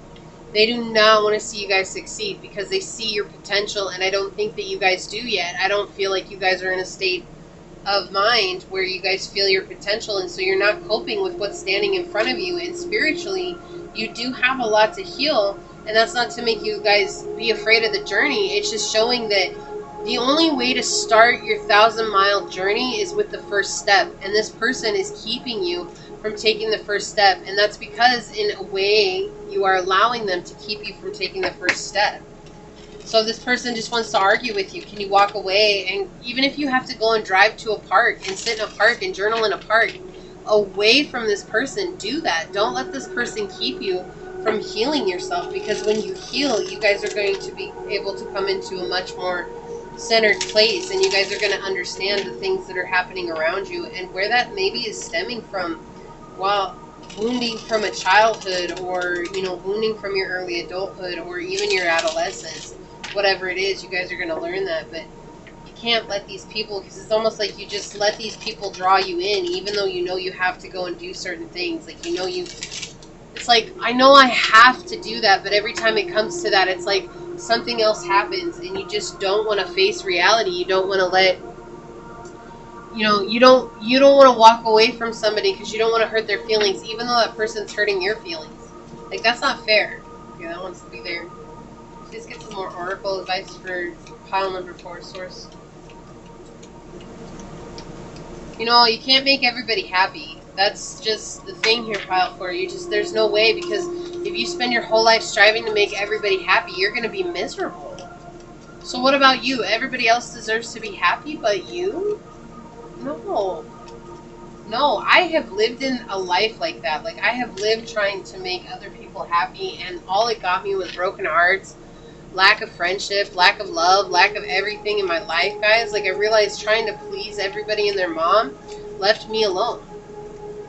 They do not want to see you guys succeed because they see your potential, and I don't think that you guys do yet. I don't feel like you guys are in a state of mind where you guys feel your potential, and so you're not coping with what's standing in front of you. And spiritually, you do have a lot to heal, and that's not to make you guys be afraid of the journey. It's just showing that the only way to start your 1,000-mile journey is with the first step, and this person is keeping you from taking the first step, and that's because in a way you are allowing them to keep you from taking the first step. So if this person just wants to argue with you, can you walk away? And even if you have to go and drive to a park and sit in a park and journal in a park away from this person, do that. Don't let this person keep you from healing yourself, because when you heal, you guys are going to be able to come into a much more centered place, and you guys are going to understand the things that are happening around you and where that maybe is stemming from. Well, wounding from a childhood, or wounding from your early adulthood, or even your adolescence, whatever it is, you guys are going to learn that. But you can't let these people, because it's almost like you just let these people draw you in, even though you know you have to go and do certain things. Like, it's like, I know I have to do that, but every time it comes to that, it's like something else happens, and you just don't want to face reality. You don't want to let, you don't want to walk away from somebody because you don't want to hurt their feelings, even though that person's hurting your feelings. Like, that's not fair. Okay, that wants to be there. Let's get some more oracle advice for pile number 4, source. You can't make everybody happy. That's just the thing here, pile 4. There's no way, because if you spend your whole life striving to make everybody happy, you're going to be miserable. So what about you? Everybody else deserves to be happy, but you? No, I have lived in a life like that. Like, I have lived trying to make other people happy, and all it got me was broken hearts, lack of friendship, lack of love, lack of everything in my life, guys. Like, I realized trying to please everybody and their mom left me alone.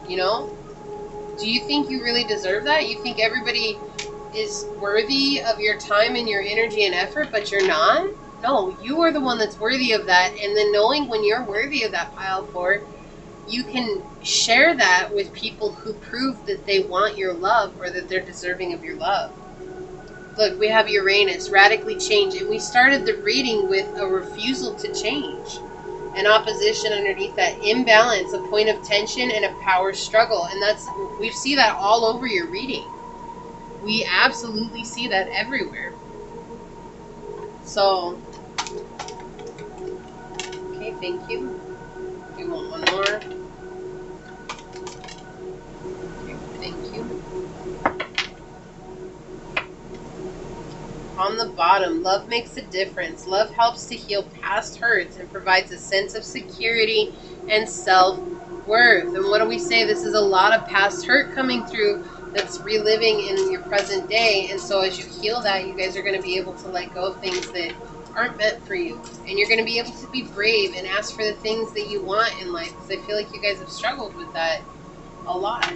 Do you think you really deserve that? You think everybody is worthy of your time and your energy and effort, but you're not? No, you are the one that's worthy of that. And then knowing when you're worthy of that, pile 4, you can share that with people who prove that they want your love, or that they're deserving of your love. Look, we have Uranus, radically change, and we started the reading with a refusal to change. An opposition underneath that, imbalance, a point of tension, and a power struggle. And we see that all over your reading. We absolutely see that everywhere. So, okay, thank you. We want one more. Okay, thank you. On the bottom, love makes a difference. Love helps to heal past hurts and provides a sense of security and self-worth. And what do we say? This is a lot of past hurt coming through that's reliving in your present day. And so as you heal that, you guys are going to be able to let go of things that aren't meant for you. And you're going to be able to be brave and ask for the things that you want in life, because I feel like you guys have struggled with that a lot.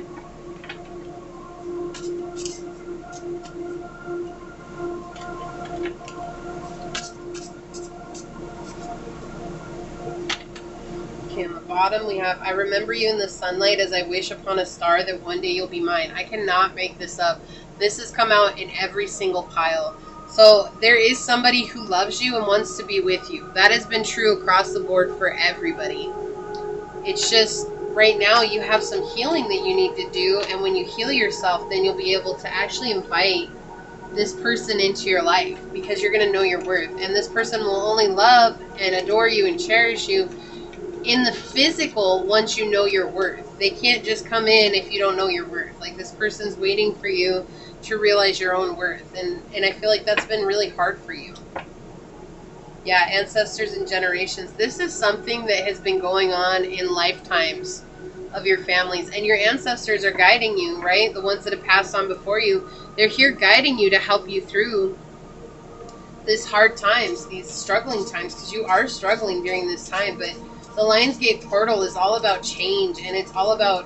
Okay, on the bottom we have, I remember you in the sunlight as I wish upon a star that one day you'll be mine. I cannot make this up. This has come out in every single pile. So there is somebody who loves you and wants to be with you. That has been true across the board for everybody. It's just right now you have some healing that you need to do, and when you heal yourself, then you'll be able to actually invite this person into your life, because you're going to know your worth. And this person will only love and adore you and cherish you in the physical once you know your worth. They can't just come in if you don't know your worth. Like, this person's waiting for you to realize your own worth. And I feel like that's been really hard for you. Yeah, ancestors and generations. This is something that has been going on in lifetimes of your families. And your ancestors are guiding you, right? The ones that have passed on before you. They're here guiding you to help you through these hard times, these struggling times, because you are struggling during this time. But the Lionsgate portal is all about change, and it's all about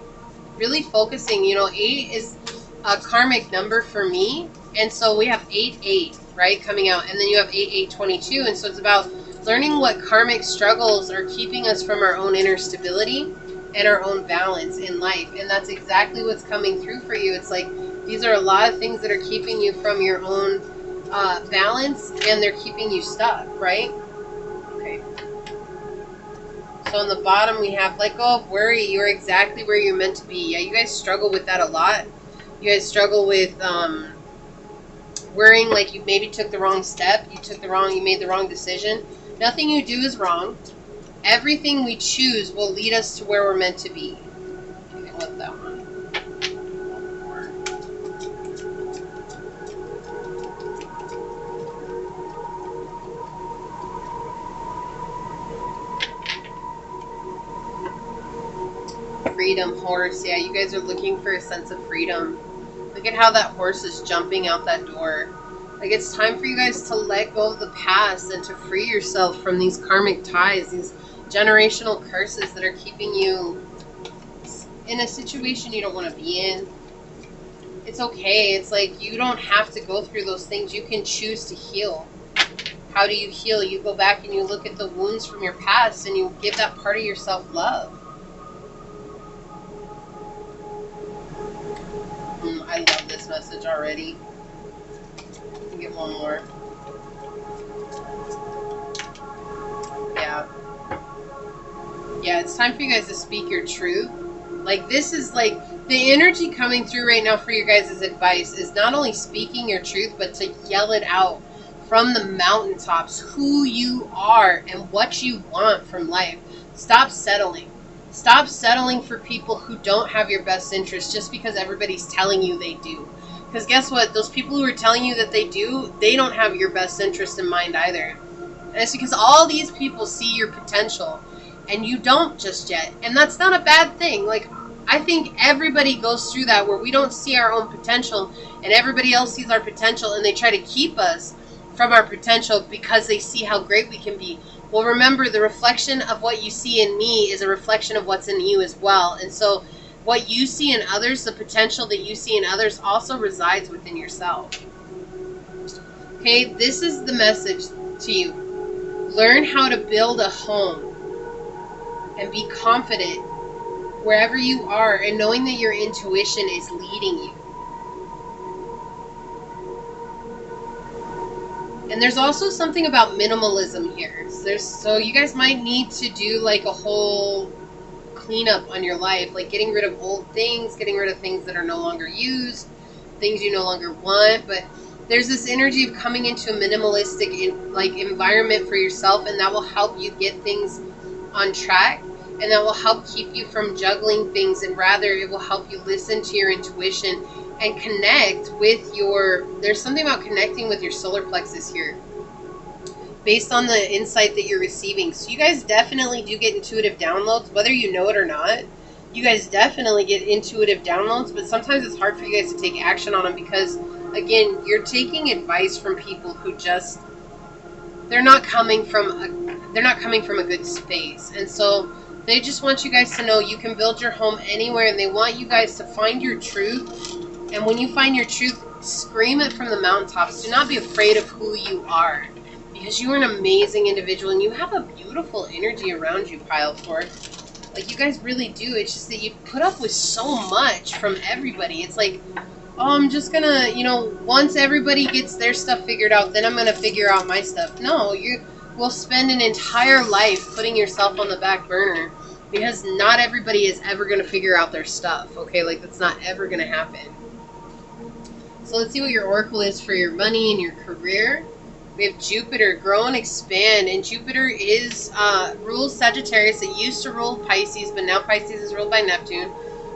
really focusing. 8 is a karmic number for me, and so we have 8-8, right, coming out, and then you have 8-8-22, and so it's about learning what karmic struggles are keeping us from our own inner stability, and our own balance in life. And that's exactly what's coming through for you. It's like these are a lot of things that are keeping you from your own balance, and they're keeping you stuck, right? Okay. So on the bottom we have let go of worry. You're exactly where you're meant to be. Yeah, you guys struggle with that a lot. You guys struggle with worrying like you maybe took the wrong step, you made the wrong decision. Nothing you do is wrong. Everything we choose will lead us to where we're meant to be. Okay, I love that one. Freedom horse. Yeah, you guys are looking for a sense of freedom. Look at how that horse is jumping out that door. Like, it's time for you guys to let go of the past and to free yourself from these karmic ties, these generational curses that are keeping you in a situation you don't want to be in. It's okay. It's like you don't have to go through those things. You can choose to heal. How do you heal? You go back and you look at the wounds from your past and you give that part of yourself love. I love this message already. Let me get one more. Yeah, it's time for you guys to speak your truth. Like, this is like the energy coming through right now for your guys' advice is not only speaking your truth, but to yell it out from the mountaintops who you are and what you want from life. Stop settling. Stop settling for people who don't have your best interest just because everybody's telling you they do. Because guess what? Those people who are telling you that they do, they don't have your best interest in mind either. And it's because all these people see your potential and you don't just yet. And that's not a bad thing. Like, I think everybody goes through that where we don't see our own potential and everybody else sees our potential and they try to keep us from our potential because they see how great we can be. Well, remember, the reflection of what you see in me is a reflection of what's in you as well. And so what you see in others, the potential that you see in others also resides within yourself. Okay, this is the message to you. Learn how to build a home and be confident wherever you are and knowing that your intuition is leading you. And there's also something about minimalism here. So you guys might need to do like a whole cleanup on your life, like getting rid of old things, getting rid of things that are no longer used, things you no longer want. But there's this energy of coming into a minimalistic environment for yourself, and that will help you get things on track, and that will help keep you from juggling things, and rather it will help you listen to your intuition and connect with there's something about connecting with your solar plexus here based on the insight that you're receiving. So you guys definitely do get intuitive downloads, whether you know it or not. You guys definitely get intuitive downloads, but sometimes it's hard for you guys to take action on them because, again, you're taking advice from people who just, they're not coming from a good space. And so they just want you guys to know you can build your home anywhere, and they want you guys to find your truth. And when you find your truth, scream it from the mountaintops. Do not be afraid of who you are, because you are an amazing individual and you have a beautiful energy around you, Pile 4. Like, you guys really do. It's just that you put up with so much from everybody. It's like, oh, I'm just gonna, once everybody gets their stuff figured out, then I'm gonna figure out my stuff. No, you will spend an entire life putting yourself on the back burner because not everybody is ever gonna figure out their stuff, okay? Like, that's not ever gonna happen. So let's see what your oracle is for your money and your career. We have Jupiter, grow and expand. And Jupiter rules Sagittarius. It used to rule Pisces, but now Pisces is ruled by Neptune.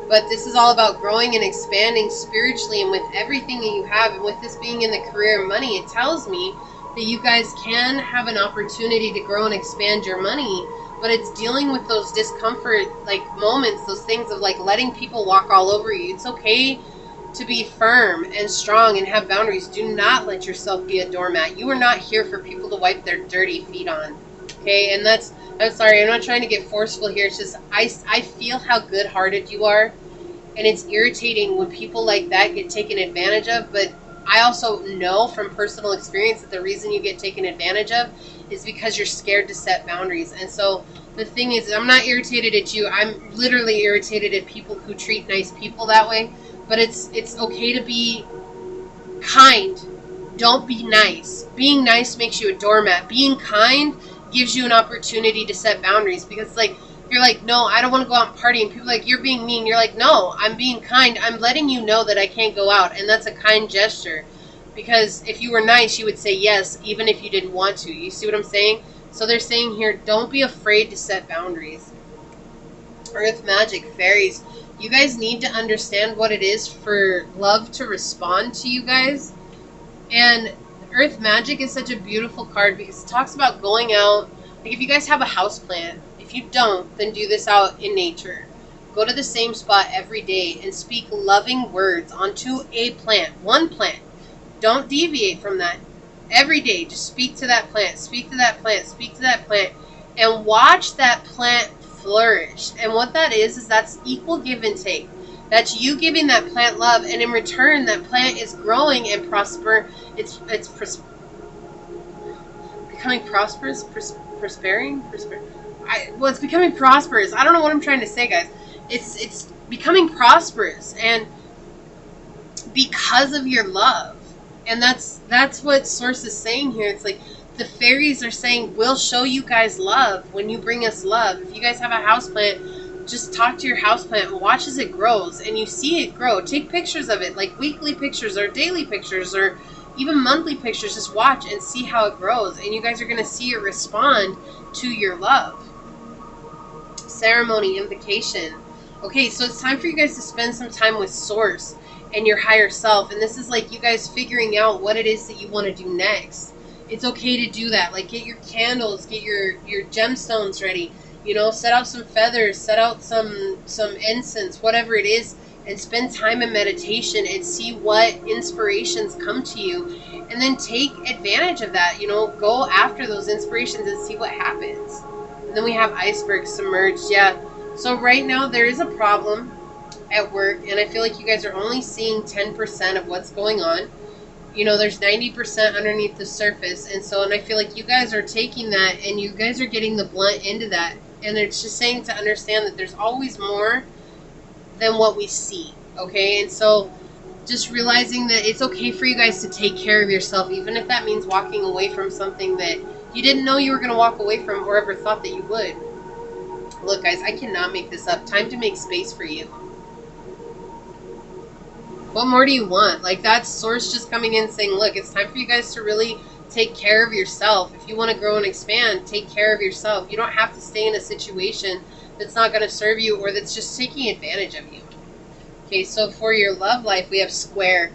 But this is all about growing and expanding spiritually and with everything that you have. And with this being in the career and money, it tells me that you guys can have an opportunity to grow and expand your money. But it's dealing with those discomfort moments, those things of letting people walk all over you. It's okay to be firm and strong and have boundaries. Do not let yourself be a doormat. You are not here for people to wipe their dirty feet on. Okay, and I'm sorry, I'm not trying to get forceful here. It's just I feel how good-hearted you are, and it's irritating when people like that get taken advantage of. But I also know from personal experience that the reason you get taken advantage of is because you're scared to set boundaries. And so The thing is, I'm not irritated at you. I'm literally irritated at people who treat nice people that way. But it's okay to be kind. Don't be nice. Being nice makes you a doormat. Being kind gives you an opportunity to set boundaries, because like, you're like, no, I don't want to go out and party, and people are like, you're being mean. You're like, no, I'm being kind. I'm letting you know that I can't go out, and that's a kind gesture. Because if you were nice, you would say yes, even if you didn't want to. You see what I'm saying? So they're saying here, don't be afraid to set boundaries. Earth magic, fairies, you guys need to understand what it is for love to respond to you guys. And Earth magic is such a beautiful card because it talks about going out. Like, if you guys have a house plant, if you don't, then do this out in nature. Go to the same spot every day and speak loving words onto a plant. One plant. Don't deviate from that. Every day, just speak to that plant, speak to that plant, speak to that plant, and watch that plant flourish. And what that is that's equal give and take. That's you giving that plant love, and in return, that plant is growing and prosper. It's becoming prosperous, prospering. It's becoming prosperous. I don't know what I'm trying to say, guys. It's becoming prosperous, and because of your love. And that's what Circe is saying here. It's like the fairies are saying, we'll show you guys love when you bring us love. If you guys have a houseplant, just talk to your houseplant and watch as it grows, and you see it grow. Take pictures of it, like weekly pictures or daily pictures or even monthly pictures. Just watch and see how it grows, and you guys are going to see it respond to your love. Ceremony, invocation. Okay, so it's time for you guys to spend some time with Source and your higher self, and this is like you guys figuring out what it is that you want to do next. It's okay to do that. Like, get your candles, get your gemstones ready, you know, set out some feathers, set out some incense, whatever it is, and spend time in meditation and see what inspirations come to you, and then take advantage of that. You know, go after those inspirations and see what happens. And then we have iceberg, submerged. Yeah, so right now there is a problem at work, and I feel like you guys are only seeing 10% of what's going on. You know, there's 90% underneath the surface, and I feel like you guys are taking that and you guys are getting the blunt end of that, and it's just saying to understand that there's always more than what we see, okay? And so just realizing that it's okay for you guys to take care of yourself, even if that means walking away from something that you didn't know you were going to walk away from or ever thought that you would. Look, guys, I cannot make this up. Time to make space for you. What more do you want? Like, that's Source just coming in saying, look, it's time for you guys to really take care of yourself. If you want to grow and expand, take care of yourself. You don't have to stay in a situation that's not going to serve you or that's just taking advantage of you. Okay, so for your love life, we have square.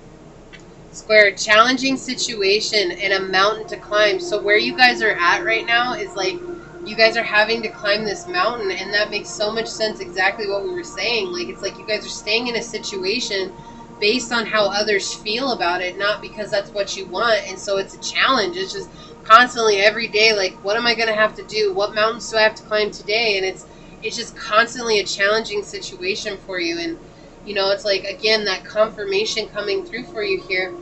Square, challenging situation and a mountain to climb. So where you guys are at right now is like, you guys are having to climb this mountain, and that makes so much sense, exactly what we were saying. Like, it's like you guys are staying in a situation based on how others feel about it, not because that's what you want. And so it's a challenge. It's just constantly every day, like, what am I going to have to do? What mountains do I have to climb today? And it's just constantly a challenging situation for you. And, you know, it's like, again, that confirmation coming through for you here.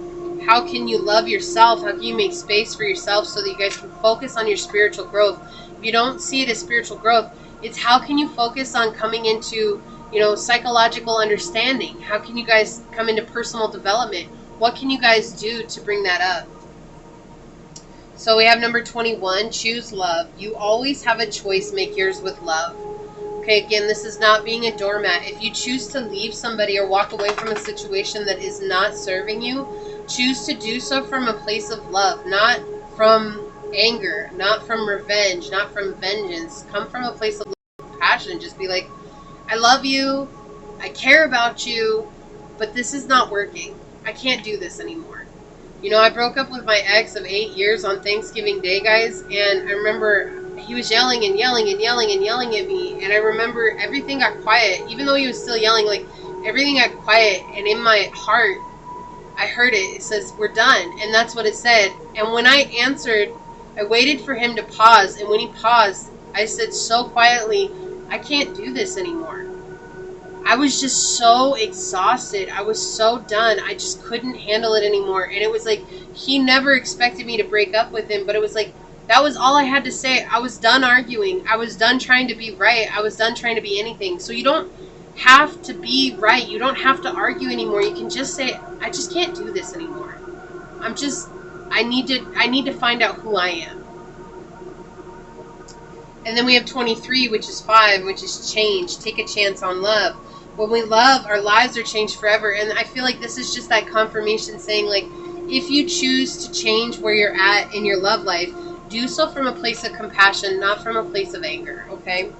How can you love yourself? How can you make space for yourself so that you guys can focus on your spiritual growth? If you don't see it as spiritual growth, it's how can you focus on coming into, you know, psychological understanding? How can you guys come into personal development? What can you guys do to bring that up? So we have number 21, choose love. You always have a choice, make yours with love. Okay, again, this is not being a doormat. If you choose to leave somebody or walk away from a situation that is not serving you, choose to do so from a place of love, not from anger, not from revenge, not from vengeance. Come from a place of love and compassion. Just be like, I love you, I care about you, but this is not working. I can't do this anymore. You know, I broke up with my ex of 8 years on Thanksgiving Day, guys, and I remember he was yelling and yelling and yelling and yelling at me, and I remember everything got quiet. Even though he was still yelling, like, everything got quiet, and in my heart, I heard it. It says, we're done, and that's what it said. And when I answered, I waited for him to pause, and when he paused, I said so quietly, I can't do this anymore. I was just so exhausted. I was so done. I just couldn't handle it anymore. And it was like, he never expected me to break up with him, but it was like, That was all I had to say. I was done arguing. I was done trying to be right. I was done trying to be anything. So you don't have to be right. You don't have to argue anymore. You can just say, I just can't do this anymore. I need to find out who I am. And then we have 23, which is 5, which is change. Take a chance on love. When we love, our lives are changed forever. And I feel like this is just that confirmation saying, like, if you choose to change where you're at in your love life, do so from a place of compassion, not from a place of anger, okay?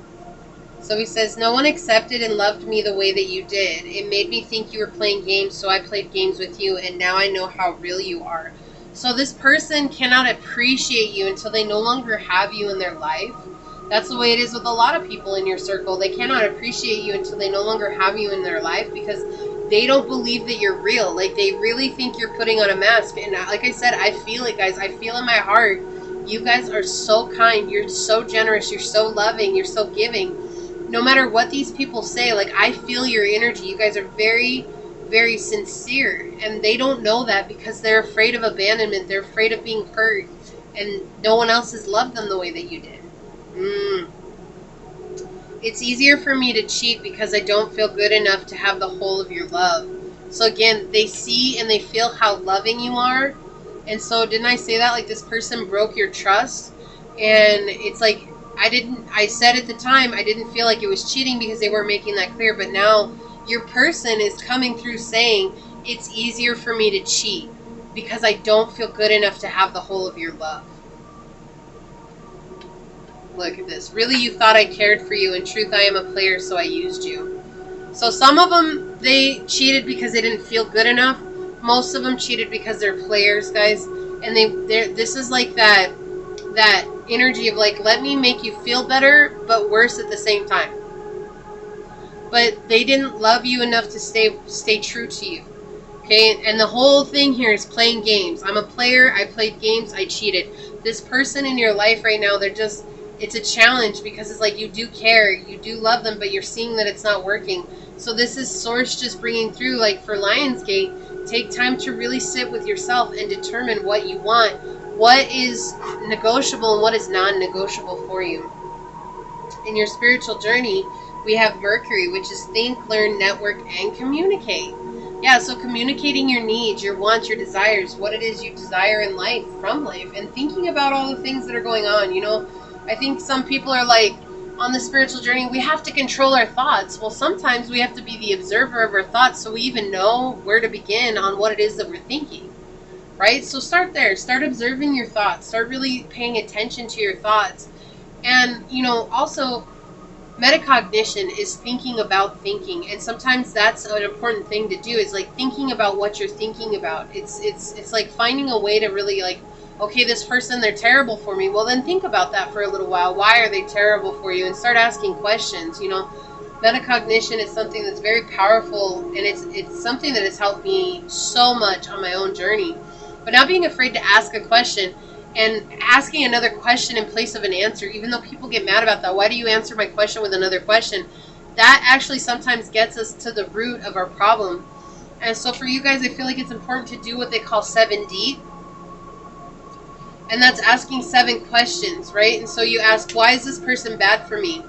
So he says, no one accepted and loved me the way that you did. It made me think you were playing games, so I played games with you, and now I know how real you are. So this person cannot appreciate you until they no longer have you in their life. That's the way it is with a lot of people in your circle. They cannot appreciate you until they no longer have you in their life because they don't believe that you're real. Like, they really think you're putting on a mask. And like I said, I feel it, guys. I feel in my heart. You guys are so kind. You're so generous. You're so loving. You're so giving. No matter what these people say, like, I feel your energy. You guys are very, very sincere. And they don't know that because they're afraid of abandonment. They're afraid of being hurt. And no one else has loved them the way that you did. It's easier for me to cheat because I don't feel good enough to have the whole of your love. So again, they see and they feel how loving you are. And so didn't I say that? Like, this person broke your trust. And it's like, I said at the time, I didn't feel like it was cheating because they weren't making that clear. But now your person is coming through saying, it's easier for me to cheat because I don't feel good enough to have the whole of your love. Look at this. Really, you thought I cared for you. In truth, I am a player, so I used you. So some of them, they cheated because they didn't feel good enough. Most of them cheated because they're players, guys. And this is like that energy of like, let me make you feel better, but worse at the same time. But they didn't love you enough to stay true to you. Okay, and the whole thing here is playing games. I'm a player. I played games. I cheated. This person in your life right now, it's a challenge because it's like you do care, you do love them, but you're seeing that it's not working. So this is Source just bringing through, like for Lionsgate, take time to really sit with yourself and determine what you want, what is negotiable and what is non-negotiable for you. In your spiritual journey, we have Mercury, which is think, learn, network, and communicate. Yeah, so communicating your needs, your wants, your desires, what it is you desire in life, from life, and thinking about all the things that are going on, you know. I think some people are like, on the spiritual journey, we have to control our thoughts. Well, sometimes we have to be the observer of our thoughts so we even know where to begin on what it is that we're thinking, right? So start there. Start observing your thoughts. Start really paying attention to your thoughts. And, you know, also, metacognition is thinking about thinking. And sometimes that's an important thing to do, is like thinking about what you're thinking about. It's like finding a way to really like, okay, this person, they're terrible for me. Well, then think about that for a little while. Why are they terrible for you? And start asking questions. You know, metacognition is something that's very powerful, and it's something that has helped me so much on my own journey. But not being afraid to ask a question and asking another question in place of an answer, even though people get mad about that. Why do you answer my question with another question? That actually sometimes gets us to the root of our problem. And so for you guys, I feel like it's important to do what they call 7D. And that's asking 7 questions, right? And so you ask, why is this person bad for me?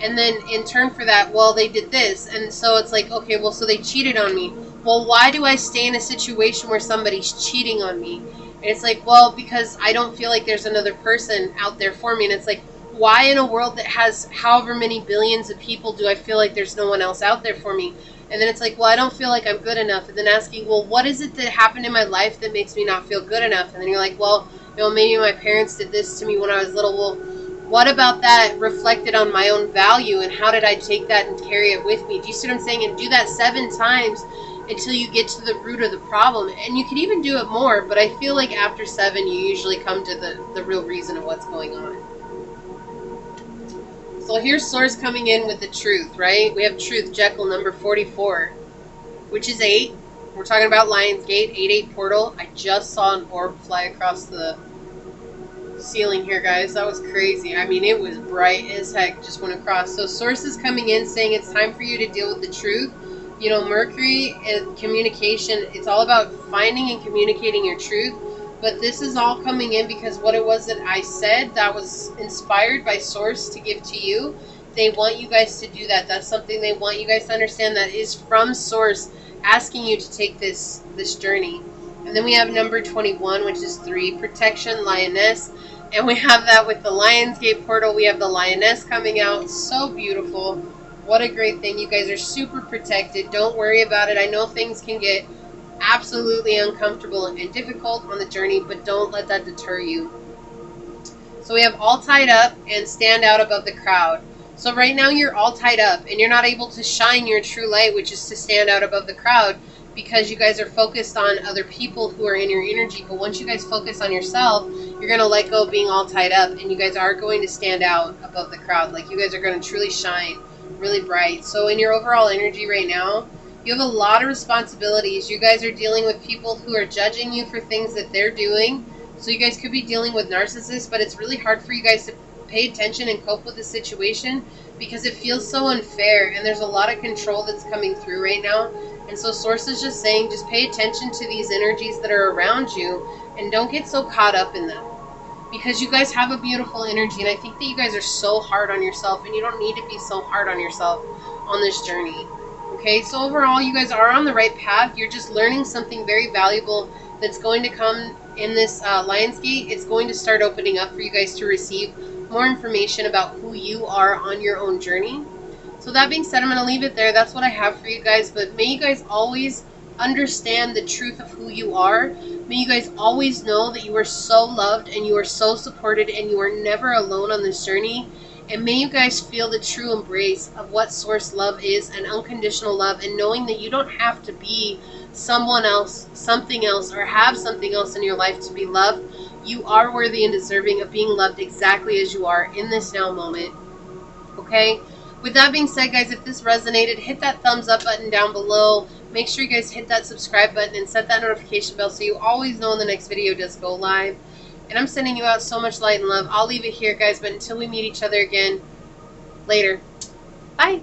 And then in turn for that, well, they did this. And so it's like, okay, well, so they cheated on me. Well, why do I stay in a situation where somebody's cheating on me? And it's like, well, because I don't feel like there's another person out there for me. And it's like, why in a world that has however many billions of people do I feel like there's no one else out there for me? And then it's like, well, I don't feel like I'm good enough. And then asking, well, what is it that happened in my life that makes me not feel good enough? And then you're like, well, you know, maybe my parents did this to me when I was little. Well, what about that reflected on my own value, and how did I take that and carry it with me? Do you see what I'm saying? And do that 7 times until you get to the root of the problem. And you can even do it more, but I feel like after 7, you usually come to the real reason of what's going on. So here's Source coming in with the truth, right? We have truth, Jekyll, number 44, which is 8. We're talking about Lionsgate, 8-8 portal. I just saw an orb fly across the ceiling here, guys. That was crazy. I mean, it was bright as heck, just went across. So Source is coming in saying it's time for you to deal with the truth. You know, Mercury and communication, it's all about finding and communicating your truth. But this is all coming in because what it was that I said that was inspired by Source to give to you. They want you guys to do that. That's something they want you guys to understand, that is from Source asking you to take this journey. And then we have number 21, which is 3, protection, lioness. And we have that with the Lionsgate portal. We have the lioness coming out. So beautiful. What a great thing. You guys are super protected. Don't worry about it. I know things can get absolutely uncomfortable and difficult on the journey, but don't let that deter you. So we have all tied up and stand out above the crowd. So right now you're all tied up and you're not able to shine your true light, which is to stand out above the crowd, because you guys are focused on other people who are in your energy. But once you guys focus on yourself, you're going to let go of being all tied up, and you guys are going to stand out above the crowd. Like, you guys are going to truly shine really bright. So in your overall energy right now, you have a lot of responsibilities. You guys are dealing with people who are judging you for things that they're doing. So you guys could be dealing with narcissists, but it's really hard for you guys to pay attention and cope with the situation because it feels so unfair, and there's a lot of control that's coming through right now. And so Source is just saying, just pay attention to these energies that are around you and don't get so caught up in them, because you guys have a beautiful energy. And I think that you guys are so hard on yourself, and you don't need to be so hard on yourself on this journey. Okay, so overall, you guys are on the right path. You're just learning something very valuable that's going to come in this Lionsgate. It's going to start opening up for you guys to receive more information about who you are on your own journey. So that being said, I'm going to leave it there. That's what I have for you guys. But may you guys always understand the truth of who you are. May you guys always know that you are so loved and you are so supported and you are never alone on this journey. And may you guys feel the true embrace of what Source love is, and unconditional love, and knowing that you don't have to be someone else, something else, or have something else in your life to be loved. You are worthy and deserving of being loved exactly as you are in this now moment. Okay? With that being said, guys, if this resonated, hit that thumbs up button down below. Make sure you guys hit that subscribe button and set that notification bell so you always know when the next video does go live. And I'm sending you out so much light and love. I'll leave it here, guys, but until we meet each other again, later. Bye.